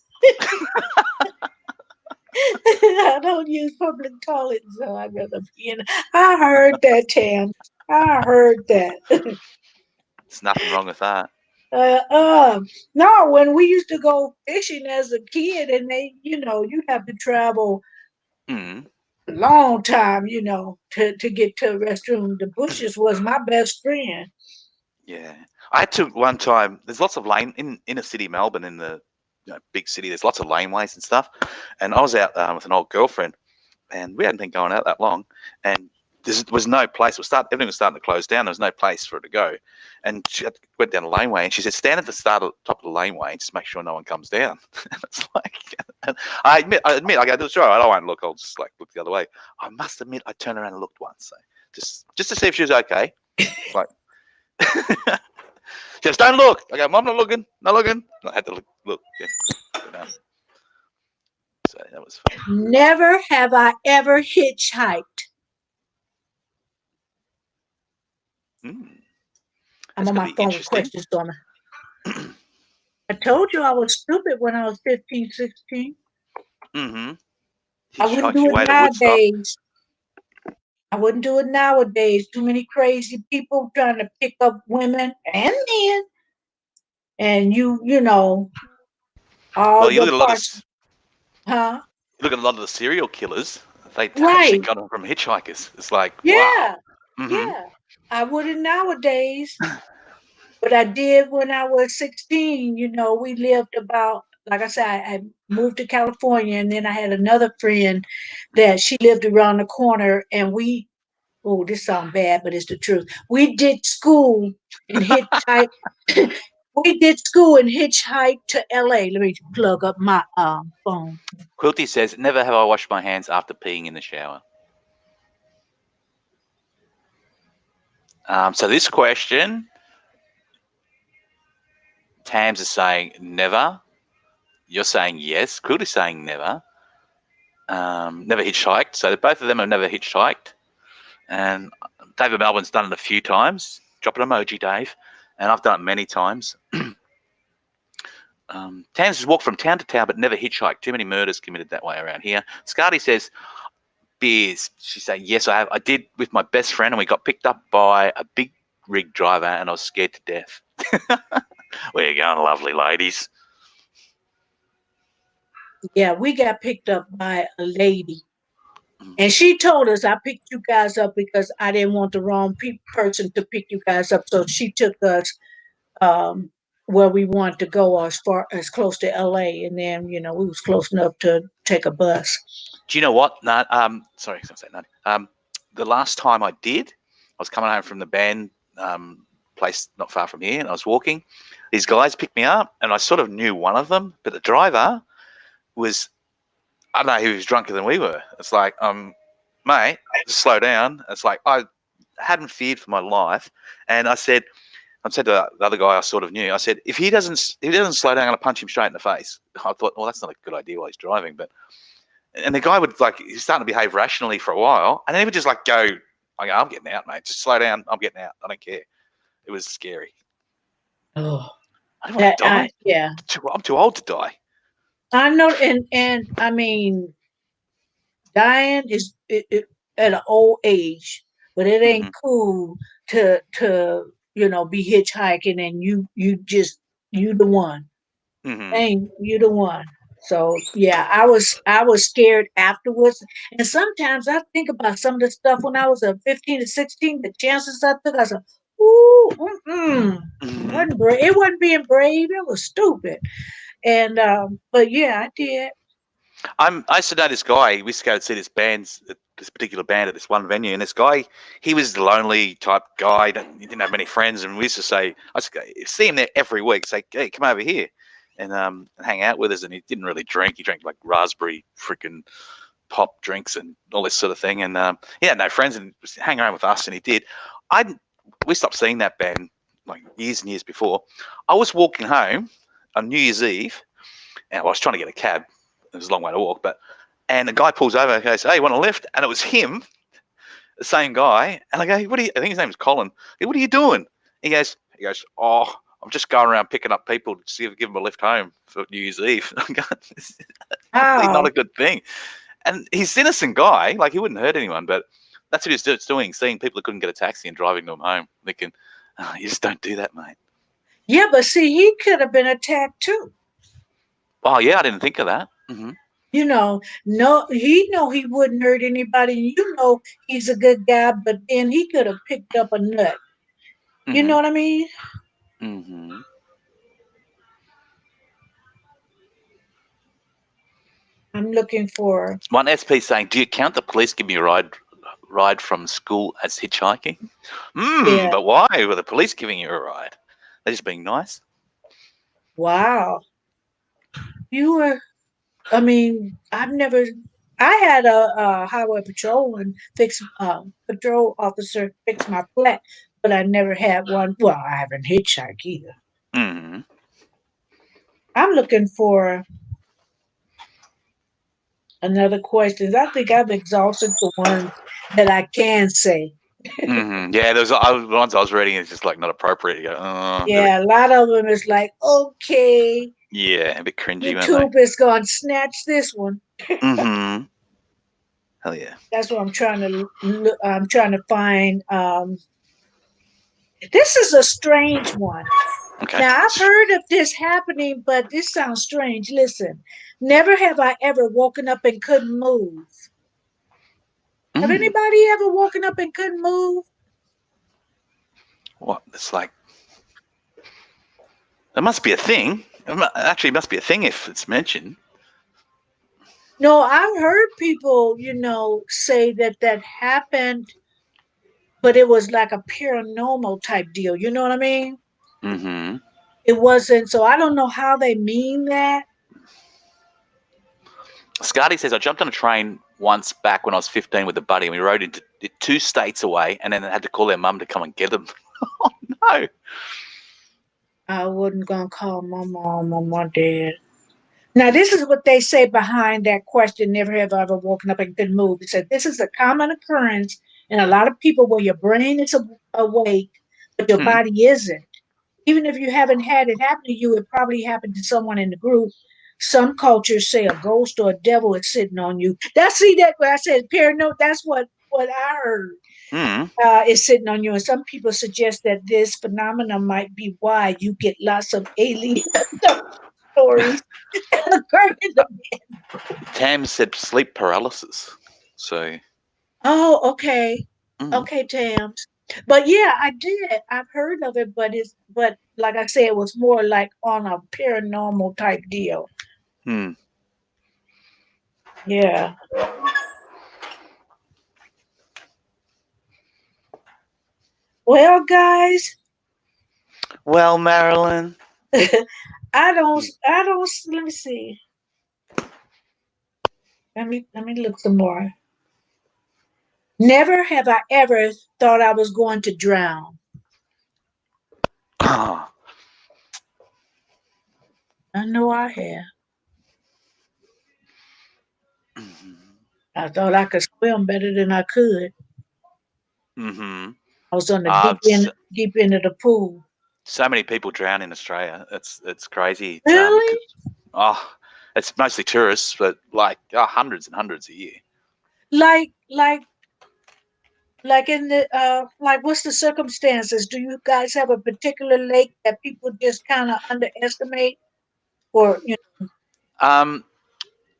I don't use public toilets, so I'd rather pee in. I heard that, Tam. I heard that. There's nothing wrong with that. Uh, uh, no, when we used to go fishing as a kid, and you have to travel Mm, a long time, to get to a restroom. The bushes was my best friend. yeah. I took one time. There's lots of lane in inner city Melbourne, in the big city. There's lots of laneways and stuff. And I was out with an old girlfriend, and we hadn't been going out that long, and there was no place. Everything was starting to close down. There was no place for her to go, and she went down the laneway, and she said, "Stand at the top of the laneway, and just make sure no one comes down." And it's like, I admit, I go, "That's right. I don't want to look. I'll just like look the other way." I must admit, I turned around and looked once, so just to see if she was okay. Like, just don't look. I go, "Mom, not looking, not looking." I had to look. Yeah. But, so that was fun. Never have I ever hitchhiked. Mm, I'm that's on going to my be phone with interesting. questions on me. I told you I was stupid when I was 15, 16. Mm-hmm. I wouldn't Hitchhiked do your it way to Woodstock. nowadays. I wouldn't do it nowadays. Too many crazy people trying to pick up women and men. And all Well, you your look at a lot of parts, huh? the serial killers. They actually Right. got them from hitchhikers. It's like, wow. Yeah. Mm-hmm. Yeah. I wouldn't nowadays. But I did when I was 16. We lived about, like I said, I moved to California, and then I had another friend that she lived around the corner, and oh, this sounds bad, but it's the truth. We did school and hitchhike. We did school and hitchhiked to LA. Let me plug up my phone. Quilty says, "Never have I washed my hands after peeing in the shower." So this question, Tams is saying never. You're saying yes. Quilty's saying never. Never hitchhiked. So both of them have never hitchhiked. And David Melbourne's done it a few times. Drop an emoji, Dave. And I've done it many times. Tams has walked from town to town but never hitchhiked. Too many murders committed that way around here. Scardy says, beers. She's saying, yes, I have. I did with my best friend, and we got picked up by a big rig driver, and I was scared to death. Where you going, lovely ladies? Yeah, we got picked up by a lady. Mm. And she told us, I picked you guys up because I didn't want the wrong person to pick you guys up. So she took us um, where we wanted to go, as close to LA. And then, we was close enough to take a bus. Do you know what? No, sorry, I was going to say no. The last time I did, was coming home from the band place not far from here, and I was walking. These guys picked me up, and I sort of knew one of them, but the driver was, I don't know, he was drunker than we were. It's like, mate, just slow down. It's like I hadn't feared for my life, and I said to the other guy I sort of knew, I said, if he doesn't slow down, I'm going to punch him straight in the face. I thought, well, that's not a good idea while he's driving, but. And the guy would he's starting to behave rationally for a while, and then he would just go, I'm getting out, mate. Just slow down. I'm getting out. I don't care. It was scary. Oh, I don't want to die. yeah. I'm too old to die. I know, and I mean, dying is at an old age, but it ain't cool to be hitchhiking and you the one. Ain't you the one? So yeah, I was scared afterwards, and sometimes I think about some of the stuff when I was 15 to 16. The chances I took, I said, "Ooh, wasn't brave. It wasn't being brave. It was stupid." And but yeah, I did. I used to know this guy. We used to go and see this particular band at this one venue, and this guy, he was the lonely type guy. He didn't have many friends, and we used to say, I used to see him there every week. Say, hey, come over here, and hang out with us. And he didn't really drink. He drank like raspberry freaking pop drinks and all this sort of thing. And he had no friends, and was hang around with us. And he did. We stopped seeing that band like years and years before. I was walking home on New Year's Eve, and I was trying to get a cab. It was a long way to walk, and the guy pulls over and goes, hey, you want a lift? And it was him, the same guy. And I go, I think his name is Colin. Hey, what are you doing? He goes, oh, I'm just going around picking up people to see if I give them a lift home for New Year's Eve. It's not a good thing. And he's an innocent guy. Like, he wouldn't hurt anyone, but that's what he's doing, seeing people that couldn't get a taxi and driving them home. Thinking, you just don't do that, mate. Yeah, but see, he could have been attacked too. Oh, yeah, I didn't think of that. No, he wouldn't hurt anybody. He's a good guy, but then he could have picked up a nut. You know what I mean? I'm looking for. One SP saying, do you count the police giving you a ride from school as hitchhiking? Yeah. But why were the police giving you a ride? They're just being nice. Wow. You were. I mean, I had a highway patrol and patrol officer fix my flat, but I never had one. Well, I haven't hitchhiked either. I'm looking for another question. I think I've exhausted the ones that I can say. Yeah, there's ones I was reading. It's just like not appropriate. You go, Yeah, a lot of them is like, okay, yeah, a bit cringy, YouTube is going to snatch this one. Hell yeah. That's what I'm trying to look. I'm trying to find. This is a strange one. Okay. Now, I've heard of this happening, but this sounds strange. Listen, never have I ever woken up and couldn't move. Have anybody ever woken up and couldn't move? What? It's like, it must be a thing. Actually, it must be a thing if it's mentioned. No, I've heard people, say that happened, but it was like a paranormal type deal. You know what I mean? It wasn't, so I don't know how they mean that. Scotty says, I jumped on a train once back when I was 15 with a buddy, and we rode into 2 states away, and then they had to call their mum to come and get them. Oh, no. I wasn't going to call my mom or my dad. Now, this is what they say behind that question, never have I ever woken up and couldn't move. It said, this is a common occurrence in a lot of people where your brain is awake, but your body isn't. Even if you haven't had it happen to you, it probably happened to someone in the group. Some cultures say a ghost or a devil is sitting on you. That when I said paranoid, that's what I heard. Is sitting on you, and some people suggest that this phenomenon might be why you get lots of alien stories. Tam said sleep paralysis. So. Oh, okay. Okay, Tams. But yeah, I did. I've heard of it, but like I said, it was more like on a paranormal type deal. Yeah. Well, guys, Well, Marilyn. I don't, let me see. Let me look some more. Never have I ever thought I was going to drown. I know I have. I thought I could swim better than I could. Mm-hmm. I was on the So, deep end of the pool. so many people drown in Australia. It's crazy. Really? Oh, it's mostly tourists, but like hundreds and hundreds a year. Like, like, like in the like, what's the circumstances? Do you guys have a particular lake that people just kind of underestimate, or you Um,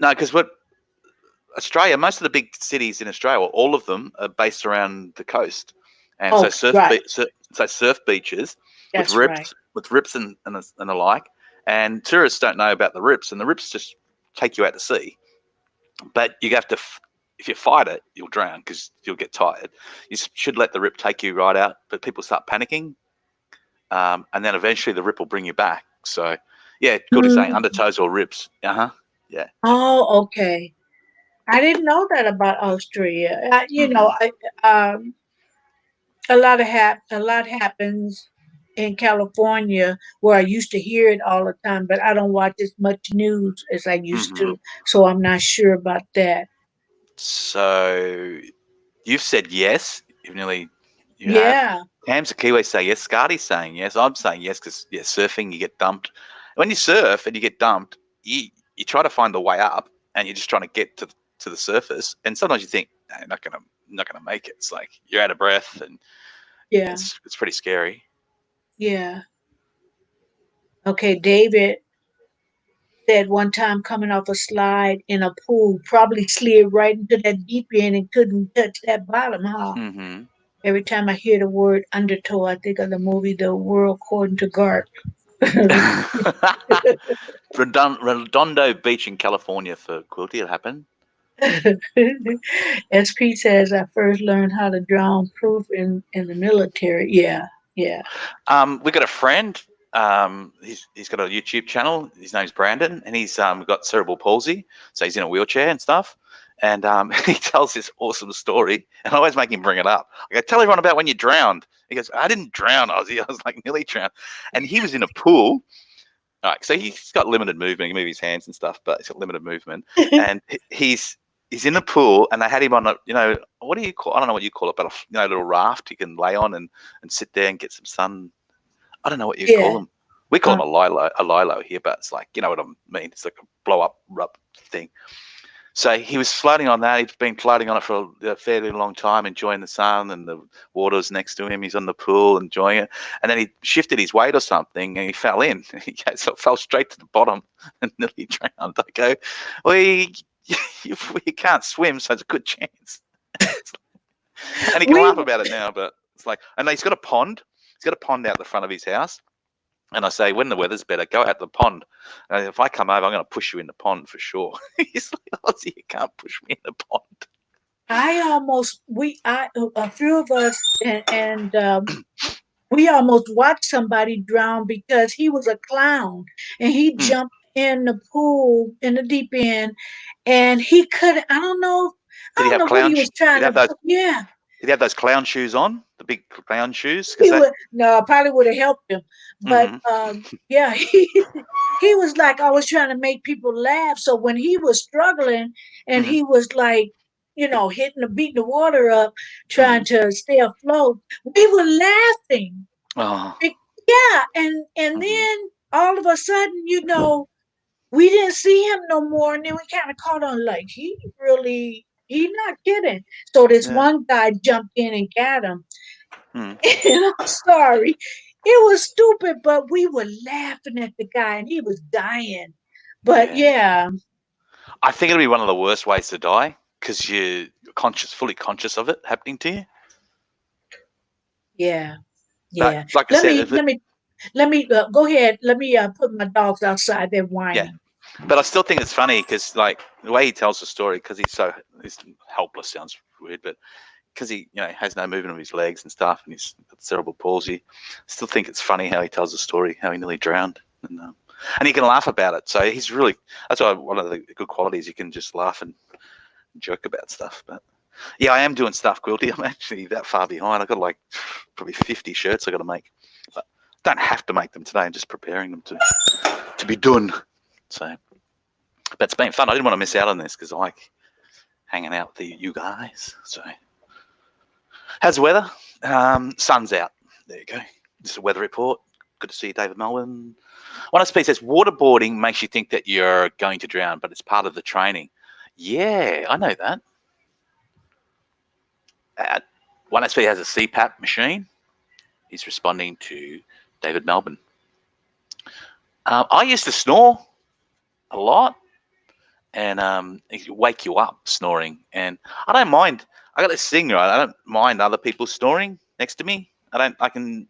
no, because what Australia, most of the big cities in Australia, well, all of them are based around the coast, and know? so Okay, right. surf beaches That's right. with rips and the like, and tourists don't know about the rips, and the rips just take you out to sea. But you have to, if you fight it, you'll drown because you'll get tired. You should let the rip take you right out, but people start panicking, and then eventually the rip will bring you back. So, yeah, good as saying Mm. undertows or rips. Yeah. Oh, okay. I didn't know that about Australia. You know, Hmm. a lot happens in California where I used to hear it all the time, but I don't watch as much news as I used Hmm. to, so I'm not sure about that. So you've said yes. You've nearly, you have. Yeah, Cam's a Kiwi say yes. Scardy's saying yes. I'm saying yes because yeah, surfing you get dumped. When you surf and you get dumped, you try to find the way up, and you're just trying to get to the surface. And sometimes you think, no, you're not gonna make it. It's like you're out of breath, and yeah, it's pretty scary. yeah. Okay, David said one time coming off a slide in a pool, probably slid right into that deep end and couldn't touch that bottom, huh? Hmm. Every time I hear the word undertow, I think of the movie The World According to Garp. Redondo Beach in California for quilty. It happened. SP says I first learned how to drown proof in the military. Yeah, yeah. We got a friend. He's got a YouTube channel. His name's Brandon, and he's got cerebral palsy, so he's in a wheelchair and stuff. And he tells this awesome story, and I always make him bring it up. I go, tell everyone about when you drowned. He goes, I didn't drown, Ozzy. I was like nearly drowned, and he was in a pool. All right, so he's got limited movement. He can move his hands and stuff, but he's got limited movement. And he's in the pool, and they had him on a, what do you call? I don't know what you call it, but a little raft you can lay on and sit there and get some sun. I don't know what you call Yeah. them. We call Uh, them a lilo here, but it's like, you know what I mean. It's like a blow up rub thing. So he was floating on that. He'd been floating on it for a fairly long time, enjoying the sun and the water's next to him. He's on the pool enjoying it, and then he shifted his weight or something, and he fell in. So fell straight to the bottom and nearly drowned. I go, well, you can't swim, so it's a good chance. And he can we laugh about it now, but it's like, and he's got a pond. He's got a pond out the front of his house. And I say, when the weather's better, go out the pond. And if I come over, I'm going to push you in the pond for sure. He's like, Ozzy, you can't push me in the pond. I almost we I a few of us and we almost watched somebody drown because he was a clown and he Hmm. jumped in the pool in the deep end and he couldn't. I Did he don't have know what he was Did trying he have to. those? Yeah, Did he have those clown shoes on? The big clown shoes? Because he that. would no, probably would have helped him. But Mm-hmm. yeah, he was like always trying to make people laugh. So when he was struggling and Mm-hmm. he was like, beating the water up, Mm-hmm. trying to stay afloat, we were laughing. Oh. Yeah, and Mm-hmm. then all of a sudden, we didn't see him no more, and then we kind of caught on like he's not kidding. So this Yeah. one guy jumped in and got him. Mm. And I'm sorry. It was stupid, but we were laughing at the guy and he was dying. But Yeah. yeah, I think it'll be one of the worst ways to die because you're fully conscious of it happening to you. yeah, But yeah. like I Let said, me, let me, let me go ahead. Let me put my dogs outside. They're yeah. whining. But I still think it's funny because, like, the way he tells the story, because he's helpless sounds weird, but because he, has no movement of his legs and stuff, and he's got cerebral palsy. I still think it's funny how he tells the story, how he nearly drowned, and he can laugh about it. So he's really, that's why one of the good qualities, you can just laugh and joke about stuff. But yeah, I am doing stuff, Quilty. I'm actually that far behind. I've got like probably 50 shirts I got to make, but I don't have to make them today. I'm just preparing them to be done. So, but it's been fun. I didn't want to miss out on this because I like hanging out with you guys. So, how's the weather? Sun's out. There you go. Just a weather report. Good to see you, David Melbourne. One SP says waterboarding makes you think that you're going to drown, but it's part of the training. Yeah, I know that. One SP has a CPAP machine. He's responding to David Melbourne. I used to snore a lot, and it wake you up snoring. And I don't mind. I got this thing, right? I don't mind other people snoring next to me. I can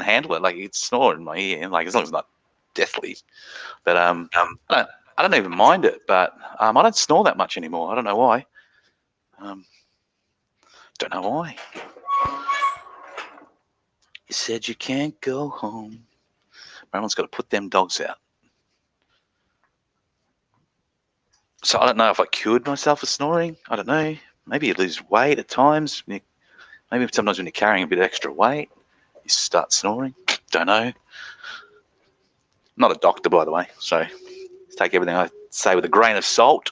handle it. Like, it's snore in my ear, like, as long as it's not deathly. But I don't even mind it. But I don't snore that much anymore. I don't know why. Don't know why. You said you can't go home. Marilyn's got to put them dogs out. So I don't know if I cured myself of snoring. I don't know. Maybe you lose weight at times. Maybe sometimes when you're carrying a bit of extra weight, you start snoring. Don't know. I'm not a doctor, by the way, so take everything I say with a grain of salt.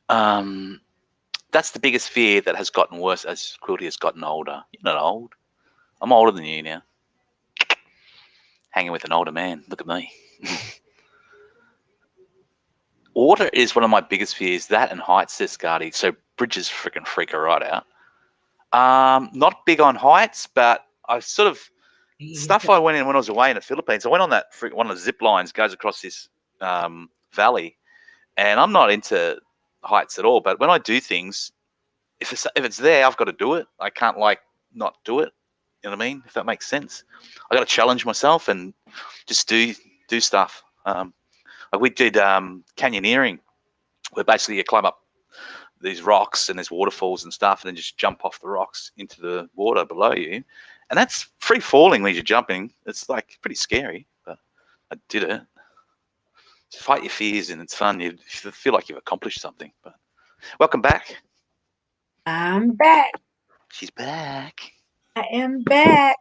That's the biggest fear that has gotten worse as Quilty has gotten older. You're not old. I'm older than you now. Hanging with an older man. Look at me. Water is one of my biggest fears. That and heights, says Scardy. So bridges freaking freak her right out. Not big on heights, but I sort of stuff I went in when I was away in the Philippines. I went on that one of the zip lines goes across this valley, and I'm not into heights at all. But when I do things, if it's there, I've got to do it. I can't not do it. You know what I mean? If that makes sense, I got to challenge myself and just do stuff. Like we did canyoneering, where basically you climb up these rocks and there's waterfalls and stuff, and then just jump off the rocks into the water below you. And that's free falling when you're jumping. It's like pretty scary, but I did it. Just fight your fears, and it's fun. You feel like you've accomplished something. But welcome back. I'm back. She's back. I am back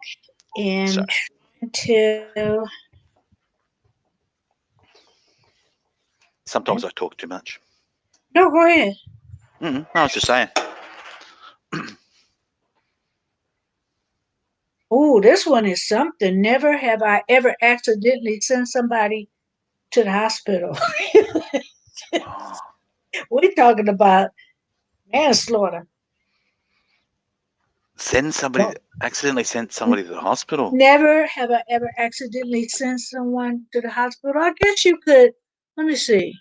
and to. Sometimes I talk too much. No, go ahead. I was just saying. Oh, this one is something. Never have I ever accidentally sent somebody to the hospital. We're talking about manslaughter. Accidentally sent somebody to the hospital. Never have I ever accidentally sent someone to the hospital. I guess you could. Let me see.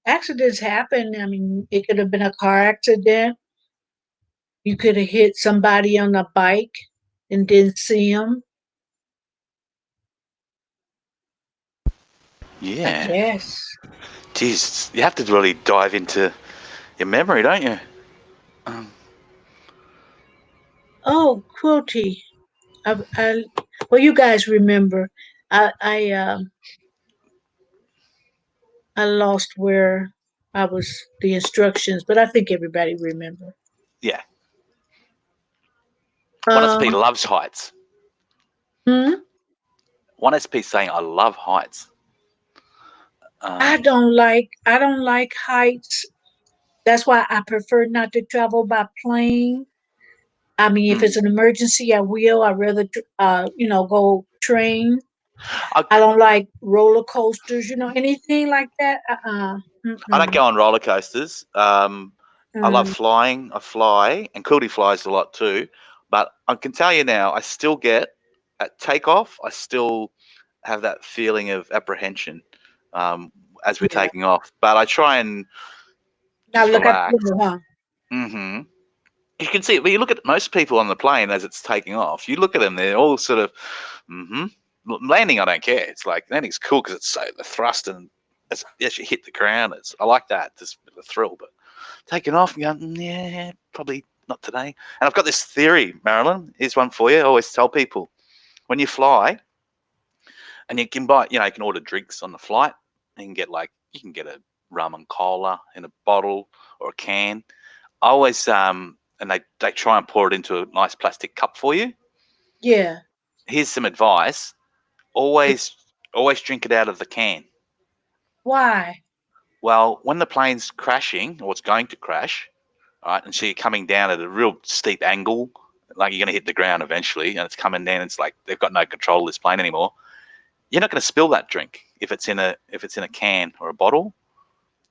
Accidents happen. I mean, it could have been a car accident. You could have hit somebody on a bike and didn't see them. Yeah. Yes. Jeez, you have to really dive into your memory, don't you? Oh, Quilty. Well, you guys remember. I I lost where I was the instructions, but I think everybody remember. Yeah. One SP loves heights. One SP saying, "I love heights." I don't like heights. That's why I prefer not to travel by plane. I mean, if it's an emergency, I will. I'd rather, go train. I don't like roller coasters, anything like that. I don't go on roller coasters. I love flying. I fly, and Quilty flies a lot too. But I can tell you now, I still get at takeoff. I still have that feeling of apprehension as we're taking off. But I try and just relax. You can see it. But you look at most people on the plane as it's taking off. You look at them; they're all sort of landing. I don't care. It's like landing's cool because it's so the thrust and as you hit the ground. I like that. Just a thrill, but taking off and going, yeah, probably not today. And I've got this theory, Marilyn. Here's one for you. I always tell people when you fly, and you can buy, you know, you can order drinks on the flight. You can get you can get a rum and cola in a bottle or a can. I always and they try and pour it into a nice plastic cup for you. Yeah. Here's some advice: always drink it out of the can. Why? Well, when the plane's crashing or it's going to crash, all right, and so you're coming down at a real steep angle, like you're going to hit the ground eventually, and it's coming down. It's like they've got no control of this plane anymore. You're not going to spill that drink if it's in a can or a bottle,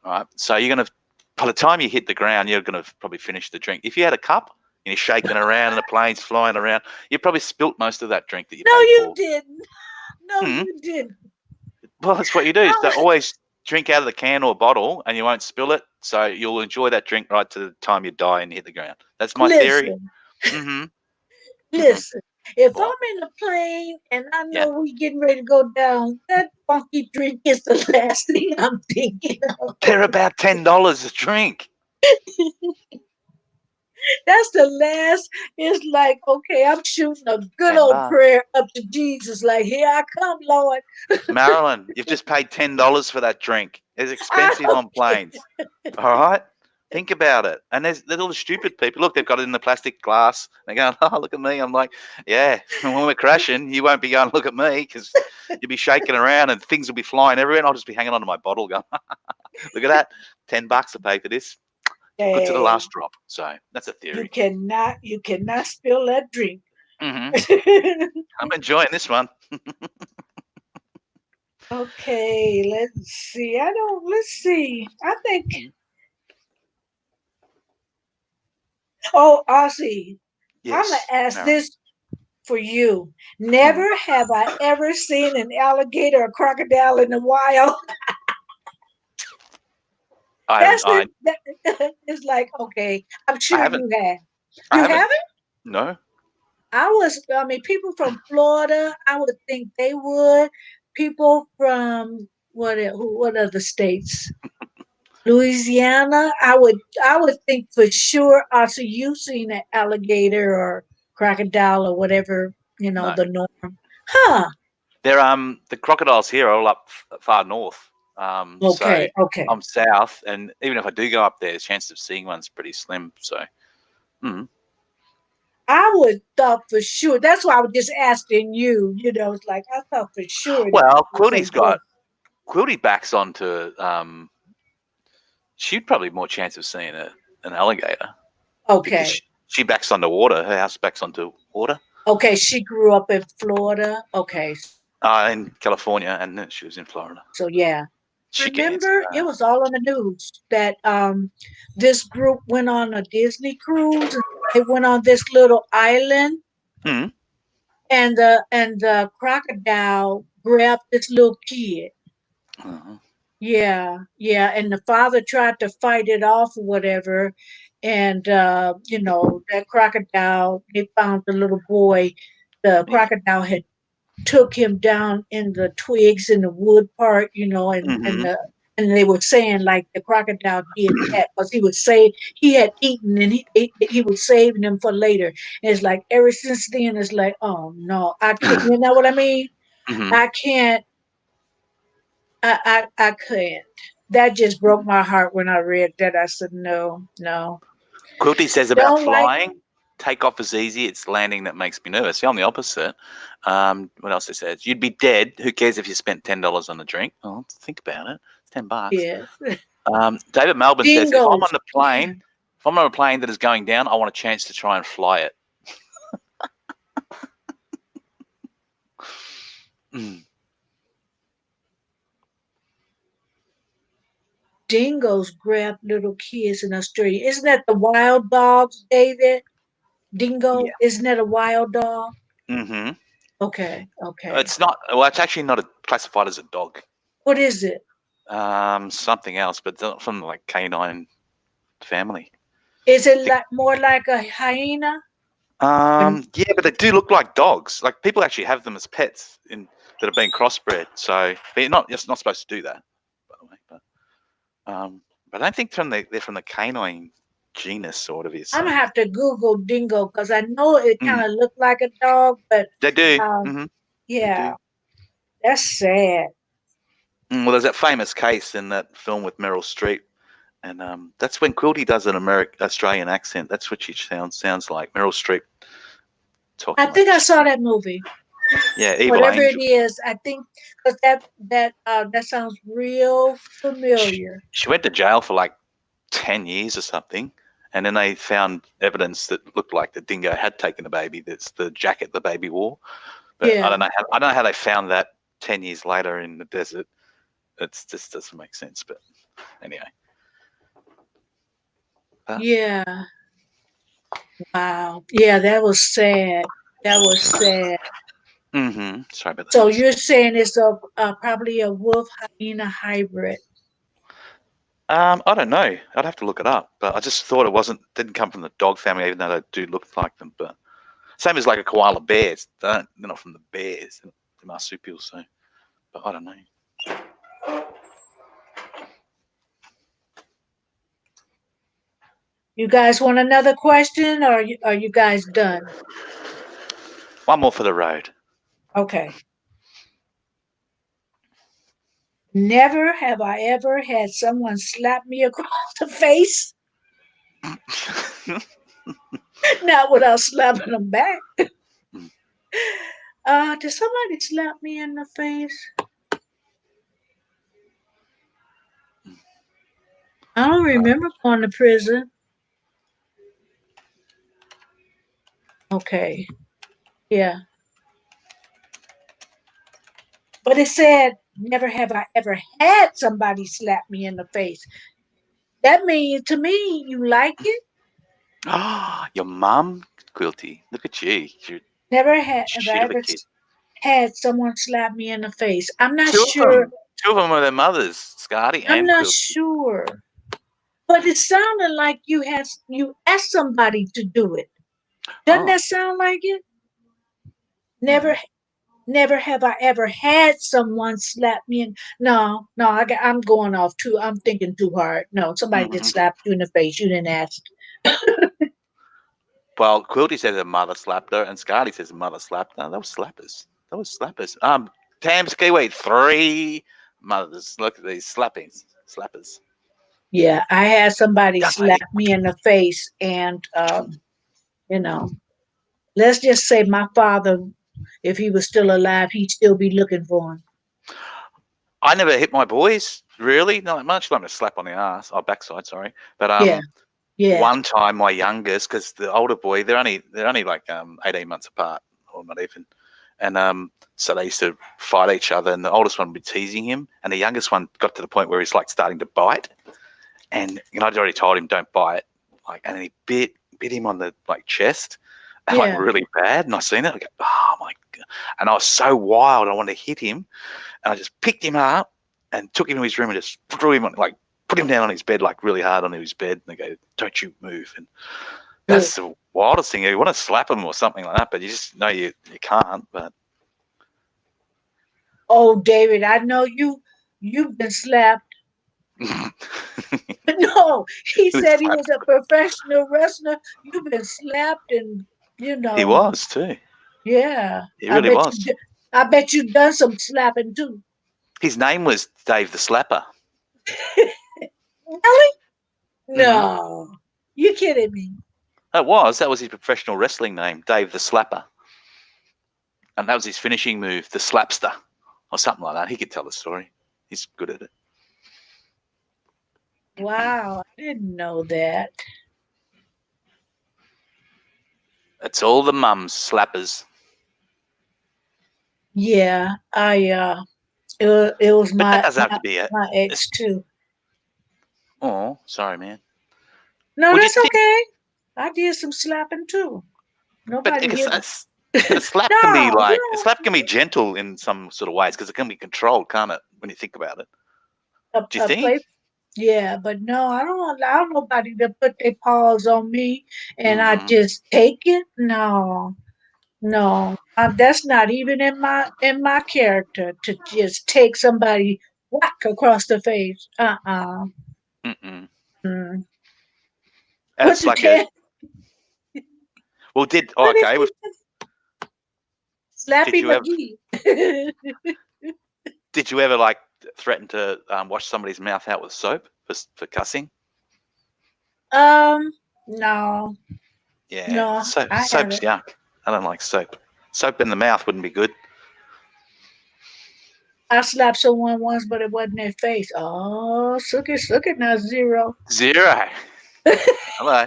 all right? So you're going to, by the time you hit the ground, you're going to probably finish the drink. If you had a cup and you're shaking around and the plane's flying around, you probably spilt most of that drink that you No, paid you for. didn't. No, Hmm. you didn't. Well, that's what you do. Is to I, always drink out of the can or bottle, and you won't spill it. So you'll enjoy that drink right to the time you die and hit the ground. That's my theory. listen, Mm-hmm. Mm-hmm. listen. If What? I'm in a plane and I Yeah. know we getting ready to go down, that funky drink is the last thing I'm thinking of. They're about $10 a drink. That's the last. It's like, okay, I'm shooting a good Ten old bucks. prayer up to Jesus. Like, here I come, Lord. Marilyn, you've just paid $10 for that drink. It's I expensive don't on planes. All right? Think about it. And there's all the stupid people. Look, they've got it in the plastic glass. They're going, oh, look at me. I'm like, yeah, when we're crashing, you won't be going, look at me, because you'll be shaking around and things will be flying everywhere. And I'll just be hanging onto my bottle going, look at that. $10 to pay for this. Good to the Hey, last drop. So that's a theory. you cannot spill that drink. Hmm. I'm enjoying this one. Okay, let's see. Let's see. I think, oh, Ozzy, I'm going Yes, to ask Marilyn. this for you. Hmm. Never have I ever seen an alligator or crocodile in the wild. That's I it. It's like, okay, I'm I sure haven't. you have. I You haven't. haven't? No. I mean, people from Florida, I would think they would. People from what other states? Louisiana, I would think for sure. Also, you've seen an alligator or crocodile or whatever, No. the norm. Huh? They're the crocodiles here are all up far north. So Okay, okay. I'm south, and even if I do go up there, the chance of seeing one's pretty slim. So mm. I would thought for sure. That's why I was just asking you. It's like I thought for sure that Well, you would say yes. Quilty backs onto she'd probably more chance of seeing an alligator because Okay, she backs onto water. Her house backs onto water. okay. She grew up in Florida. Okay, In California, and then she was in Florida. so yeah. She can answer Remember, it that. was all on the news that this group went on a Disney cruise and they went on this little island Hmm. and the crocodile grabbed this little kid. Uh-huh. Yeah, yeah, and the father tried to fight it off or whatever, and that crocodile. They found the little boy. The Yeah. crocodile had took him down in the twigs in the wood part, Hmm. and they were saying like the crocodile did that because he had eaten and he was saving him for later. And it's like ever since then it's like, oh no, I can't. You know what I mean? Hmm. I can't. I couldn't. That just broke my heart when I read that. I said no, no, Quilty says about don't like. flying, takeoff is easy. It's landing that makes me nervous. See, I'm the opposite. What else they said? You'd be dead. Who cares if you spent $10 on a drink? Oh, think about it. It's $10. Yes, David Melbourne says, dingoes. Yeah. if I'm on a plane that is going down, I want a chance to try and fly it. Mm. Dingoes grab little kids in Australia. Isn't that the wild dogs, David? Dingo? Yeah. Isn't that a wild dog? Hmm. Okay, okay. It's not. Well, it's actually not classified as a dog. What is it? Something else, but not from like canine family. Is it I think. like more like a hyena? Yeah, but they do look like dogs. Like people actually have them as pets that have been crossbred. So, but you're not supposed to do that, by the way. But But I don't think they're from the canine genus, sort of is. I'm So. gonna have to Google dingo because I know it Mm, kind of looked like a dog, but they do. um, Hmm. They yeah, do. that's sad. Well, there's that famous case in that film with Meryl Streep, and that's when Quilty does an Australian accent. That's what she sounds like. Meryl Streep I talking like think I this. saw that movie. Yeah, Evil Whatever it Angel. is, I think because that sounds real familiar. She went to jail for like 10 years or something, and then they found evidence that looked like the dingo had taken the baby. That's the jacket the baby wore. But I Yeah, don't know how they found that 10 years later in the desert. It just doesn't make sense. But anyway, but, yeah. Wow. Yeah, that was sad. That was sad. sorry about the So noise. you're saying it's a probably a wolf hyena hybrid. I don't know. I'd have to look it up. But I just thought it didn't come from the dog family, even though they do look like them. But same as like a koala bear. They're not from the bears. They're marsupials. So, but I don't know. You guys want another question, or are you guys done? One more for the road. Okay. Never have I ever had someone slap me across the face. Not without slapping them back. Did somebody slap me in the face? I don't remember going to prison. Okay. Yeah. But it said, never have I ever had somebody slap me in the face. That means to me, you like it. Your mum, Quilty. Look at you. You're a Never have I shit of a ever kid. had someone slap me in the face. I'm not Two of sure. them. Two of them were their mothers, Scarty I'm and not Quilty. sure. But it sounded like you asked somebody to do it. Doesn't Oh. that sound like it? Mm-hmm. Never, never have I ever had someone slap me. No, no, I'm going off too. I'm thinking too hard. No, somebody just Mm-hmm. slapped you in the face. You didn't ask. Well, Quilty says her mother slapped her, and Scarty says her mother slapped her. That was slappers. That was slappers. Tamski, wait, three mothers. Look at these slappings. Slappers. Yeah, I had somebody Young slap lady. me in the face, and you know, let's just say my father, if he was still alive, he'd still be looking for him. I never hit my boys, really, not that much. Like a slap on the ass, or backside, sorry. But Yeah, yeah, one time my youngest, because the older boy, they're only like 18 months apart, or not even, and so they used to fight each other, and the oldest one would be teasing him, and the youngest one got to the point where he's like starting to bite, and I'd already told him don't bite, like, and then he bit him on the like chest, and like yeah. really bad, and I seen it, I go, oh my god, and I was so wild, I wanted to hit him, and I just picked him up and took him to his room and just threw him on, like, put him down on his bed, like really hard on his bed. And they go, "Don't you move!" And Good. that's the wildest thing. You want to slap him or something like that, but you just know you can't. But Oh, David, I know you've been slapped. No, he said he was a professional wrestler. You've been slapped, and you he know, was too. yeah. He really was. I bet you done some slapping too. His name was Dave the Slapper. Really? Hmm. No, you kidding me? That was his professional wrestling name, Dave the Slapper, and that was his finishing move, the Slapster, or something like that. He could tell the story. He's good at it. Wow, I didn't know that. It's all the mums slappers. Yeah, it was But that doesn't have to be it. my ex It's, too. oh, sorry, man. No, Would you that's think? okay. I did some slapping too. But Nobody hit me. a slap can be No, like a you slap can be gentle in some sort of ways because it can be controlled, can't it? When you think about it, don't do you a think? play. Yeah, but no, I don't allow nobody to put their paws on me and I Hmm. just take it. No, no, that's not even in my character to just take somebody whack across the face. What It's you like a can't? well. What is Okay? he? Did Slappy you ever McGee. like threaten to wash somebody's mouth out with soap for cussing? um, no, Yeah, no, I soap's haven't. yuck. I don't like soap. Soap in the mouth wouldn't be good. I slapped someone once, but it wasn't their face. Oh, suck it now, zero. Zero. Hello.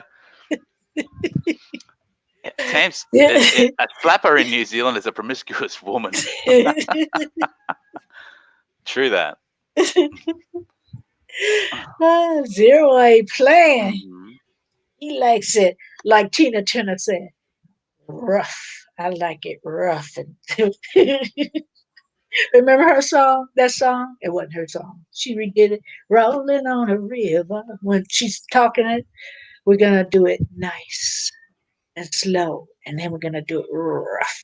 Tam's Yeah. a slapper in New Zealand is a promiscuous woman. True that. Zero ain't playing. Mm-hmm. He likes it, like Tina Turner said, rough. I like it rough. Remember her song? That song? It wasn't her song. She redid it. Rolling on a river. When she's talking it, we're gonna do it nice and slow, and then we're gonna do it rough.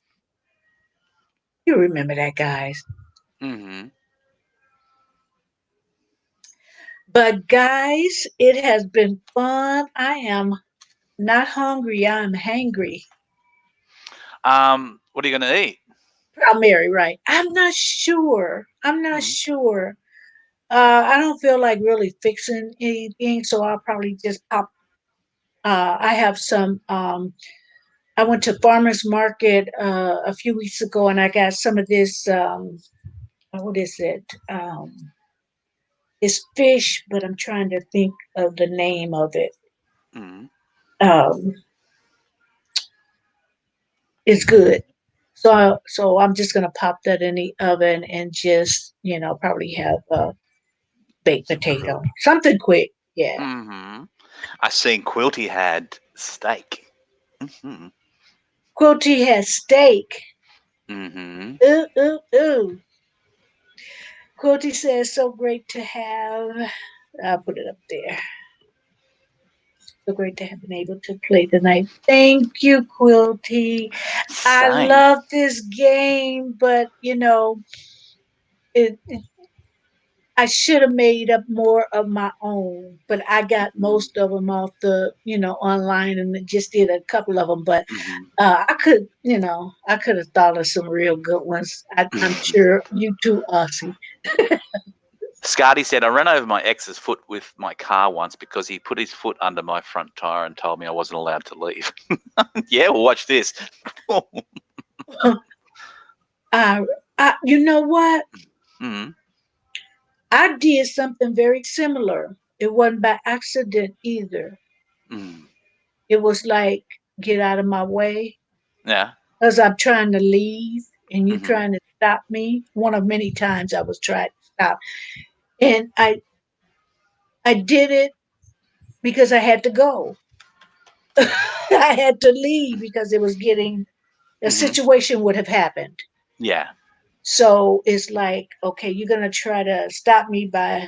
You remember that, guys? Mm-hmm. But guys, it has been fun. I am not hungry. I'm hangry. What are you going to eat? Primary, right? I'm not sure. I'm not Mm-hmm. sure. I don't feel like really fixing anything, so I'll probably just pop. I have some. I went to farmers market a few weeks ago, and I got some of this. What is it? It's fish, but I'm trying to think of the name of it. Mm-hmm. Um, it's good. So I'm just gonna pop that in the oven and just probably have baked Some quilt. potato, something quick. Yeah, Mm-hmm. I seen Quilty had steak. Mm-hmm. Quilty has steak. Mm-hmm. Ooh ooh ooh. Quilty says so great to have. I'll put it up there. So great to have been able to play tonight. Thank you, Quilty. I Same. love this game, but it I should have made up more of my own, but I got Mm-hmm. most of them off online and just did a couple of them. But I could have thought of some real good ones. I'm Mm-hmm. sure you too, Aussie. Scotty said, I ran over my ex's foot with my car once because he put his foot under my front tire and told me I wasn't allowed to leave. Yeah, well, watch this. I, you know what? Mm-hmm. I did something very similar. It wasn't by accident either. Mm. It was like, get out of my way, Yeah. because I'm trying to leave and you Mm-hmm. trying to stop me. One of many times I was trying to stop. And I did it because I had to go. I had to leave because it was getting a Mm-hmm. situation would have happened. Yeah. So it's like, okay, you're gonna try to stop me by,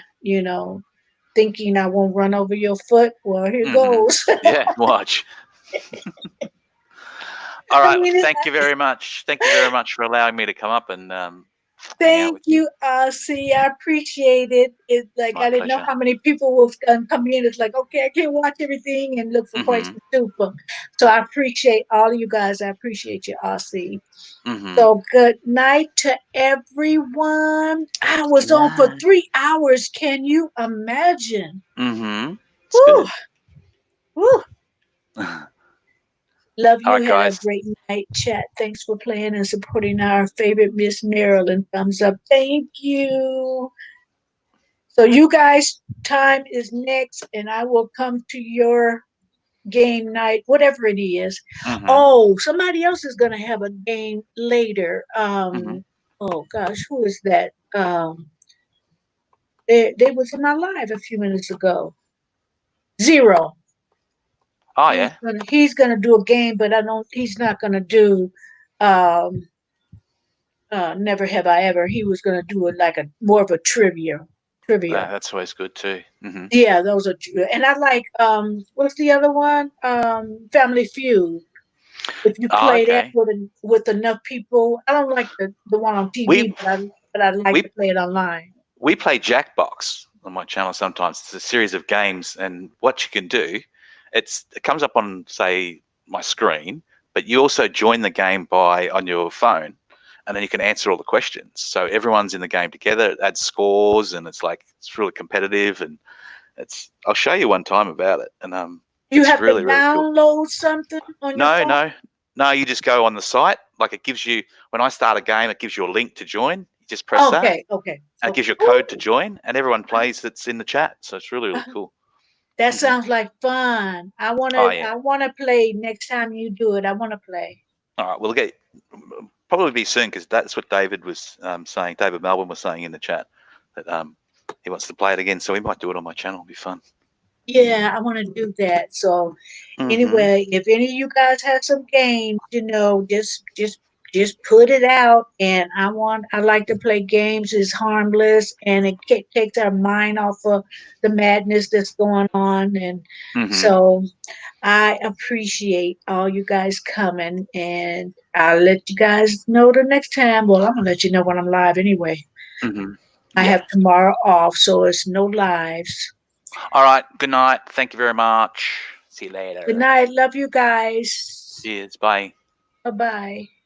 thinking I won't run over your foot. Well, here Mm-hmm. goes. Yeah, watch. All I right. mean, Thank you very much. Thank you very much for allowing me to come up and hang out thank with you. you, see, I appreciate it. It's It's like my I didn't know pleasure. how many people will come in. It's like, okay, I can't watch everything and look for Mm-hmm. questions too. So I appreciate all of you guys. I appreciate you, RC. Mm-hmm. So good night to everyone. I was Good on for night. 3 hours. Can you imagine? Mm-hmm. It's Whew, good. whew. All Love you. right, Had a guys. great night, chat. Thanks for playing and supporting our favorite Miss Marilyn. Thumbs up. Thank you. So you guys, time is next, and I will come to your game night, whatever it is. Mm-hmm. Oh, somebody else is gonna have a game later. Mm-hmm. Oh gosh, who is that? They was in my live a few minutes ago. Zero. Oh, He's yeah. gonna he's gonna do a game, but I don't. He's not gonna do. Um, Never have I ever. He was gonna do it like a more of a trivia. That's always good too. Mm-hmm. Yeah, those are, and I like what's the other one? Family Feud. If you Oh, play that okay. with enough people, I don't like the one on We TV, but I like we to play it online. we play Jackbox on my channel sometimes. It's a series of games, and what you can do it comes up on, say, my screen, but you also join the game on your phone, and then you can answer all the questions. So everyone's in the game together. It adds scores, and it's really competitive, and I'll show you one time about it, and You it's have to really, really cool. download something on your No, phone? no, no. You just go on the site. Like, it gives you, when I start a game, it gives you a link to join. You just press that, Okay, okay. and it So, gives you a code to join, and everyone plays that's in the chat. So it's really, really cool. that Hmm. sounds like fun. I Oh wanna yeah. I wanna play next time you do it. I wanna play. All right. We'll probably be soon, because that's what David was saying. David Melbourne was saying in the chat that he wants to play it again. So we might do it on my channel. It'll be fun. Yeah, I want to do that. So Hmm. anyway, if any of you guys have some games, just put it out. And I like to play games. It's harmless and it takes our mind off of the madness that's going on. And Hmm. so I appreciate all you guys coming, and I'll let you guys know the next time. Well, I'm gonna let you know when I'm live anyway. Hmm. I Yeah. have tomorrow off, so it's no lives. All right. Good night. Thank you very much. See you Good later. night. Love you guys. Cheers. Bye. Bye bye.